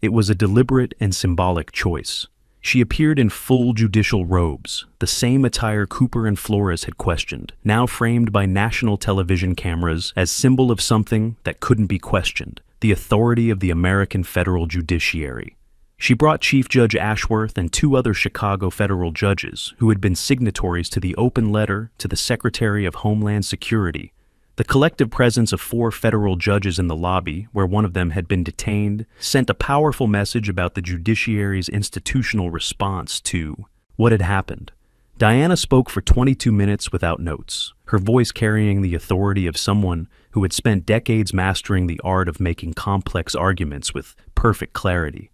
[SPEAKER 4] It was a deliberate and symbolic choice. She appeared in full judicial robes, the same attire Cooper and Flores had questioned, now framed by national television cameras as symbol of something that couldn't be questioned: the authority of the American federal judiciary. She brought Chief Judge Ashworth and 2 other Chicago federal judges who had been signatories to the open letter to the Secretary of Homeland Security. The collective presence of 4 federal judges in the lobby, where one of them had been detained, sent a powerful message about the judiciary's institutional response to what had happened. Diana spoke for 22 minutes without notes, her voice carrying the authority of someone who had spent decades mastering the art of making complex arguments with perfect clarity.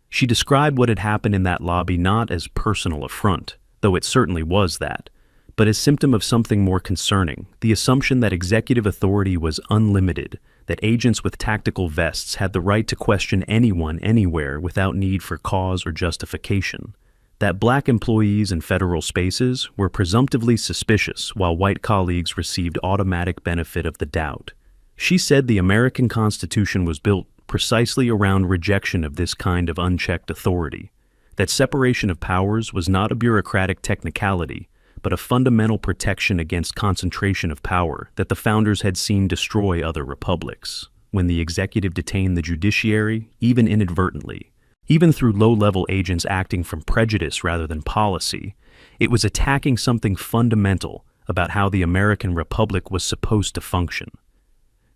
[SPEAKER 4] She described what had happened in that lobby not as personal affront, though it certainly was that, but as symptom of something more concerning: the assumption that executive authority was unlimited, that agents with tactical vests had the right to question anyone anywhere without need for cause or justification, that black employees in federal spaces were presumptively suspicious while white colleagues received automatic benefit of the doubt. She said the American Constitution was built precisely around rejection of this kind of unchecked authority, that separation of powers was not a bureaucratic technicality, but a fundamental protection against concentration of power that the founders had seen destroy other republics. When the executive detained the judiciary, even inadvertently, even through low-level agents acting from prejudice rather than policy, it was attacking something fundamental about how the American Republic was supposed to function.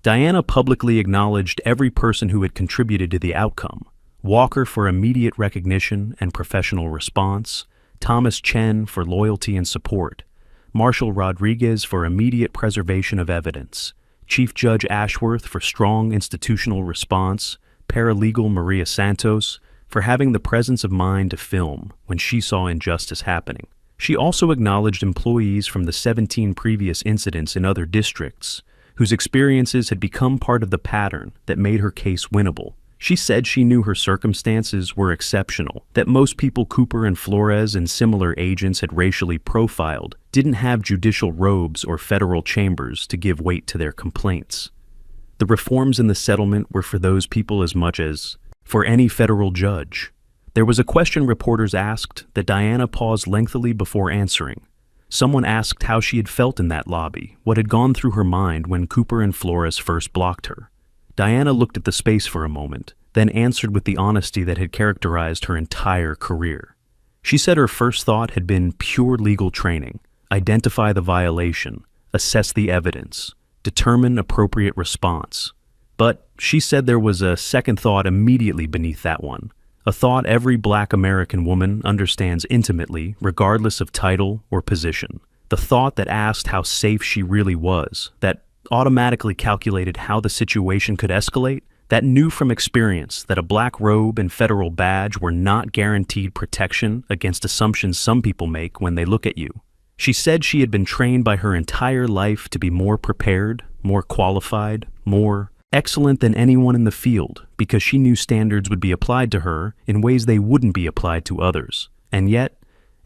[SPEAKER 4] Diana publicly acknowledged every person who had contributed to the outcome: Walker for immediate recognition and professional response, Thomas Chen for loyalty and support, Marshall Rodriguez for immediate preservation of evidence, Chief Judge Ashworth for strong institutional response, paralegal Maria Santos for having the presence of mind to film when she saw injustice happening. She also acknowledged employees from the 17 previous incidents in other districts, whose experiences had become part of the pattern that made her case winnable. She said she knew her circumstances were exceptional, that most people Cooper and Flores and similar agents had racially profiled didn't have judicial robes or federal chambers to give weight to their complaints. The reforms in the settlement were for those people as much as for any federal judge. There was a question reporters asked that Diana paused lengthily before answering. Someone asked how she had felt in that lobby, what had gone through her mind when Cooper and Flores first blocked her. Diana looked at the space for a moment, then answered with the honesty that had characterized her entire career. She said her first thought had been pure legal training, identify the violation, assess the evidence, determine appropriate response. But she said there was a second thought immediately beneath that one, a thought every Black American woman understands intimately, regardless of title or position. The thought that asked how safe she really was, that automatically calculated how the situation could escalate, that knew from experience that a black robe and federal badge were not guaranteed protection against assumptions some people make when they look at you. She said she had been trained by her entire life to be more prepared, more qualified, more excellent than anyone in the field because she knew standards would be applied to her in ways they wouldn't be applied to others. And yet,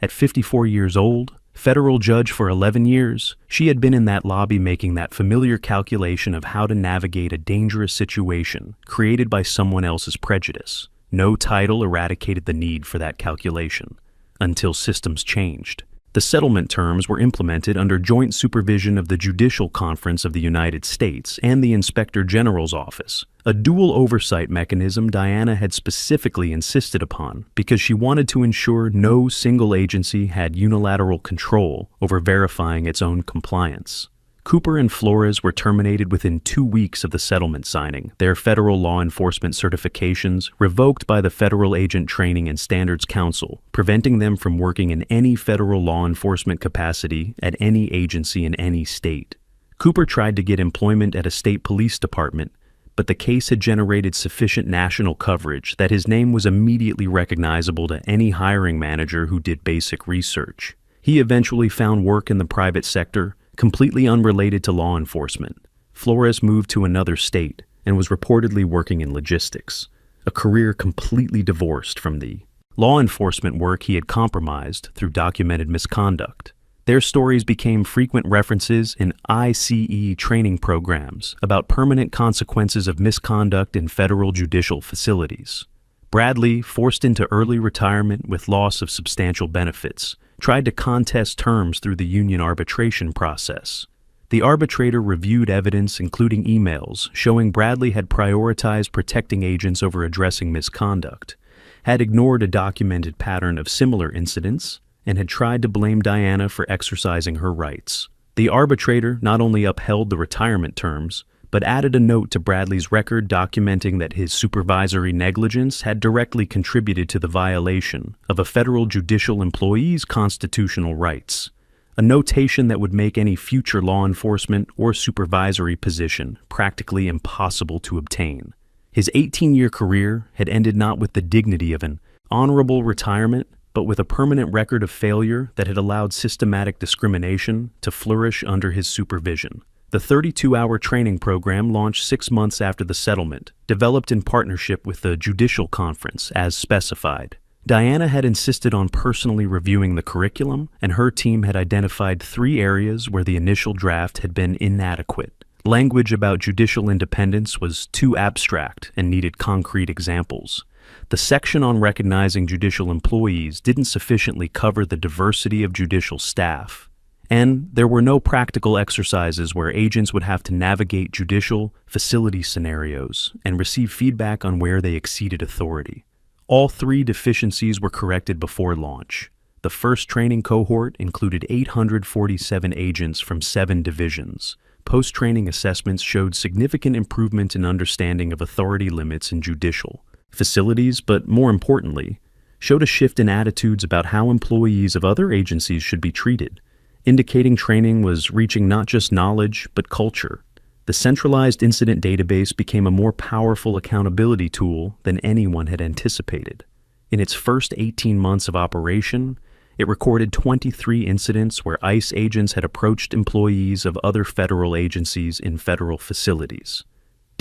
[SPEAKER 4] at 54 years old, federal judge for 11 years, she had been in that lobby making that familiar calculation of how to navigate a dangerous situation created by someone else's prejudice. No title eradicated the need for that calculation, until systems changed. The settlement terms were implemented under joint supervision of the Judicial Conference of the United States and the Inspector General's Office, a dual oversight mechanism Diana had specifically insisted upon because she wanted to ensure no single agency had unilateral control over verifying its own compliance. Cooper and Flores were terminated within 2 weeks of the settlement signing, their federal law enforcement certifications revoked by the Federal Agent Training and Standards Council, preventing them from working in any federal law enforcement capacity at any agency in any state. Cooper tried to get employment at a state police department, but the case had generated sufficient national coverage that his name was immediately recognizable to any hiring manager who did basic research. He eventually found work in the private sector, completely unrelated to law enforcement. Flores moved to another state and was reportedly working in logistics, a career completely divorced from the law enforcement work he had compromised through documented misconduct. Their stories became frequent references in ICE training programs about permanent consequences of misconduct in federal judicial facilities. Bradley, forced into early retirement with loss of substantial benefits, tried to contest terms through the union arbitration process. The arbitrator reviewed evidence, including emails, showing Bradley had prioritized protecting agents over addressing misconduct, had ignored a documented pattern of similar incidents, and had tried to blame Diana for exercising her rights. The arbitrator not only upheld the retirement terms, but added a note to Bradley's record documenting that his supervisory negligence had directly contributed to the violation of a federal judicial employee's constitutional rights, a notation that would make any future law enforcement or supervisory position practically impossible to obtain. His 18-year career had ended not with the dignity of an honorable retirement, but with a permanent record of failure that had allowed systematic discrimination to flourish under his supervision. The 32-hour training program launched 6 months after the settlement, developed in partnership with the Judicial Conference as specified. Diana had insisted on personally reviewing the curriculum, and her team had identified 3 areas where the initial draft had been inadequate. Language about judicial independence was too abstract and needed concrete examples. The section on recognizing judicial employees didn't sufficiently cover the diversity of judicial staff. And there were no practical exercises where agents would have to navigate judicial facility scenarios and receive feedback on where they exceeded authority. All 3 deficiencies were corrected before launch. The first training cohort included 847 agents from 7 divisions. Post-training assessments showed significant improvement in understanding of authority limits in judicial facilities, but more importantly, showed a shift in attitudes about how employees of other agencies should be treated, indicating training was reaching not just knowledge, but culture. The centralized incident database became a more powerful accountability tool than anyone had anticipated. In its first 18 months of operation, it recorded 23 incidents where ICE agents had approached employees of other federal agencies in federal facilities.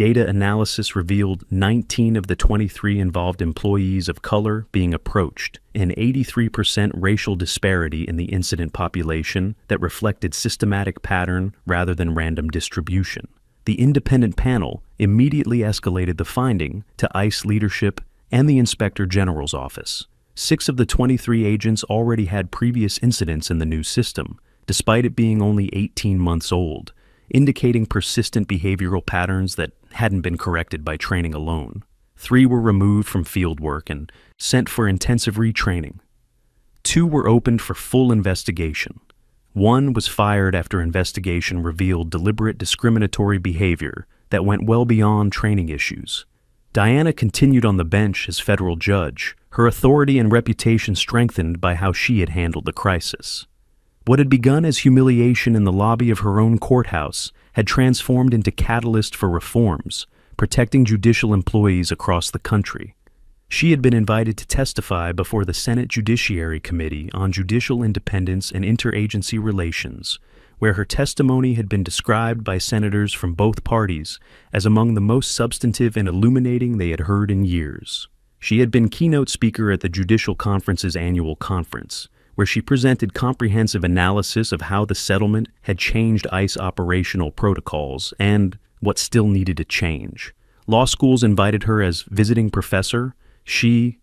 [SPEAKER 4] Data analysis revealed 19 of the 23 involved employees of color being approached, an 83% racial disparity in the incident population that reflected systematic pattern rather than random distribution. The independent panel immediately escalated the finding to ICE leadership and the Inspector General's office. 6 of the 23 agents already had previous incidents in the new system, despite it being only 18 months old, indicating persistent behavioral patterns that hadn't been corrected by training alone. 3 were removed from field work and sent for intensive retraining. 2 were opened for full investigation. 1 was fired after investigation revealed deliberate discriminatory behavior that went well beyond training issues. Diana continued on the bench as federal judge, her authority and reputation strengthened by how she had handled the crisis. What had begun as humiliation in the lobby of her own courthouse had transformed into catalyst for reforms, protecting judicial employees across the country. She had been invited to testify before the Senate Judiciary Committee on Judicial Independence and Interagency Relations, where her testimony had been described by senators from both parties as among the most substantive and illuminating they had heard in years. She had been keynote speaker at the Judicial Conference's annual conference, where she presented comprehensive analysis of how the settlement had changed ICE operational protocols and what still needed to change. Law schools invited her as visiting professor. She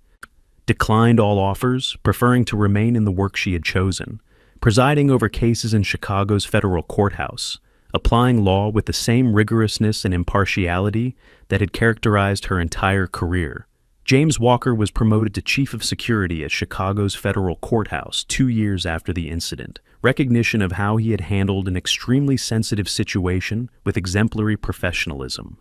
[SPEAKER 4] declined all offers, preferring to remain in the work she had chosen, presiding over cases in Chicago's federal courthouse, applying law with the same rigorousness and impartiality that had characterized her entire career. James Walker was promoted to Chief of Security at Chicago's federal courthouse 2 years after the incident, recognition of how he had handled an extremely sensitive situation with exemplary professionalism.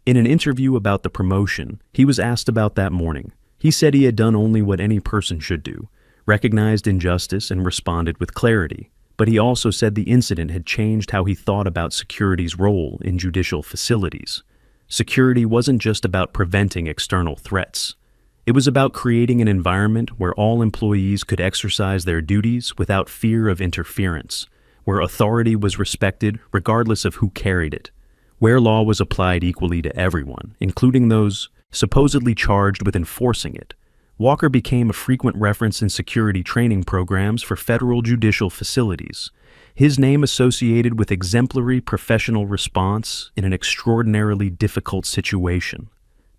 [SPEAKER 4] In an interview about the promotion, he was asked about that morning. He said he had done only what any person should do, recognized injustice and responded with clarity. But he also said the incident had changed how he thought about security's role in judicial facilities. Security wasn't just about preventing external threats. It was about creating an environment where all employees could exercise their duties without fear of interference, where authority was respected regardless of who carried it, where law was applied equally to everyone, including those supposedly charged with enforcing it. Walker became a frequent reference in security training programs for federal judicial facilities, his name associated with exemplary professional response in an extraordinarily difficult situation.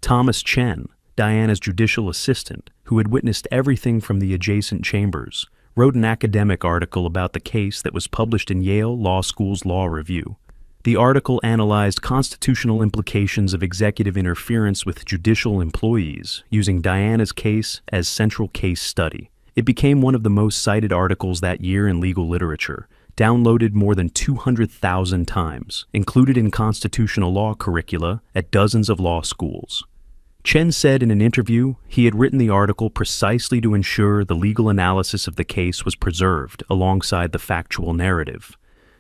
[SPEAKER 4] Thomas Chen, Diana's judicial assistant, who had witnessed everything from the adjacent chambers, wrote an academic article about the case that was published in Yale Law School's Law Review. The article analyzed constitutional implications of executive interference with judicial employees, using Diana's case as central case study. It became one of the most cited articles that year in legal literature, downloaded more than 200,000 times, included in constitutional law curricula at dozens of law schools. Chen said in an interview he had written the article precisely to ensure the legal analysis of the case was preserved alongside the factual narrative,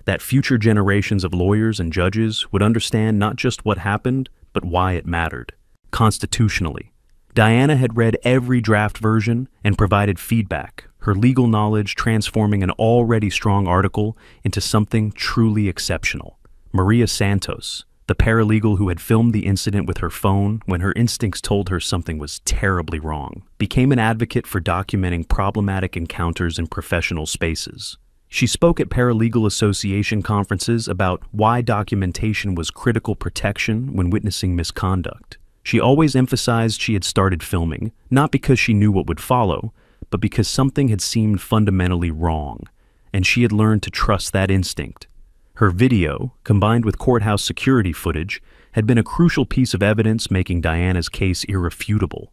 [SPEAKER 4] that future generations of lawyers and judges would understand not just what happened, but why it mattered, constitutionally. Diana had read every draft version and provided feedback, her legal knowledge transforming an already strong article into something truly exceptional. Maria Santos, the paralegal who had filmed the incident with her phone when her instincts told her something was terribly wrong, became an advocate for documenting problematic encounters in professional spaces. She spoke at Paralegal Association conferences about why documentation was critical protection when witnessing misconduct. She always emphasized she had started filming, not because she knew what would follow, but because something had seemed fundamentally wrong, and she had learned to trust that instinct. Her video, combined with courthouse security footage, had been a crucial piece of evidence making Diana's case irrefutable.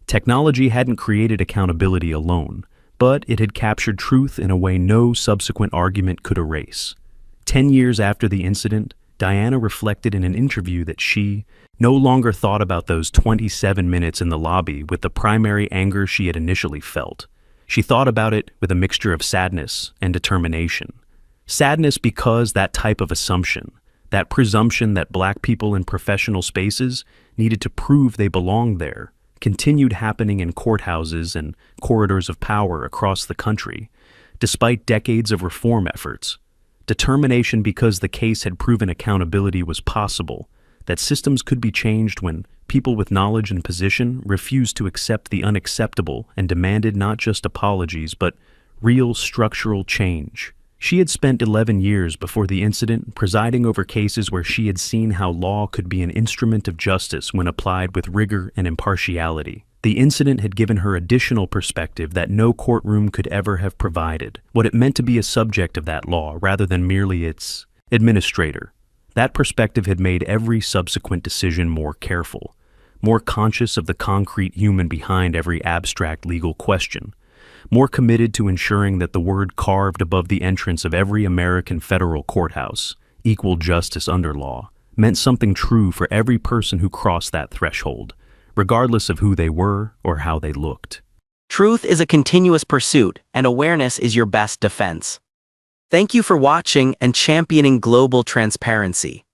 [SPEAKER 4] Technology hadn't created accountability alone, but it had captured truth in a way no subsequent argument could erase. 10 years after the incident, Diana reflected in an interview that she no longer thought about those 27 minutes in the lobby with the primary anger she had initially felt. She thought about it with a mixture of sadness and determination. Sadness because that type of assumption, that presumption that black people in professional spaces needed to prove they belonged there, continued happening in courthouses and corridors of power across the country, despite decades of reform efforts. Determination because the case had proven accountability was possible, that systems could be changed when people with knowledge and position refused to accept the unacceptable and demanded not just apologies but real structural change. She had spent 11 years before the incident presiding over cases where she had seen how law could be an instrument of justice when applied with rigor and impartiality. The incident had given her additional perspective that no courtroom could ever have provided, what it meant to be a subject of that law rather than merely its administrator. That perspective had made every subsequent decision more careful, more conscious of the concrete human behind every abstract legal question, more committed to ensuring that the word carved above the entrance of every American federal courthouse, equal justice under law, meant something true for every person who crossed that threshold, regardless of who they were or how they looked.
[SPEAKER 1] Truth is a continuous pursuit, and awareness is your best defense. Thank you for watching and championing global transparency.